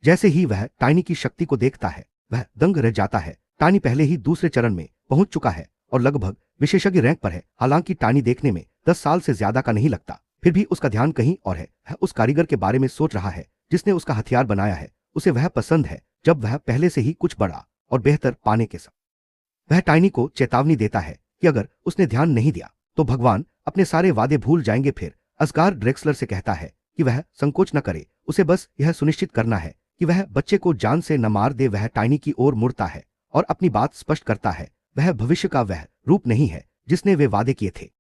जैसे ही वह टाइनी की शक्ति को देखता है, वह दंग रह जाता है। टाइनी पहले ही दूसरे चरण में पहुंच चुका है और लगभग विशेषज्ञ रैंक पर है। हालांकि टाइनी देखने में 10 साल से ज्यादा का नहीं लगता, फिर भी उसका ध्यान कहीं और है। वह उस कारीगर के बारे में सोच रहा है जिसने उसका हथियार बनाया है। उसे वह पसंद है जब वह पहले से ही कुछ बड़ा और बेहतर पाने के साथ। वह टाइनी को चेतावनी देता है कि अगर उसने ध्यान नहीं दिया तो भगवान अपने सारे वादे भूल जाएंगे। फिर अस्कार ड्रेक्सलर से कहता है कि वह संकोच न करे, उसे बस यह सुनिश्चित करना है कि वह बच्चे को जान से न मार दे। वह टाइनी की ओर मुड़ता है और अपनी बात स्पष्ट करता है। वह भविष्य का वह रूप नहीं है जिसने वे वादे किए थे।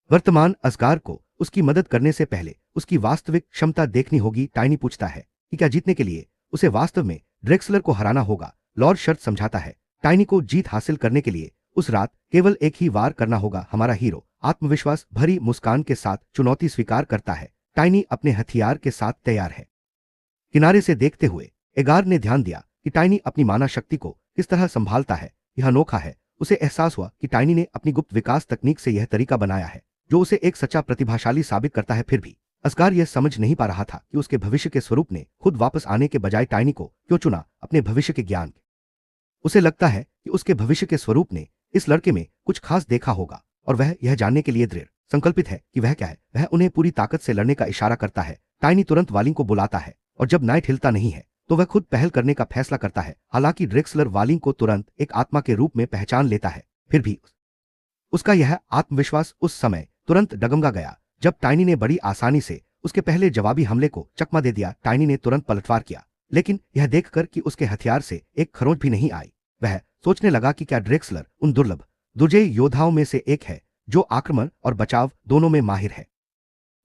वर्तमान अस्कार को उसकी मदद करने से पहले उसकी वास्तविक क्षमता देखनी होगी। टाइनी पूछता है कि क्या जीतने के लिए उसे वास्तव में ड्रेक्सलर को हराना होगा। लॉर्ड शर्त समझाता है टाइनी को जीत हासिल करने के लिए उस रात केवल एक ही वार करना होगा। हमारा हीरो आत्मविश्वास भरी मुस्कान के साथ चुनौती स्वीकार करता है। टाइनी अपने हथियार के साथ तैयार है। किनारे से देखते हुए एगार ने ध्यान दिया कि टाइनी अपनी माना शक्ति को किस तरह संभालता है। यह अनोखा है। उसे एहसास हुआ कि टाइनी ने अपनी गुप्त विकास तकनीक से यह तरीका बनाया है जो उसे एक सच्चा प्रतिभाशाली साबित करता है। फिर भी असगार यह समझ नहीं पा रहा था कि उसके भविष्य के स्वरूप ने खुद वापस आने के बजाय टाइनी को क्यों चुना अपने भविष्य के ज्ञान। उसे लगता है कि उसके भविष्य के स्वरूप ने इस लड़के में कुछ खास देखा होगा और वह यह जानने के लिए दृढ़ संकल्पित है कि वह क्या है। वह उन्हें पूरी ताकत से लड़ने का इशारा करता है। टाइनी तुरंत वालिंग को बुलाता है और जब नाइट हिलता नहीं है तो वह खुद पहल करने का फैसला करता है। हालांकि ड्रेक्सलर वालिंग को तुरंत एक आत्मा के रूप में पहचान लेता है, फिर भी उसका यह आत्मविश्वास उस समय तुरंत डगमगा गया जब टाइनी ने बड़ी आसानी से उसके पहले जवाबी हमले को चकमा दे दिया। टाइनी ने तुरंत पलटवार किया, लेकिन यह देखकर कि उसके हथियार से एक खरोंच भी नहीं आई, वह सोचने लगा कि क्या ड्रेक्सलर उन दुर्लभ दुर्जय योद्धाओं में से एक है जो आक्रमण और बचाव दोनों में माहिर है।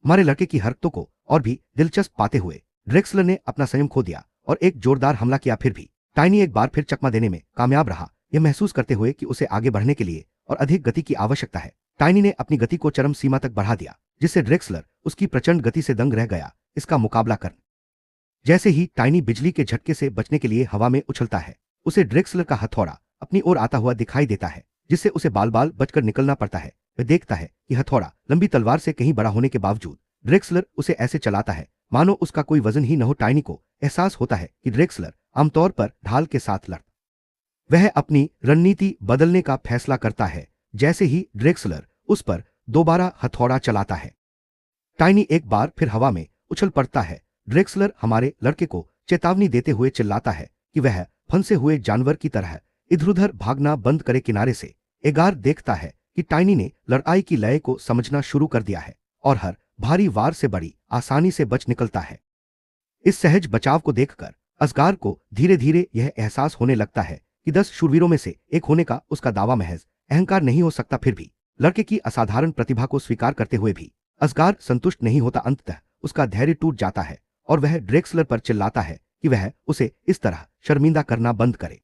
हमारे लड़के की हरकतों को और भी दिलचस्प पाते हुए ड्रेक्सलर ने अपना संयम खो दिया और एक जोरदार हमला किया। फिर भी टाइनी एक बार फिर चकमा देने में कामयाब रहा, यह महसूस करते हुए कि उसे आगे बढ़ने के लिए और अधिक गति की आवश्यकता है। टाइनी ने अपनी गति को चरम सीमा तक बढ़ा दिया, जिससे ड्रेक्सलर उसकी प्रचंड गति से दंग रह गया। इसका मुकाबला कर जैसे ही टाइनी बिजली के झटके से बचने के लिए हवा में उछलता है, उसे ड्रेक्सलर का हथौड़ा अपनी ओर आता हुआ दिखाई देता है, जिससे उसे बाल बाल बचकर निकलना पड़ता है। वह देखता है कि हथौड़ा लंबी तलवार से कहीं बड़ा होने के बावजूद ड्रेक्सलर उसे ऐसे चलाता है मानो उसका कोई वजन ही न हो। टाइनी को एहसास होता है कि ड्रेक्सलर आमतौर पर ढाल के साथ लड़ वह अपनी रणनीति बदलने का फैसला करता है जैसे ही ड्रेक्सलर उस पर दोबारा हथौड़ा चलाता है। टाइनी एक बार फिर हवा में उछल पड़ता है। ड्रेक्सलर हमारे लड़के को चेतावनी देते हुए चिल्लाता है कि वह फंसे हुए जानवर की तरह इधर उधर भागना बंद करे। किनारे से एगार देखता है कि टाइनी ने लड़ाई की लय को समझना शुरू कर दिया है और हर भारी वार से बड़ी आसानी से बच निकलता है। इस सहज बचाव को देखकर असगार को धीरे धीरे यह एहसास होने लगता है कि 10 शूरवीरों में से एक होने का उसका दावा महज अहंकार नहीं हो सकता। फिर भी लड़के की असाधारण प्रतिभा को स्वीकार करते हुए भी असगार संतुष्ट नहीं होता। अंततः उसका धैर्य टूट जाता है और वह ड्रेक्सलर पर चिल्लाता है कि वह उसे इस तरह शर्मिंदा करना बंद करे।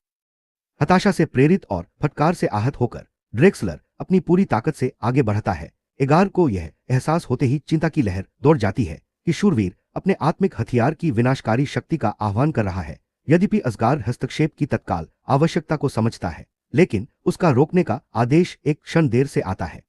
हताशा से प्रेरित और फटकार से आहत होकर ड्रेक्सलर अपनी पूरी ताकत से आगे बढ़ता है। एगार को यह एहसास होते ही चिंता की लहर दौड़ जाती है कि शूरवीर अपने आत्मिक हथियार की विनाशकारी शक्ति का आह्वान कर रहा है। यद्यपि असगार हस्तक्षेप की तत्काल आवश्यकता को समझता है, लेकिन उसका रोकने का आदेश एक क्षण देर से आता है।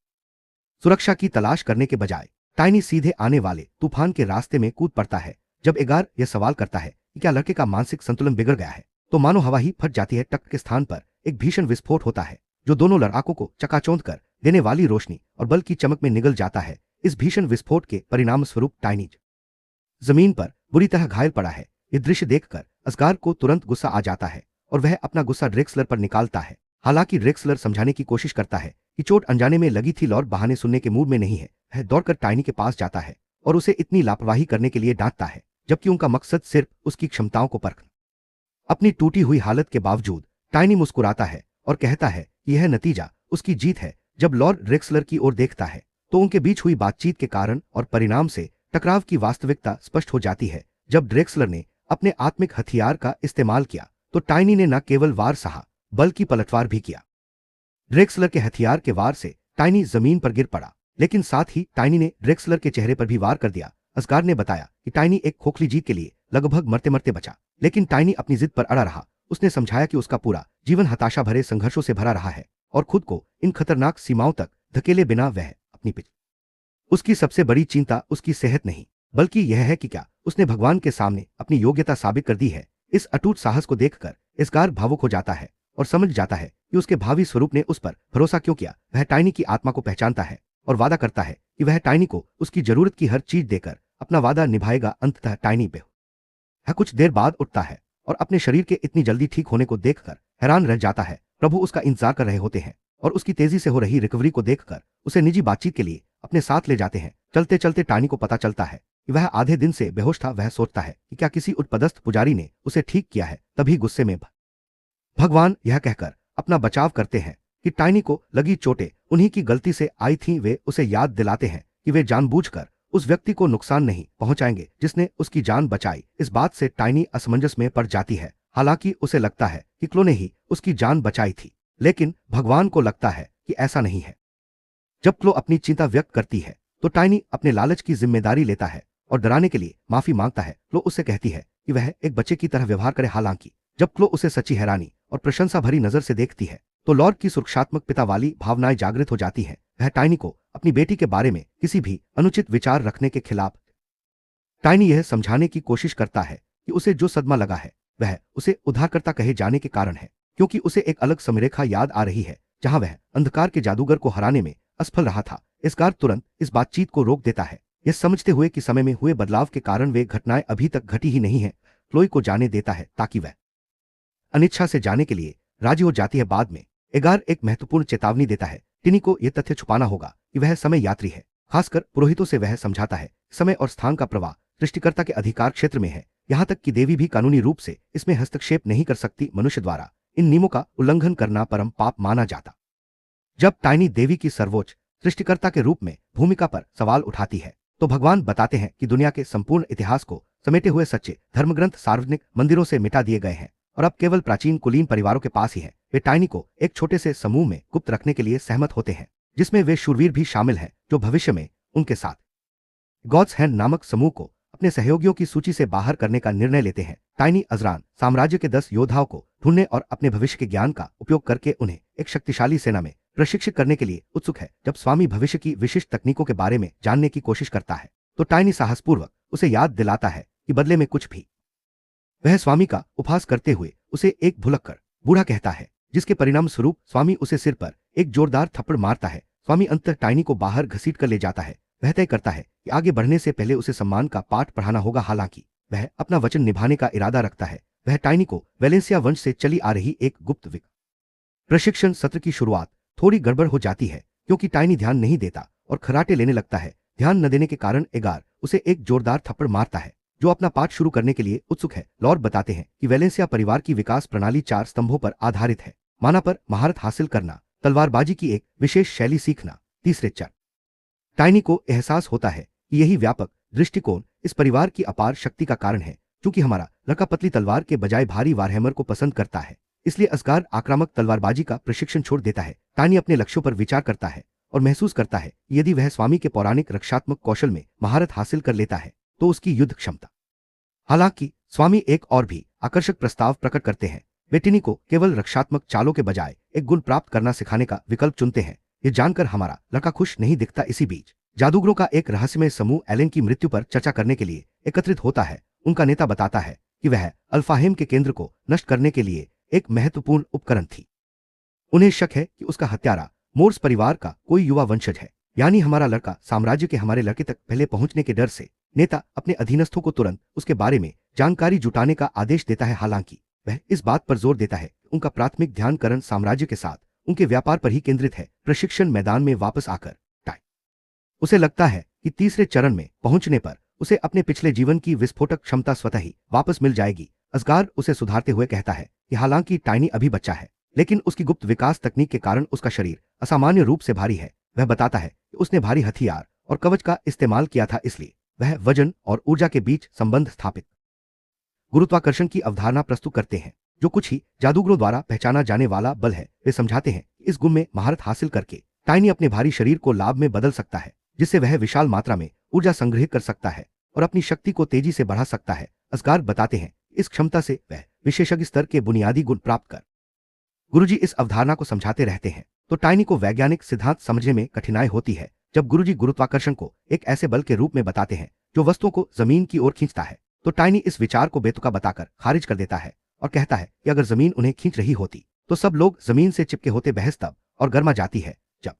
सुरक्षा की तलाश करने के बजाय टाइनी सीधे आने वाले तूफान के रास्ते में कूद पड़ता है। जब एगार यह सवाल करता है कि क्या लड़के का मानसिक संतुलन बिगड़ गया है, तो मानो हवा ही फट जाती है। टक के स्थान पर एक भीषण विस्फोट होता है जो दोनों लड़ाकों को चकाचौंध कर देने वाली रोशनी और बल की चमक में निगल जाता है। इस भीषण विस्फोट के परिणाम स्वरूप टाइनी जमीन पर बुरी तरह घायल पड़ा है। यह दृश्य देखकर असगार को तुरंत गुस्सा आ जाता है और वह अपना गुस्सा ड्रेक्सलर पर निकालता है। हालांकि ड्रेक्सलर समझाने की कोशिश करता है कि चोट अनजाने में लगी थी और बहाने सुनने के मूड में नहीं है। वह दौड़कर टाइनी के पास जाता है और उसे इतनी लापरवाही करने के लिए डांटता है, जबकि उनका मकसद सिर्फ उसकी क्षमताओं को परखना। अपनी टूटी हुई हालत के बावजूद टाइनी मुस्कुराता है और कहता है कि यह नतीजा उसकी जीत है। जब लॉर्ड ड्रेक्सलर की ओर देखता है तो उनके बीच हुई बातचीत के कारण और परिणाम से टकराव की वास्तविकता स्पष्ट हो जाती है। जब ड्रेक्सलर ने अपने आत्मिक हथियार का इस्तेमाल किया तो टाइनी ने न केवल वार सहा बल्कि पलटवार भी किया। ड्रेक्सलर के हथियार के वार से टाइनी जमीन पर गिर पड़ा, लेकिन साथ ही टाइनी ने ड्रेक्सलर के चेहरे पर भी वार कर दिया। असगार ने बताया कि टाइनी एक खोखली जीत के लिए लगभग मरते मरते बचा, लेकिन टाइनी अपनी जिद पर अड़ा रहा। उसने समझाया कि उसका पूरा जीवन हताशा भरे संघर्षों से भरा रहा है और खुद को इन खतरनाक सीमाओं तक धकेले बिना वह अपनी पिच उसकी सबसे बड़ी चिंता उसकी सेहत नहीं बल्कि यह है कि क्या उसने भगवान के सामने अपनी योग्यता साबित कर दी है। इस अटूट साहस को देखकर असगार भावुक हो जाता है और समझ जाता है कि उसके भावी स्वरूप ने उस पर भरोसा क्यों किया। वह टाइनी की आत्मा को पहचानता है और वादा करता है कि वह टाइनी को उसकी जरूरत की हर चीज देकर अपना वादा निभाएगा। अंततः टाइनी वह कुछ देर बाद उठता है और अपने शरीर के इतनी जल्दी ठीक होने को देखकर हैरान रह जाता है। प्रभु उसका इंतजार कर रहे होते हैं और उसकी तेजी से हो रही रिकवरी को देखकर उसे निजी बातचीत के लिए अपने साथ ले जाते हैं। चलते चलते टाइनी को पता चलता है कि वह आधे दिन से बेहोश था। वह सोचता है कि क्या किसी उच्चपदस्थ पुजारी ने उसे ठीक किया है। तभी गुस्से में भगवान यह कहकर अपना बचाव करते हैं कि टाइनी को लगी चोटें उन्हीं की गलती से आई थीं। वे उसे याद दिलाते हैं कि वे जानबूझकर उस व्यक्ति को नुकसान नहीं पहुंचाएंगे जिसने उसकी जान बचाई। इस बात से टाइनी असमंजस में पड़ जाती है। हालांकि उसे लगता है कि क्लो ने ही उसकी जान बचाई थी, लेकिन भगवान को लगता है कि ऐसा नहीं है। जब क्लो अपनी चिंता व्यक्त करती है तो टाइनी अपने लालच की जिम्मेदारी लेता है और डराने के लिए माफी मांगता है। क्लो उससे कहती है कि वह एक बच्चे की तरह व्यवहार करे। हालांकि जब क्लो उसे सच्ची हैरानी और प्रशंसा भरी नजर से देखती है तो लॉर्ड की सुरक्षात्मक पिता वाली भावनाएं जागृत हो जाती हैं। वह टाइनी को अपनी बेटी के बारे में किसी भी अनुचित विचार रखने के खिलाफ टाइनी यह समझाने की कोशिश करता है कि उसे जो सदमा लगा है वह उसे उद्धारकर्ता कहे जाने के कारण है, क्योंकि उसे एक अलग समरेखा याद आ रही है जहां वह अंधकार के जादूगर को हराने में असफल रहा था। इसकार तुरंत इस बातचीत को रोक देता है, यह समझते हुए कि समय में हुए बदलाव के कारण वे घटनाएं अभी तक घटी ही नहीं है। क्लोई को जाने देता है ताकि वह अनिच्छा से जाने के लिए राजी हो जाती है। बाद में एगार एक महत्वपूर्ण चेतावनी देता है। टिनी को यह तथ्य छुपाना होगा कि वह समय यात्री है। खासकर पुरोहितों से वह समझाता है समय और स्थान का प्रवाह सृष्टिकर्ता के अधिकार क्षेत्र में है, यहां तक कि देवी भी कानूनी रूप से इसमें हस्तक्षेप नहीं कर सकती। मनुष्य द्वारा इन नियमों का उल्लंघन करना परम पाप माना जाता। जब टाइनी देवी की सर्वोच्च सृष्टिकर्ता के रूप में भूमिका पर सवाल उठाती है तो भगवान बताते हैं कि दुनिया के संपूर्ण इतिहास को समेटे हुए सच्चे धर्मग्रंथ सार्वजनिक मंदिरों से मिटा दिए गए हैं और अब केवल प्राचीन कुलीन परिवारों के पास ही है। वे टाइनी को एक छोटे से समूह में गुप्त रखने के लिए सहमत होते हैं, जिसमें वे शूरवीर भी शामिल हैं जो भविष्य में उनके साथ गॉड्स हैंड नामक समूह को अपने सहयोगियों की सूची से बाहर करने का निर्णय लेते हैं। टाइनी अजरान साम्राज्य के 10 योद्धाओं को ढूंढने और अपने भविष्य के ज्ञान का उपयोग करके उन्हें एक शक्तिशाली सेना में प्रशिक्षित करने के लिए उत्सुक है। जब स्वामी भविष्य की विशिष्ट तकनीकों के बारे में जानने की कोशिश करता है तो टाइनी साहसपूर्वक उसे याद दिलाता है कि बदले में कुछ भी वह स्वामी का उपहास करते हुए उसे एक भुलक्कड़ बूढ़ा कहता है, जिसके परिणाम स्वरूप स्वामी उसे सिर पर एक जोरदार थप्पड़ मारता है। स्वामी अंततः टाइनी को बाहर घसीट कर ले जाता है। वह तय करता है कि आगे बढ़ने से पहले उसे सम्मान का पाठ पढ़ाना होगा। हालांकि वह अपना वचन निभाने का इरादा रखता है। वह टाइनी को वेलेंसिया वंश से चली आ रही एक गुप्त प्रशिक्षण सत्र की शुरुआत थोड़ी गड़बड़ हो जाती है, क्योंकि टाइनी ध्यान नहीं देता और खराटे लेने लगता है। ध्यान न देने के कारण एगार उसे एक जोरदार थप्पड़ मारता है, जो अपना पाठ शुरू करने के लिए उत्सुक है। लॉर्ड बताते हैं कि वेलेंसिया परिवार की विकास प्रणाली 4 स्तंभों पर आधारित है: माना पर महारत हासिल करना, तलवारबाजी की एक विशेष शैली सीखना, तीसरे चर। टाइनी को एहसास होता है कि यही व्यापक दृष्टिकोण इस परिवार की अपार शक्ति का कारण है। क्योंकि हमारा लड़का पतली तलवार के बजाय भारी वारहैमर को पसंद करता है, इसलिए असगार आक्रामक तलवारबाजी का प्रशिक्षण छोड़ देता है। टाइनी अपने लक्ष्यों पर विचार करता है और महसूस करता है कि यदि वह स्वामी के पौराणिक रक्षात्मक कौशल में महारत हासिल कर लेता है तो उसकी युद्ध क्षमता। हालांकि स्वामी एक और भी आकर्षक प्रस्ताव प्रकट करते हैं। वे टिनी को केवल रक्षात्मक चालों के बजाय एक गुण प्राप्त करना सिखाने का विकल्प चुनते हैं। ये जानकर हमारा लड़का खुश नहीं दिखता। इसी बीच जादूगरों का एक रहस्यमय समूह एलेन की मृत्यु पर चर्चा करने के लिए एकत्रित होता है। उनका नेता बताता है कि वह अल्फाहेम के केंद्र को नष्ट करने के लिए एक महत्वपूर्ण उपकरण थी। उन्हें शक है कि उसका हत्यारा मोर्स परिवार का कोई युवा वंशज है, यानी हमारा लड़का। साम्राज्य के हमारे लड़के तक पहले पहुंचने के डर से नेता अपने अधीनस्थों को तुरंत उसके बारे में जानकारी जुटाने का आदेश देता है। हालांकि वह इस बात पर जोर देता है कि उनका प्राथमिक ध्यान करण साम्राज्य के साथ उनके व्यापार पर ही केंद्रित है। प्रशिक्षण मैदान में वापस आकर उसे लगता है कि तीसरे चरण में पहुंचने पर उसे अपने पिछले जीवन की विस्फोटक क्षमता स्वतः ही वापस मिल जाएगी। असगार उसे सुधारते हुए कहता है कि हालांकि टाइनी अभी बच्चा है, लेकिन उसकी गुप्त विकास तकनीक के कारण उसका शरीर असामान्य रूप से भारी है। वह बताता है कि उसने भारी हथियार और कवच का इस्तेमाल किया था, इसलिए वह वजन और ऊर्जा के बीच संबंध स्थापित गुरुत्वाकर्षण की अवधारणा प्रस्तुत करते हैं, जो कुछ ही जादूगरों द्वारा पहचाना जाने वाला बल है। वे समझाते हैं कि इस गुण में महारत हासिल करके टाइनी अपने भारी शरीर को लाभ में बदल सकता है, जिससे वह विशाल मात्रा में ऊर्जा संग्रहित कर सकता है और अपनी शक्ति को तेजी से बढ़ा सकता है। असगार बताते हैं इस क्षमता से वह विशेषज्ञ स्तर के बुनियादी गुण प्राप्त कर। गुरुजी इस अवधारणा को समझाते रहते हैं तो टाइनी को वैज्ञानिक सिद्धांत समझने में कठिनाई होती है। जब गुरुजी गुरुत्वाकर्षण को एक ऐसे बल के रूप में बताते हैं जो वस्तुओं को जमीन की ओर खींचता है, तो टाइनी इस विचार को बेतुका बताकर खारिज कर देता है और कहता है कि अगर जमीन उन्हें खींच रही होती तो सब लोग जमीन से चिपके होते। बहस तब और गर्मा जाती है जब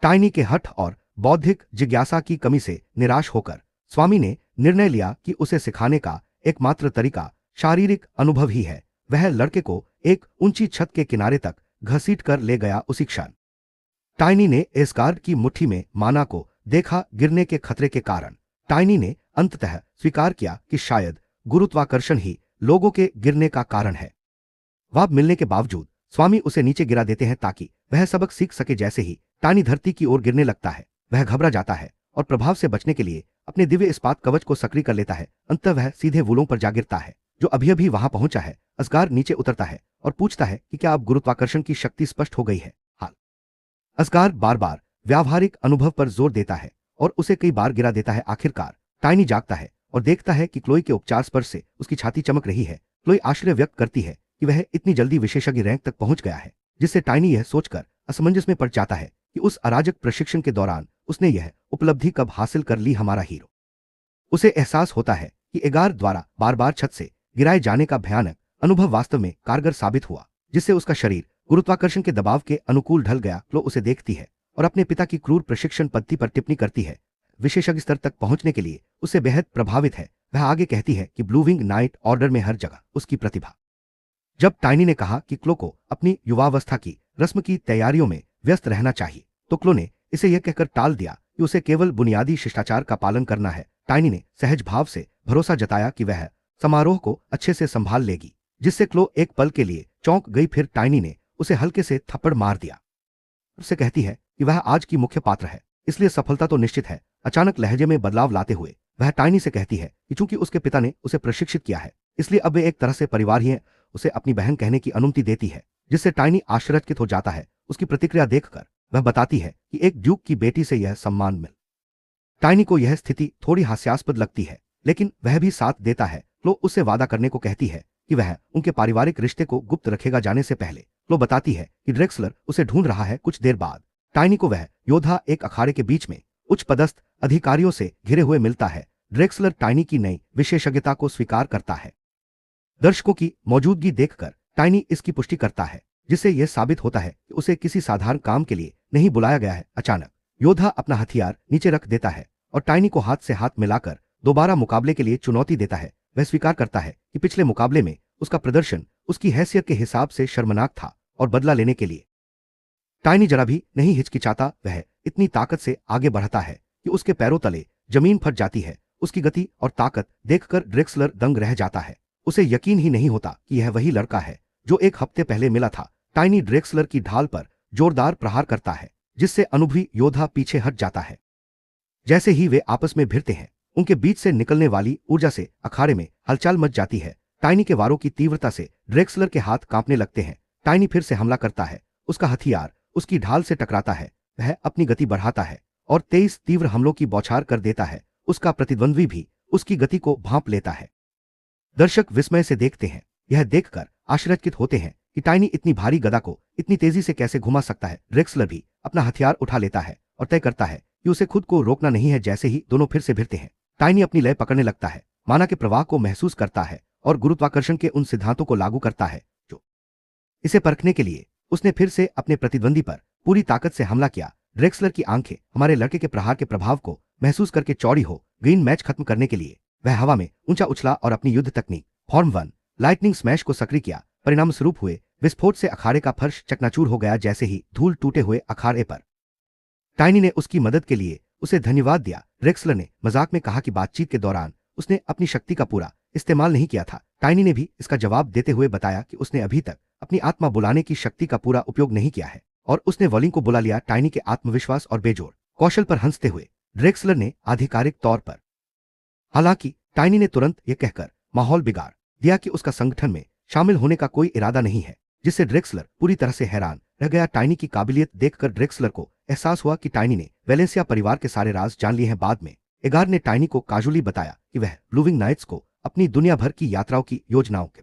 टाइनी के हठ और बौद्धिक जिज्ञासा की कमी से निराश होकर स्वामी ने निर्णय लिया कि उसे सिखाने का एकमात्र तरीका शारीरिक अनुभव ही है। वह लड़के को एक ऊंची छत के किनारे तक घसीट कर ले गया। उसी क्षण टाइनी ने एस्गार्ड की मुट्ठी में माना को देखा। गिरने के खतरे के कारण टाइनी ने अंततः स्वीकार किया कि शायद गुरुत्वाकर्षण ही लोगों के गिरने का कारण है। वाब मिलने के बावजूद स्वामी उसे नीचे गिरा देते हैं ताकि वह सबक सीख सके। जैसे ही टाइनी धरती की ओर गिरने लगता है, वह घबरा जाता है और प्रभाव से बचने के लिए अपने दिव्य इस्पात कवच को सक्रिय कर लेता है। अंततः वह सीधे वूलों पर जा गिरता है, जो अभी अभी वहां पहुंचा है। असगार नीचे उतरता है और पूछता है कि क्या अब गुरुत्वाकर्षण की शक्ति स्पष्ट हो गई है। हाल असगार बार बार व्यावहारिक अनुभव पर जोर देता है और उसे कई बार गिरा देता है। आखिरकार टाइनी जागता है और देखता है कि क्लोई के उपचार स्पर्श से उसकी छाती चमक रही है। क्लोई आश्चर्य व्यक्त करती है कि वह इतनी जल्दी विशेषज्ञ रैंक तक पहुंच गया है, जिससे टाइनी यह सोचकर असमंजस में पड़ जाता है कि उस अराजक प्रशिक्षण के दौरान उसने यह उपलब्धि कब हासिल कर ली। हमारा हीरो, उसे एहसास होता है कि एगार द्वारा बार बार छत से गिराए जाने का भयानक अनुभव वास्तव में कारगर साबित हुआ, जिससे उसका शरीर गुरुत्वाकर्षण के दबाव के अनुकूल ढल गया। क्लो उसे देखती है और अपने पिता की क्रूर प्रशिक्षण पद्धति पर टिप्पणी करती है। विशेषज्ञ स्तर तक पहुंचने के लिए उसे बेहद प्रभावित है। वह आगे कहती है कि ब्लू विंग नाइट ऑर्डर में हर जगह उसकी प्रतिभा। जब टाइनी ने कहा कि क्लो को अपनी युवावस्था की रस्म की तैयारियों में व्यस्त रहना चाहिए, तो क्लो ने इसे यह कहकर टाल दिया कि उसे केवल बुनियादी शिष्टाचार का पालन करना है। टाइनी ने सहज भाव से भरोसा जताया कि वह समारोह को अच्छे से संभाल लेगी, जिससे क्लो एक पल के लिए चौंक गई। फिर टाइनी ने उसे हल्के से थप्पड़ मार दिया। उससे कहती है कि वह आज की मुख्य पात्र है, इसलिए सफलता तो निश्चित है। अचानक लहजे में बदलाव लाते हुए वह टाइनी से कहती है कि चूंकि उसके पिता ने उसे प्रशिक्षित किया है, इसलिए अब वे एक तरह से परिवार ही है। उसे अपनी बहन कहने की अनुमति देती है, जिससे टाइनी आश्चर्यचकित हो जाता है। उसकी प्रतिक्रिया देखकर वह बताती है कि एक ड्यूक की बेटी से यह सम्मान मिल। टाइनी को यह स्थिति थोड़ी हास्यास्पद लगती है, लेकिन वह भी साथ देता है। क्लो उससे वादा करने को कहती है कि वह उनके पारिवारिक रिश्ते को गुप्त रखेगा। जाने से पहले क्लो बताती है कि ड्रेक्सलर उसे ढूंढ रहा है। कुछ देर बाद टाइनी को वह योद्धा एक अखाड़े के बीच में उच्च पदस्थ अधिकारियों से घिरे हुए मिलता है। ड्रेक्सलर टाइनी की नई विशेषज्ञता को स्वीकार करता है। दर्शकों की मौजूदगी देखकर टाइनी इसकी पुष्टि करता है, जिससे यह साबित होता है कि उसे किसी साधारण काम के लिए नहीं बुलाया गया है। अचानक योद्धा अपना हथियार नीचे रख देता है और टाइनी को हाथ से हाथ मिलाकर दोबारा मुकाबले के लिए चुनौती देता है। वह स्वीकार करता है कि पिछले मुकाबले में उसका प्रदर्शन उसकी हैसियत के हिसाब से शर्मनाक था और बदला लेने के लिए टाइनी जरा भी नहीं हिचकिचाता। वह इतनी ताकत से आगे बढ़ता है कि उसके पैरों तले जमीन फट जाती है। उसकी गति और ताकत देखकर ड्रेक्सलर दंग रह जाता है। उसे यकीन ही नहीं होता कि यह वही लड़का है जो एक हफ्ते पहले मिला था। टाइनी ड्रेक्सलर की ढाल पर जोरदार प्रहार करता है, जिससे अनुभवी योद्धा पीछे हट जाता है। जैसे ही वे आपस में भिड़ते हैं, उनके बीच से निकलने वाली ऊर्जा से अखाड़े में हलचल मच जाती है। टाइनी के वारों की तीव्रता से ड्रेक्सलर के हाथ कांपने लगते हैं। टाइनी फिर से हमला करता है। उसका हथियार उसकी ढाल से टकराता है। वह अपनी गति बढ़ाता है और 23 तीव्र हमलों की बौछार कर देता है। उसका प्रतिद्वंद्वी भी उसकी गति को भांप लेता है। दर्शक विस्मय से देखते हैं। यह देखकर आश्चर्यचकित होते हैं कि टाइनी इतनी भारी गदा को इतनी तेजी से कैसे घुमा सकता है। ड्रेक्सलर भी अपना हथियार उठा लेता है और तय करता है कि उसे खुद को रोकना नहीं है। जैसे ही दोनों फिर से भिड़ते हैं, टाइनी अपनी लय पकड़ने लगता है, माना के प्रवाह को महसूस करता है और गुरुत्वाकर्षण के उन सिद्धांतों को लागू करता है जो इसे परखने के लिए उसने फिर से अपने प्रतिद्वंदी पर पूरी ताकत से हमला किया। ड्रेक्सलर की आंखें हमारे लड़के के प्रहार के प्रभाव को महसूस करके चौड़ी हो गई। मैच खत्म करने के लिए वह हवा में ऊंचा उछला और अपनी युद्ध तकनीक फॉर्म 1 लाइटनिंग स्मैश को सक्रिय किया। परिणाम स्वरूप हुए विस्फोट से अखाड़े का फर्श चकनाचूर हो गया। जैसे ही धूल टूटे हुए अखाड़े पर टाइनी ने उसकी मदद के लिए उसे धन्यवाद दिया। ड्रेक्सलर ने मजाक में कहा कि बातचीत के दौरान उसने अपनी शक्ति का पूरा इस्तेमाल नहीं किया था। टाइनी ने भी इसका जवाब देते हुए बताया कि उसने अभी तक अपनी आत्मा बुलाने की शक्ति का पूरा उपयोग नहीं किया है और उसने वॉलिंग को बुला लिया। टाइनी के आत्मविश्वास और बेजोड़ कौशल पर हंसते हुए ड्रेक्सलर ने आधिकारिक तौर पर हालांकि टाइनी ने तुरंत यह कहकर माहौल बिगाड़ दिया कि उसका संगठन में शामिल होने का कोई इरादा नहीं है, जिससे ड्रेक्सलर पूरी तरह से हैरान रह गया। टाइनी की काबिलियत देखकर ड्रेक्सलर को एहसास हुआ कि टाइनी ने वेलेंसिया परिवार के सारे राज जान लिए हैं। बाद में एगार ने टाइनी को काजुली बताया कि वह ब्लू विंग नाइट्स को अपनी दुनिया भर की यात्राओं की योजनाओं के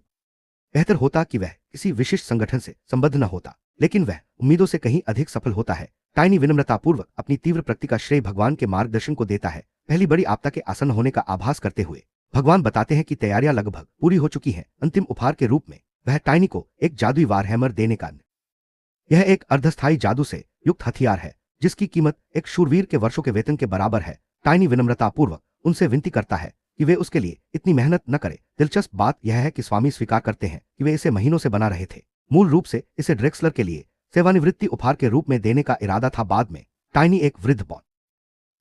बेहतर होता कि वह किसी विशिष्ट संगठन से संबद्ध न होता, लेकिन वह उम्मीदों से कहीं अधिक सफल होता है। टाइनी विनम्रतापूर्वक अपनी तीव्र प्रगति का श्रेय भगवान के मार्गदर्शन को देता है। पहली बड़ी आपदा के आसन्न होने का आभास करते हुए भगवान बताते हैं कि तैयारियां लगभग पूरी हो चुकी हैं। अंतिम उपहार के रूप में वह टाइनी को एक जादुई वारहैमर देने का यह एक अर्धस्थायी जादू से युक्त हथियार है, जिसकी कीमत एक शूरवीर के वर्षों के वेतन के बराबर है। टाइनी विनम्रतापूर्वक उनसे विनती करता है कि वे उसके लिए इतनी मेहनत न करें। दिलचस्प बात यह है कि स्वामी स्वीकार करते हैं कि वे इसे महीनों से बना रहे थे। मूल रूप से इसे ड्रेक्सलर के लिए सेवानिवृत्ति उपहार के रूप में देने का इरादा था। बाद में टाइनी एक वृद्ध बॉन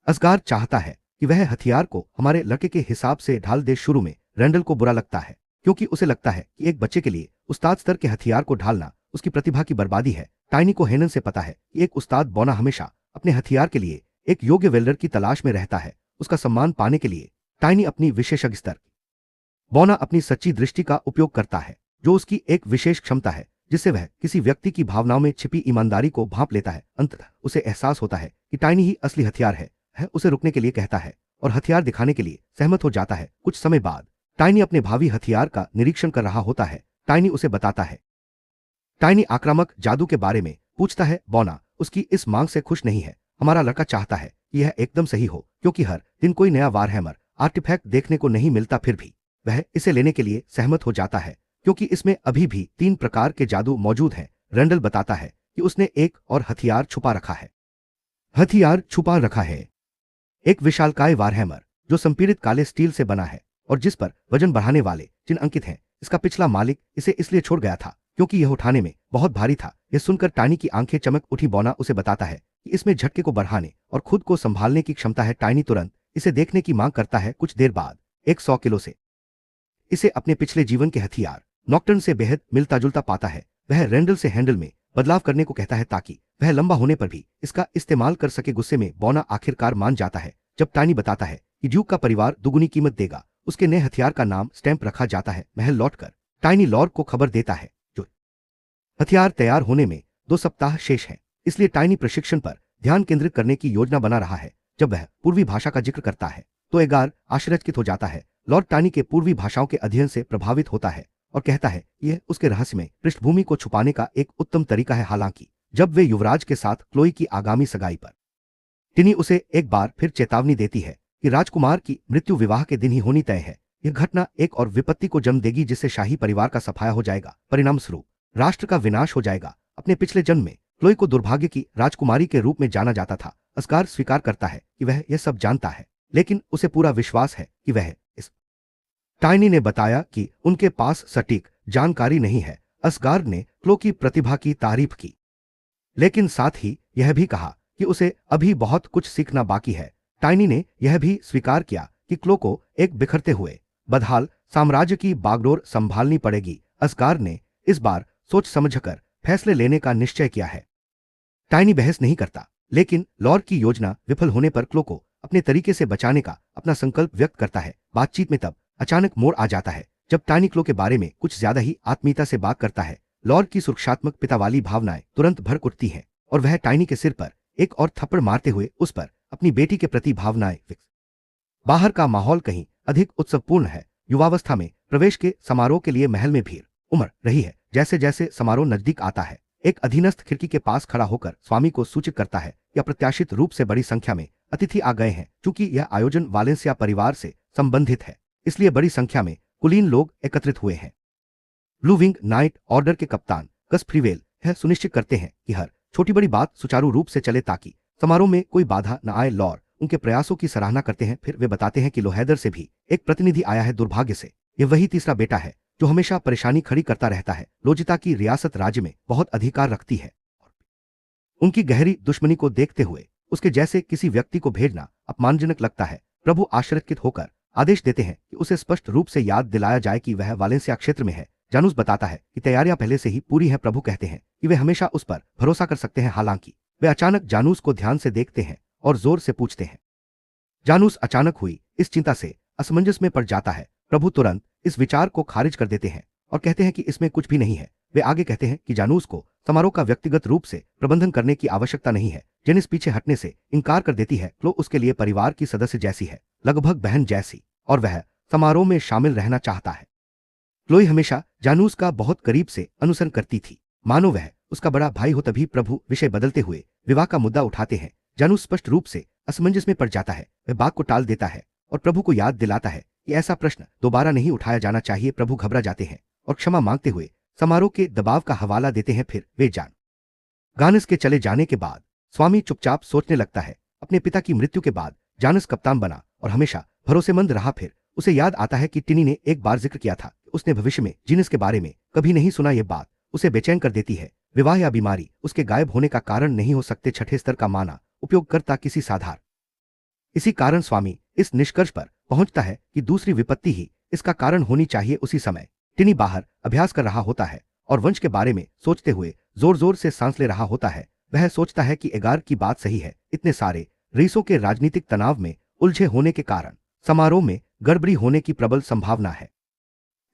असगार चाहता है कि वह हथियार को हमारे लड़के के हिसाब से ढाल दे। शुरू में रैंडल को बुरा लगता है, क्योंकि उसे लगता है कि एक बच्चे के लिए उस्ताद स्तर के हथियार को ढालना उसकी प्रतिभा की बर्बादी है। टाइनी को हेनन से पता है कि एक उस्ताद बौना हमेशा अपने हथियार के लिए एक योग्य वेल्डर की तलाश में रहता है। उसका सम्मान पाने के लिए टाइनी अपनी विशेषज्ञ स्तर बौना अपनी सच्ची दृष्टि का उपयोग करता है, जो उसकी एक विशेष क्षमता है, जिससे वह किसी व्यक्ति की भावनाओं में छिपी ईमानदारी को भांप लेता है। अंततः उसे एहसास होता है कि टाइनी ही असली हथियार है। वह उसे रुकने के लिए कहता है और हथियार दिखाने के लिए सहमत हो जाता है। कुछ समय बाद टाइनी अपने भावी हथियार का निरीक्षण कर रहा होता है। टाइनी उसे बताता है। टाइनी आक्रामक जादू के बारे में पूछता है। बौना उसकी इस मांग से खुश नहीं है। हमारा लड़का चाहता है कि यह एकदम सही हो, क्योंकि हर दिन कोई नया वारहैमर आर्टिफैक्ट देखने को नहीं मिलता। फिर भी वह इसे लेने के लिए सहमत हो जाता है, क्योंकि इसमें अभी भी 3 प्रकार के जादू मौजूद हैं। रेंडल बताता है कि उसने एक और हथियार छुपा रखा है। हथियार छुपा रखा है एक विशालकाय वारहैमर जो संपीड़ित काले स्टील से बना है और जिस पर वजन बढ़ाने वाले चिन्ह अंकित हैं। इसका पिछला मालिक इसे इसलिए छोड़ गया था क्योंकि यह उठाने में बहुत भारी था। यह सुनकर टाइनी की आंखें चमक उठी। बौना उसे बताता है कि इसमें झटके को बढ़ाने और खुद को संभालने की क्षमता है। टाइनी तुरंत इसे देखने की मांग करता है। कुछ देर बाद 100 किलो से इसे अपने पिछले जीवन के हथियार नॉक्टर्न से बेहद मिलता जुलता पाता है। वह रेंडल से हैंडल में बदलाव करने को कहता है ताकि वह लंबा होने पर भी इसका इस्तेमाल कर सके। गुस्से में बौना आखिरकार मान जाता है जब टाइनी बताता है कि ड्यूक का परिवार दुगुनी कीमत देगा। उसके नए हथियार का नाम स्टैंप रखा जाता है। महल लौटकर टाइनी लॉर्ड को खबर देता है जो हथियार तैयार होने में 2 सप्ताह शेष हैं, इसलिए टाइनी प्रशिक्षण पर ध्यान केंद्रित करने की योजना बना रहा है। जब वह पूर्वी भाषा का जिक्र करता है तो एगार आश्चर्यचकित हो जाता है। लॉर्ड टाइनी के पूर्वी भाषाओं के अध्ययन से प्रभावित होता है और कहता है कि यह उसके रहस्यमय पृष्ठभूमि को छुपाने का एक उत्तम तरीका है। हालांकि जब वे युवराज के साथ क्लोई की आगामी सगाई पर टिनी उसे एक बार फिर चेतावनी देती है कि राजकुमार की मृत्यु विवाह के दिन ही होनी तय है। यह घटना एक और विपत्ति को जन्म देगी जिससे शाही परिवार का सफाया हो जाएगा। परिणाम स्वरूप राष्ट्र का विनाश हो जाएगा। अपने पिछले जन्म में क्लोई को दुर्भाग्य की राजकुमारी के रूप में जाना जाता था। असगार स्वीकार करता है कि वह यह सब जानता है, लेकिन उसे पूरा विश्वास है कि वह इस टाइनी ने बताया कि उनके पास सटीक जानकारी नहीं है। असगार ने क्लो की प्रतिभा की तारीफ की, लेकिन साथ ही यह भी कहा कि उसे अभी बहुत कुछ सीखना बाकी है। टाइनी ने यह भी स्वीकार किया कि क्लो को एक बिखरते हुए बदहाल साम्राज्य की बागडोर संभालनी पड़ेगी। असगार ने इस बार सोच समझकर फैसले लेने का निश्चय किया है। टाइनी बहस नहीं करता, लेकिन लॉर्ड की योजना विफल होने पर क्लो को अपने तरीके से बचाने का अपना संकल्प व्यक्त करता है। बातचीत में तब अचानक मोड़ आ जाता है जब टाइनी क्लो के बारे में कुछ ज्यादा ही आत्मीयता से बात करता है। लॉर्ड की सुरक्षात्मक पिता वाली भावनाएं तुरंत भड़क उठती हैं और वह टाइनी के सिर पर एक और थप्पड़ मारते हुए उस पर अपनी बेटी के प्रति भावनाएं विकसित। बाहर का माहौल कहीं अधिक उत्सवपूर्ण है। युवावस्था में प्रवेश के समारोह के लिए महल में भीड़ उमड़ रही है। जैसे जैसे समारोह नजदीक आता है, एक अधीनस्थ खिड़की के पास खड़ा होकर स्वामी को सूचित करता है कि अप्रत्याशित रूप से बड़ी संख्या में अतिथि आ गए हैं। चूंकि यह आयोजन वालेंसिया परिवार से संबंधित है, इसलिए बड़ी संख्या में कुलीन लोग एकत्रित हुए हैं। ब्लू विंग नाइट ऑर्डर के कप्तान गस फ्रीवेल यह सुनिश्चित करते हैं कि हर छोटी बड़ी बात सुचारू रूप से चले ताकि समारोह में कोई बाधा न आए। लॉर्ड उनके प्रयासों की सराहना करते हैं। फिर वे बताते हैं कि लोहैदर से भी एक प्रतिनिधि आया है। दुर्भाग्य से यह वही तीसरा बेटा है जो हमेशा परेशानी खड़ी करता रहता है। लोजिता की रियासत राज्य में बहुत अधिकार रखती है। उनकी गहरी दुश्मनी को देखते हुए उसके जैसे किसी व्यक्ति को भेजना अपमानजनक लगता है। प्रभु आश्चर्यचकित होकर आदेश देते हैं कि उसे स्पष्ट रूप से याद दिलाया जाए कि वह वालेंसिया क्षेत्र में है। जानूस बताता है कि तैयारियां पहले से ही पूरी हैं। प्रभु कहते हैं कि वे हमेशा उस पर भरोसा कर सकते हैं। हालांकि वे अचानक जानूस को ध्यान से देखते हैं और जोर से पूछते हैं। जानूस अचानक हुई इस चिंता से असमंजस में पड़ जाता है। प्रभु तुरंत इस विचार को खारिज कर देते हैं और कहते हैं कि इसमें कुछ भी नहीं है। वे आगे कहते हैं कि जानूस को समारोह का व्यक्तिगत रूप से प्रबंधन करने की आवश्यकता नहीं है। जेनिस पीछे हटने से इनकार कर देती है। क्लो उसके लिए परिवार की सदस्य जैसी है, लगभग बहन जैसी, और वह समारोह में शामिल रहना चाहता है। क्लोई हमेशा जानूस का बहुत करीब से अनुसरण करती थी, मानो वह उसका बड़ा भाई हो। तभी प्रभु विषय बदलते हुए विवाह का मुद्दा उठाते हैं। जानूस स्पष्ट रूप से असमंजस में पड़ जाता है। वह बात को टाल देता है और प्रभु को याद दिलाता है कि ऐसा प्रश्न दोबारा नहीं उठाया जाना चाहिए। प्रभु घबरा जाते हैं और क्षमा मांगते हुए समारोह के दबाव का हवाला देते हैं। फिर वे गानस के चले जाने के बाद स्वामी चुपचाप सोचने लगता है। अपने पिता की मृत्यु के बाद जानस कप्तान बना और हमेशा भरोसेमंद रहा। फिर उसे याद आता है कि टिनी ने एक बार जिक्र किया था कि उसने भविष्य में जीनस के बारे में कभी नहीं सुना। यह बात उसे बेचैन कर देती है। विवाह या बीमारी उसके गायब होने का कारण नहीं हो सकते। छठे स्तर का माना उपयोगकर्ता किसी साधारण इसी कारण स्वामी इस निष्कर्ष पर पहुंचता है कि दूसरी विपत्ति ही इसका कारण होनी चाहिए। उसी समय टिनी बाहर अभ्यास कर रहा होता है और वंश के बारे में सोचते हुए जोर जोर से सांस ले रहा होता है। वह सोचता है कि एगार की बात सही है। इतने सारे रीसों के राजनीतिक तनाव में उलझे होने के कारण समारोह में गड़बड़ी होने की प्रबल संभावना है।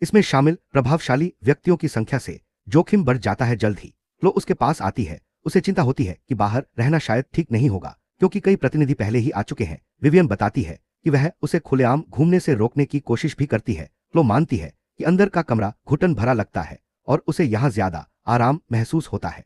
इसमें शामिल प्रभावशाली व्यक्तियों की संख्या से जोखिम बढ़ जाता है। जल्द ही क्लो उसके पास आती है। उसे चिंता होती है कि बाहर रहना शायद ठीक नहीं होगा क्योंकि कई प्रतिनिधि पहले ही आ चुके हैं। विवियन बताती है कि वह उसे खुलेआम घूमने से रोकने की कोशिश भी करती है। क्लो मानती है कि अंदर का कमरा घुटन भरा लगता है और उसे यहां ज्यादा आराम महसूस होता है।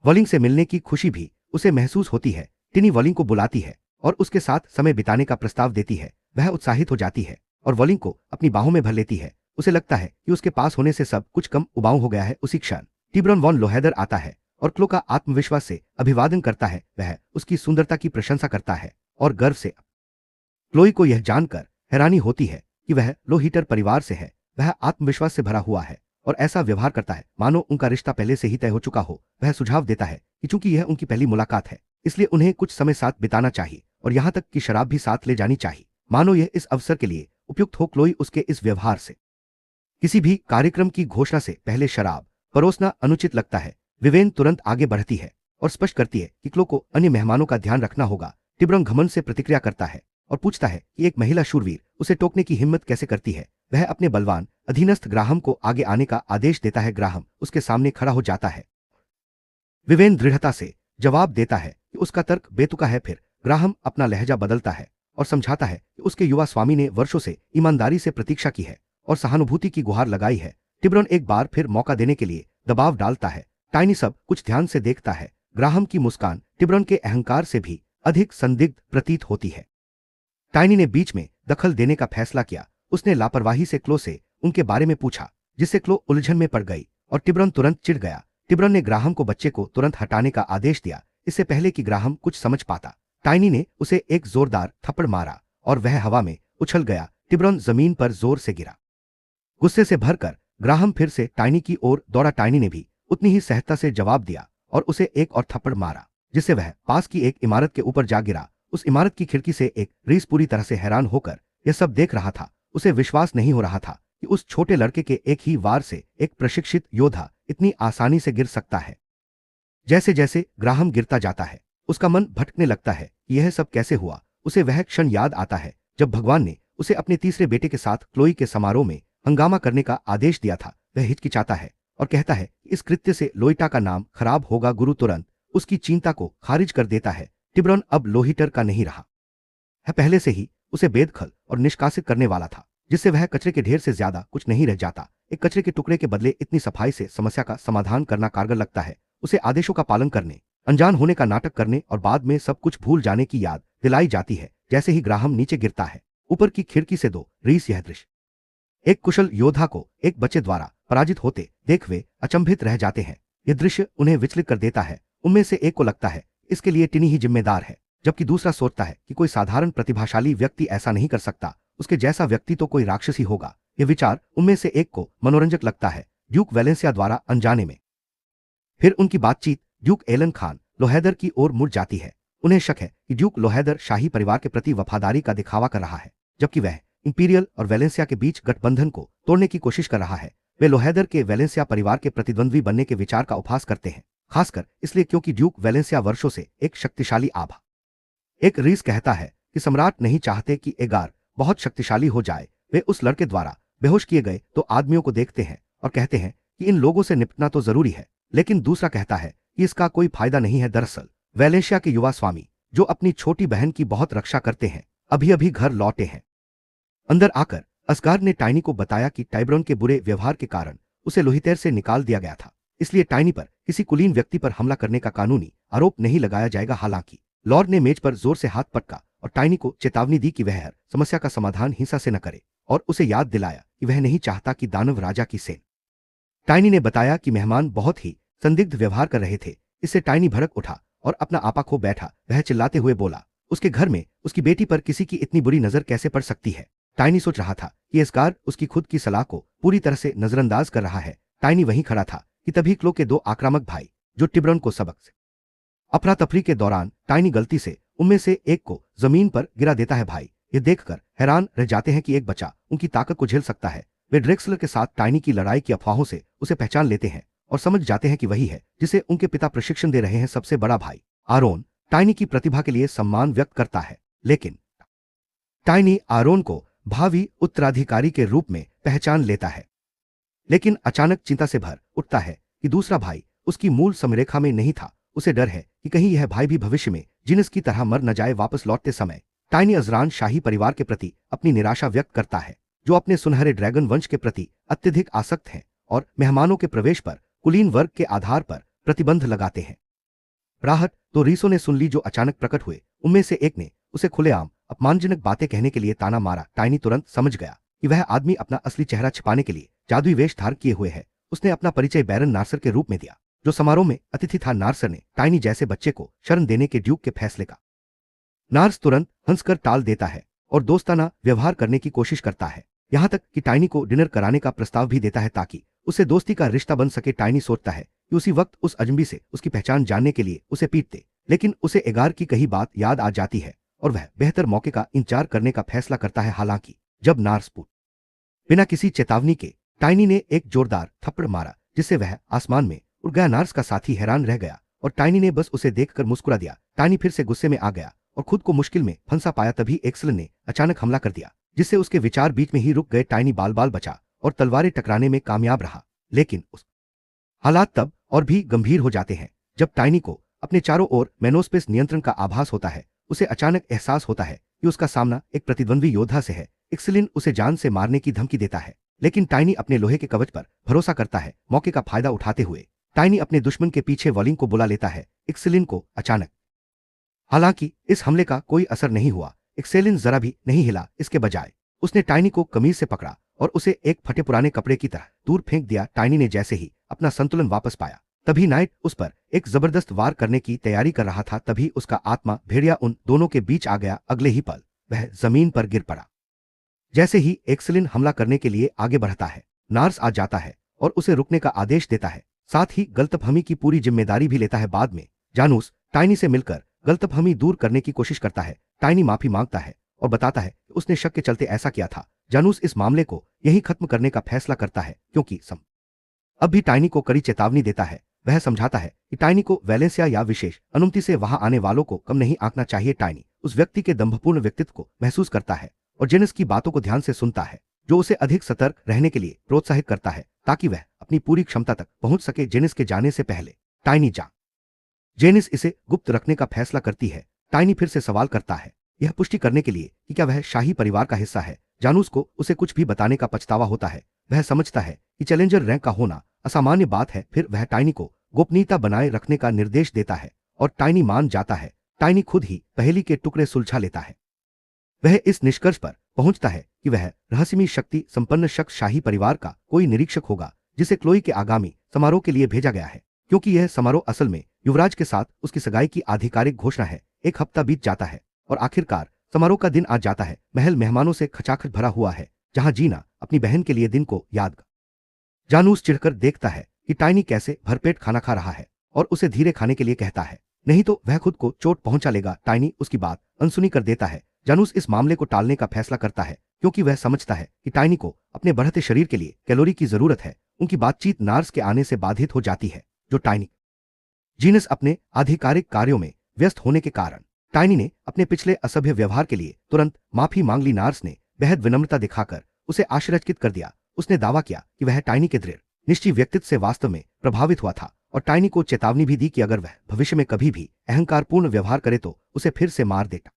वॉलिंग से मिलने की खुशी भी उसे महसूस होती है। टिनी वॉलिंग को बुलाती है और उसके साथ समय बिताने का प्रस्ताव देती है। वह उत्साहित हो जाती है और वॉलिंग को अपनी बाहों में भर लेती है। उसे लगता है कि उसके पास होने से सब कुछ कम उबाऊ हो गया है। उसी क्षण टिब्रॉन वॉन लोहेदर आता है और क्लो का आत्मविश्वास से अभिवादन करता है। वह उसकी सुंदरता की प्रशंसा करता है और गर्व से क्लोई को यह जानकर हैरानी होती है कि वह लोहीटर परिवार से है। वह आत्मविश्वास से भरा हुआ है और ऐसा व्यवहार करता है मानो उनका रिश्ता पहले से ही तय हो चुका हो। वह सुझाव देता है कि चूंकि यह उनकी पहली मुलाकात है इसलिए उन्हें कुछ समय साथ बिताना चाहिए और यहां तक कि शराब भी साथ ले जानी चाहिए, मानो यह इस अवसर के लिए उपयुक्त हो। क्लोई उसके इस व्यवहार से किसी भी कार्यक्रम की घोषणा से पहले शराब परोसना अनुचित लगता है। विवेन तुरंत आगे बढ़ती है और स्पष्ट करती है कि क्लो को अन्य मेहमानों का ध्यान रखना होगा। टिब्रॉन घमंड से प्रतिक्रिया करता है और पूछता है कि एक महिला शूरवीर उसे टोकने की हिम्मत कैसे करती है। वह अपने बलवान अधीनस्थ ग्राहम को आगे आने का आदेश देता है। ग्राहम उसके सामने खड़ा हो जाता है। विवेन दृढ़ता से जवाब देता है कि उसका तर्क बेतुका है। फिर ग्राहम अपना लहजा बदलता है और समझाता है कि उसके युवा स्वामी ने वर्षों से ईमानदारी से प्रतीक्षा की है और सहानुभूति की गुहार लगाई है। टिब्रॉन एक बार फिर मौका देने के लिए दबाव डालता है। टाइनी सब कुछ ध्यान से देखता है। ग्राहम की मुस्कान टिब्रॉन के अहंकार से भी अधिक संदिग्ध प्रतीत होती है। टाइनी ने बीच में दखल देने का फैसला किया। उसने लापरवाही से क्लो से उनके बारे में पूछा जिससे क्लो उलझन में पड़ गई और टिब्रॉन तुरंत चिढ़ गया। टिब्रॉन ने ग्राहम को बच्चे को तुरंत हटाने का आदेश दिया इससे पहले कि ग्राहम कुछ समझ पाता। टाइनी ने उसे एक जोरदार थप्पड़ मारा और वह हवा में उछल गया। टिब्रॉन जमीन पर जोर से गिरा। गुस्से से भरकर ग्राहम फिर से टाइनी की ओर दौड़ा। टाइनी ने भी उतनी ही सहजता से जवाब दिया और उसे एक और थप्पड़ मारा जिससे वह पास की एक इमारत के ऊपर जा गिरा। उस इमारत की खिड़की से एक रीस पूरी तरह से हैरान होकर यह सब देख रहा था। उसे विश्वास नहीं हो रहा था कि उस छोटे लड़के के एक ही वार से एक प्रशिक्षित योद्धा इतनी आसानी से गिर सकता है। जैसे जैसे ग्राहम गिरता जाता है उसका मन भटकने लगता है कि यह सब कैसे हुआ। उसे वह क्षण याद आता है जब भगवान ने उसे अपने तीसरे बेटे के साथ क्लोई के समारोह में हंगामा करने का आदेश दिया था। वह हिचकिचाता है और कहता है कि इस कृत्य से लोइटा का नाम खराब होगा। गुरु तुरंत उसकी चिंता को खारिज कर देता है। टिब्रॉन अब लोहीटर का नहीं रहा है। पहले से ही उसे बेदखल और निष्कासित करने वाला था जिससे वह कचरे के ढेर से ज्यादा कुछ नहीं रह जाता। एक कचरे के टुकड़े के बदले इतनी सफाई से समस्या का समाधान करना कारगर लगता है। उसे आदेशों का पालन करने, अनजान होने का नाटक करने और बाद में सब कुछ भूल जाने की याद दिलाई जाती है। जैसे ही ग्राहम नीचे गिरता है ऊपर की खिड़की से दो रीस यह दृश्य एक कुशल योद्धा को एक बच्चे द्वारा पराजित होते देख वे अचंभित रह जाते हैं। यह दृश्य उन्हें विचलित कर देता है। उनमें से एक को लगता है इसके लिए टिनी ही जिम्मेदार है जबकि दूसरा सोचता है कि कोई साधारण प्रतिभाशाली व्यक्ति ऐसा नहीं कर सकता। उसके जैसा व्यक्ति तो कोई राक्षसी होगा। यह विचार उनमें से एक को मनोरंजक लगता है। ड्यूक वेलेंसिया द्वारा अनजाने में फिर उनकी बातचीत ड्यूक एलन खान लोहेदर की ओर मुड़ जाती है। उन्हें शक है कि ड्यूक लोहेदर शाही परिवार के प्रति वफादारी का दिखावा कर रहा है जबकि वह इंपीरियल और वेलेंसिया के बीच गठबंधन को तोड़ने की कोशिश कर रहा है। वे लोहेदर के वेलेंसिया परिवार के प्रतिद्वंद्वी बनने के विचार का उपहास करते हैं, खासकर इसलिए क्योंकि ड्यूक वेलेंसिया वर्षों से एक शक्तिशाली आभा। एक रीस कहता है कि सम्राट नहीं चाहते कि एगार बहुत शक्तिशाली हो जाए। वे उस लड़के द्वारा बेहोश किए गए तो आदमियों को देखते हैं और कहते हैं कि इन लोगों से निपटना तो जरूरी है, लेकिन दूसरा कहता है कि इसका कोई फायदा नहीं है। दरअसल वेलेंसिया के युवा स्वामी जो अपनी छोटी बहन की बहुत रक्षा करते हैं अभी अभी घर लौटे हैं। अंदर आकर असगार ने टाइनी को बताया कि टाइब्रॉन के बुरे व्यवहार के कारण उसे लोहितेर से निकाल दिया गया था, इसलिए टाइनी पर किसी कुलीन व्यक्ति पर हमला करने का कानूनी आरोप नहीं लगाया जाएगा। हालांकि लॉर्ड ने मेज पर जोर से हाथ पटका और टाइनी को चेतावनी दी कि वह हर समस्या का समाधान हिंसा से न करे और उसे याद दिलाया कि वह नहीं चाहता कि दानव राजा की सेन। टाइनी ने बताया कि मेहमान बहुत ही संदिग्ध व्यवहार कर रहे थे। इससे टाइनी भड़क उठा और अपना आपा खो बैठा। वह चिल्लाते हुए बोला उसके घर में उसकी बेटी पर किसी की इतनी बुरी नजर कैसे पड़ सकती है। टाइनी सोच रहा था कि एस्गार उसकी खुद की सलाह को पूरी तरह से नजरअंदाज कर रहा है। टाइनी वहीं खड़ा था कि तभी क्लो के दो आक्रामक भाई जो टिब्रॉन को सबक से अफरा तफरी के दौरान टाइनी गलती से उनमें से एक को जमीन पर गिरा देता है। भाई ये देखकर हैरान रह जाते हैं कि एक बच्चा उनकी ताकत को झेल सकता है। वे ड्रेक्सलर के साथ टाइनी की लड़ाई की अफवाहों से उसे पहचान लेते हैं और समझ जाते हैं कि वही है जिसे उनके पिता प्रशिक्षण दे रहे हैं। सबसे बड़ा भाई आरोन टाइनी की प्रतिभा के लिए सम्मान व्यक्त करता है, लेकिन टाइनी आरोन को भावी उत्तराधिकारी के रूप में पहचान लेता है। लेकिन अचानक चिंता से भर उठता है कि दूसरा भाई उसकी मूल समरेखा में नहीं था। उसे डर है कि कहीं यह भाई भी भविष्य में जिनस की तरह मर न जाए। वापस लौटते समय टाइनी अजरान शाही परिवार के प्रति अपनी निराशा व्यक्त करता है, जो अपने सुनहरे ड्रैगन वंश के प्रति अत्यधिक आसक्त हैं और मेहमानों के प्रवेश पर कुलीन वर्ग के आधार पर प्रतिबंध लगाते हैं। राहत तो रीसों ने सुन ली जो अचानक प्रकट हुए। उनमें से एक ने उसे खुलेआम अपमानजनक बातें कहने के लिए ताना मारा। टाइनी तुरंत समझ गया कि वह आदमी अपना असली चेहरा छिपाने के लिए जादुई वेश धारण किए हुए है। उसने अपना परिचय बैरन नार्सर के रूप में दिया, जो समारोह में अतिथि था। नार्सर ने टाइनी जैसे बच्चे को शरण देने के ड्यूक के फैसले का नार्स तुरंत हंसकर टाल देता है और दोस्ताना व्यवहार करने की कोशिश करता है, यहां तक कि टाइनी को डिनर कराने का प्रस्ताव भी देता है ताकि उससे दोस्ती का रिश्ता बन सके। टाइनी सोचता है कि उसी वक्त उस अजनबी से उसकी पहचान जानने के लिए उसे पीट दे, लेकिन उसे एगार की कही बात याद आ जाती है और वह बेहतर मौके का इंतजार करने का फैसला करता है। हालांकि जब नार्स बिना किसी चेतावनी के टाइनी ने एक जोरदार थप्पड़ मारा जिससे वह आसमान में उड़ गया। नार्स का साथी हैरान रह गया और टाइनी ने बस उसे देखकर मुस्कुरा दिया। टाइनी फिर से गुस्से में आ गया और खुद को मुश्किल में फंसा पाया। तभी एक्सेलन ने अचानक हमला कर दिया, जिससे उसके विचार बीच में ही रुक गए। टाइनी बाल बाल बचा और तलवारें टकराने में कामयाब रहा, लेकिन उस हालात तब और भी गंभीर हो जाते हैं जब टाइनी को अपने चारों ओर मेनोस्पेस नियंत्रण का आभास होता है। उसे अचानक एहसास होता है कि उसका सामना एक प्रतिद्वंद्वी योद्धा से है। एक्सेलिन उसे जान से मारने की धमकी देता है, लेकिन टाइनी अपने लोहे के कवच पर भरोसा करता है। मौके का फायदा उठाते हुए टाइनी अपने दुश्मन के पीछे वॉलिंग को बुला लेता है। एक्सेलिन को अचानक हालांकि इस हमले का कोई असर नहीं हुआ। एक्सेलिन जरा भी नहीं हिला, इसके बजाय उसने टाइनी को कमीज से पकड़ा और उसे एक फटे पुराने कपड़े की तरह दूर फेंक दिया। टाइनी ने जैसे ही अपना संतुलन वापस पाया, तभी नाइट उस पर एक जबरदस्त वार करने की तैयारी कर रहा था। तभी उसका आत्मा भेड़िया उन दोनों के बीच आ गया। अगले ही पल वह जमीन पर गिर पड़ा। जैसे ही एक्सेलिन हमला करने के लिए आगे बढ़ता है, नार्स आ जाता है और उसे रुकने का आदेश देता है, साथ ही गलतफहमी की पूरी जिम्मेदारी भी लेता है। बाद में जानूस टाइनी से मिलकर गलतफहमी दूर करने की कोशिश करता है। टाइनी माफी मांगता है और बताता है कि उसने शक के चलते ऐसा किया था। जानूस इस मामले को यहीं खत्म करने का फैसला करता है, क्योंकि अब भी टाइनी को कड़ी चेतावनी देता है। वह समझाता है कि टाइनी को वैलेंसिया या विशेष अनुमति से वहां आने वालों को कम नहीं आंकना चाहिए। टाइनी उस व्यक्ति के दंभपूर्ण व्यक्तित्व को महसूस करता है और जेनिस की बातों को ध्यान से सुनता है, जो उसे अधिक सतर्क रहने के लिए प्रोत्साहित करता है ताकि वह अपनी पूरी क्षमता तक पहुंच सके। जेनिस के जाने से पहले टाइनी जेनिस इसे गुप्त रखने का फैसला करती है। टाइनी फिर से सवाल करता है, यह पुष्टि करने के लिए कि क्या वह शाही परिवार का हिस्सा है। जानूस को उसे कुछ भी बताने का पछतावा होता है। वह समझता है कि चैलेंजर रैंक का होना असामान्य बात है। फिर वह टाइनी को गोपनीयता बनाए रखने का निर्देश देता है और टाइनी मान जाता है। टाइनी खुद ही पहेली के टुकड़े सुलझा लेता है। वह इस निष्कर्ष पर पहुंचता है कि वह रहस्यमयी शक्ति संपन्न शख्स शाही परिवार का कोई निरीक्षक होगा, जिसे क्लोई के आगामी समारोह के लिए भेजा गया है, क्योंकि यह समारोह असल में युवराज के साथ उसकी सगाई की आधिकारिक घोषणा है। एक हफ्ता बीत जाता है और आखिरकार समारोह का दिन आ जाता है। महल मेहमानों से खचाखच भरा हुआ है, जहां जीना अपनी बहन के लिए दिन को याद जानूस चिढ़कर देखता है कि टाइनी कैसे भरपेट खाना खा रहा है और उसे धीरे खाने के लिए कहता है, नहीं तो वह खुद को चोट पहुंचा लेगा। टाइनी उसकी बात अनसुनी कर देता है। जानूस इस मामले को टालने का फैसला करता है, क्योंकि वह समझता है कि टाइनी को अपने बढ़ते शरीर के लिए कैलोरी की जरूरत है। उनकी बातचीत नार्स के आने से बाधित हो जाती है, जो टाइनी जीनस अपने आधिकारिक कार्यों में व्यस्त होने के कारण टाइनी ने अपने पिछले असभ्य व्यवहार के लिए तुरंत माफी मांग ली। नार्स ने बेहद विनम्रता दिखाकर उसे आश्चर्यचकित कर दिया। उसने दावा किया कि वह टाइनी के दृढ़ निश्चयी व्यक्तित्व से वास्तव में प्रभावित हुआ था और टाइनी को चेतावनी भी दी कि अगर वह भविष्य में कभी भी अहंकारपूर्ण व्यवहार करे तो उसे फिर से मार देता।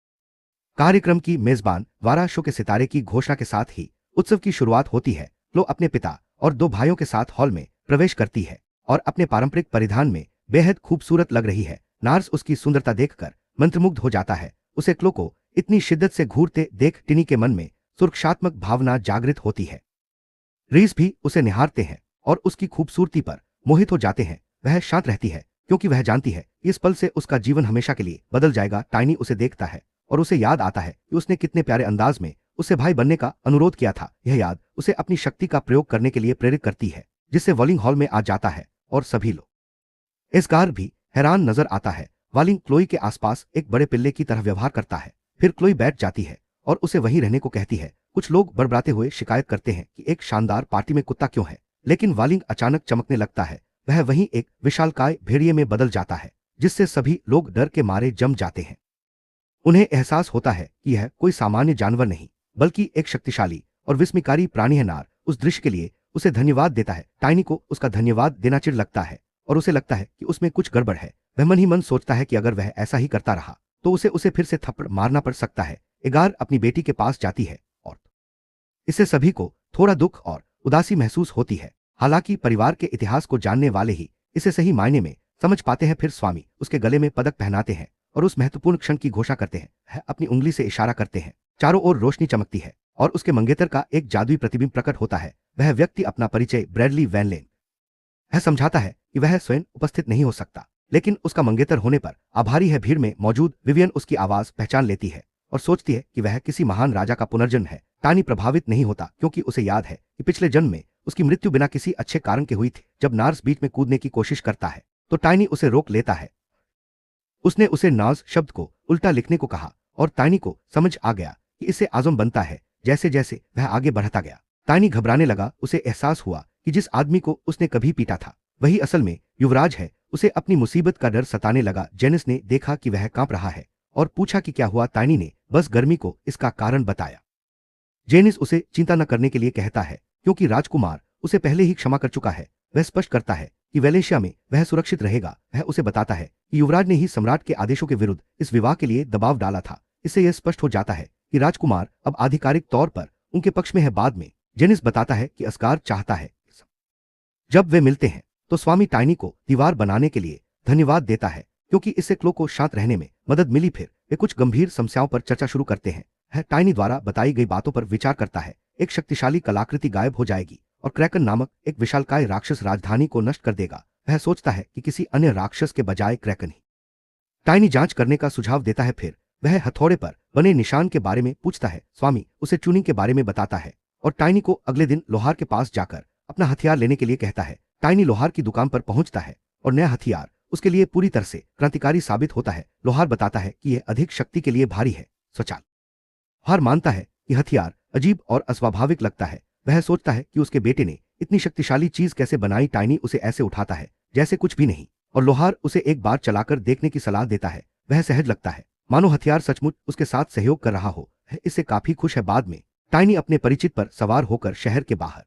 कार्यक्रम की मेजबान वारा शो के सितारे की घोषणा के साथ ही उत्सव की शुरुआत होती है। लो अपने पिता और दो भाइयों के साथ हॉल में प्रवेश करती है और अपने पारंपरिक परिधान में बेहद खूबसूरत लग रही है। नार्स उसकी सुंदरता देखकर मंत्रमुग्ध हो जाता है। उसे क्लो को इतनी शिद्दत से घूरते देख टिनी के मन में सुरक्षात्मक भावना जागृत होती है। रीस भी उसे निहारते हैं और उसकी खूबसूरती पर मोहित हो जाते हैं। वह शांत रहती है, क्योंकि वह जानती है कि इस पल से उसका जीवन हमेशा के लिए बदल जाएगा। टाइनी उसे देखता है और उसे याद आता है कि उसने कितने प्यारे अंदाज में उससे भाई बनने का अनुरोध किया था। यह याद उसे अपनी शक्ति का प्रयोग करने के लिए प्रेरित करती है, जिससे वॉलिंग हॉल में आ जाता है और सभी लोग एस्गार भी हैरान नजर आता है। वॉलिंग क्लोई के आसपास एक बड़े पिल्ले की तरह व्यवहार करता है। फिर क्लोई बैठ जाती है और उसे वहीं रहने को कहती है। कुछ लोग बड़बड़ाते हुए शिकायत करते हैं कि एक शानदार पार्टी में कुत्ता क्यों है, लेकिन वॉलिंग अचानक चमकने लगता है। वह वहीं एक विशालकाय भेड़िए में बदल जाता है, जिससे सभी लोग डर के मारे जम जाते हैं। उन्हें एहसास होता है कि यह कोई सामान्य जानवर नहीं, बल्कि एक शक्तिशाली और विस्मयकारी प्राणी है। नार उस दृश्य के लिए उसे धन्यवाद देता है। टाइनी को उसका धन्यवाद देना चिढ़ लगता है और उसे लगता है कि उसमें कुछ गड़बड़ है। वह मन ही मन सोचता है कि अगर वह ऐसा ही करता रहा तो उसे फिर से थप्पड़ मारना पड़ सकता है। एगार अपनी बेटी के पास जाती है और इससे सभी को थोड़ा दुख और उदासी महसूस होती है। हालांकि परिवार के इतिहास को जानने वाले ही इसे सही मायने में समझ पाते हैं। फिर स्वामी उसके गले में पदक पहनाते हैं और उस महत्वपूर्ण क्षण की घोषणा करते हैं। अपनी उंगली से इशारा करते हैं। चारों ओर रोशनी चमकती है और उसके मंगेतर का एक जादुई प्रतिबिंब प्रकट होता है। वह व्यक्ति अपना परिचय ब्रैडली वैन लेन है समझाता है कि वह स्वयं उपस्थित नहीं हो सकता, लेकिन उसका मंगेतर होने पर आभारी है। भीड़ में मौजूद विवियन उसकी आवाज पहचान लेती है और सोचती है कि वह किसी महान राजा का पुनर्जन्म है। टानी प्रभावित नहीं होता क्योंकि उसे याद है कि पिछले जन्म में उसकी मृत्यु बिना किसी अच्छे कारण के हुई थी। जब नार्स बीच में कूदने की कोशिश करता है तो टाइनी उसे रोक लेता है। उसने उसे नाज शब्द को उल्टा लिखने को कहा और टाइनी को समझ आ गया कि इससे आजम बनता है। जैसे जैसे वह आगे बढ़ता गया, टाइनी घबराने लगा। उसे एहसास हुआ कि जिस आदमी को उसने कभी पीटा था वही असल में युवराज है। उसे अपनी मुसीबत का डर सताने लगा। जेनिस ने देखा कि वह कांप रहा है और पूछा कि क्या हुआ। टाइनी ने बस गर्मी को इसका कारण बताया। जेनिस उसे चिंता न करने के लिए कहता है क्योंकि राजकुमार उसे पहले ही क्षमा कर चुका है। वह स्पष्ट करता है कि वेलेशिया में वह सुरक्षित रहेगा। वह उसे बताता है कि युवराज ने ही सम्राट के आदेशों के विरुद्ध इस विवाह के लिए दबाव डाला था। इससे यह स्पष्ट हो जाता है कि राजकुमार अब आधिकारिक तौर पर उनके पक्ष में है। बाद में जेनिस बताता है कि अस्कार चाहता है जब वे मिलते हैं तो स्वामी टाइनी को दीवार बनाने के लिए धन्यवाद देता है क्योंकि इससे क्लो को शांत रहने में मदद मिली। फिर वे कुछ गंभीर समस्याओं पर चर्चा शुरू करते हैं। टाइनी द्वारा बताई गई बातों पर विचार करता है। एक शक्तिशाली कलाकृति गायब हो जाएगी और क्रैकन नामक एक विशालकाय राक्षस राजधानी को नष्ट कर देगा। वह सोचता है कि किसी अन्य राक्षस के बजाय क्रैकन ही। टाइनी जांच करने का सुझाव देता है। फिर वह हथौड़े पर बने निशान के बारे में पूछता है। स्वामी उसे ट्यूनिंग के बारे में बताता है और टाइनी को अगले दिन लोहार के पास जाकर अपना हथियार लेने के लिए कहता है। टाइनी लोहार की दुकान पर पहुंचता है और नया हथियार उसके लिए पूरी तरह से क्रांतिकारी साबित होता है। लोहार बताता है कि यह अधिक शक्ति के लिए भारी है। स्वचाल लोहार मानता है कि हथियार अजीब और अस्वाभाविक लगता है। वह सोचता है कि उसके बेटे ने इतनी शक्तिशाली चीज कैसे बनाई। टाइनी उसे ऐसे उठाता है जैसे कुछ भी नहीं और लोहार उसे एक बार चलाकर देखने की सलाह देता है। वह सहज लगता है मानो हथियार सचमुच उसके साथ सहयोग कर रहा हो। इससे काफी खुश है। बाद में टाइनी अपने परिचित पर सवार होकर शहर के बाहर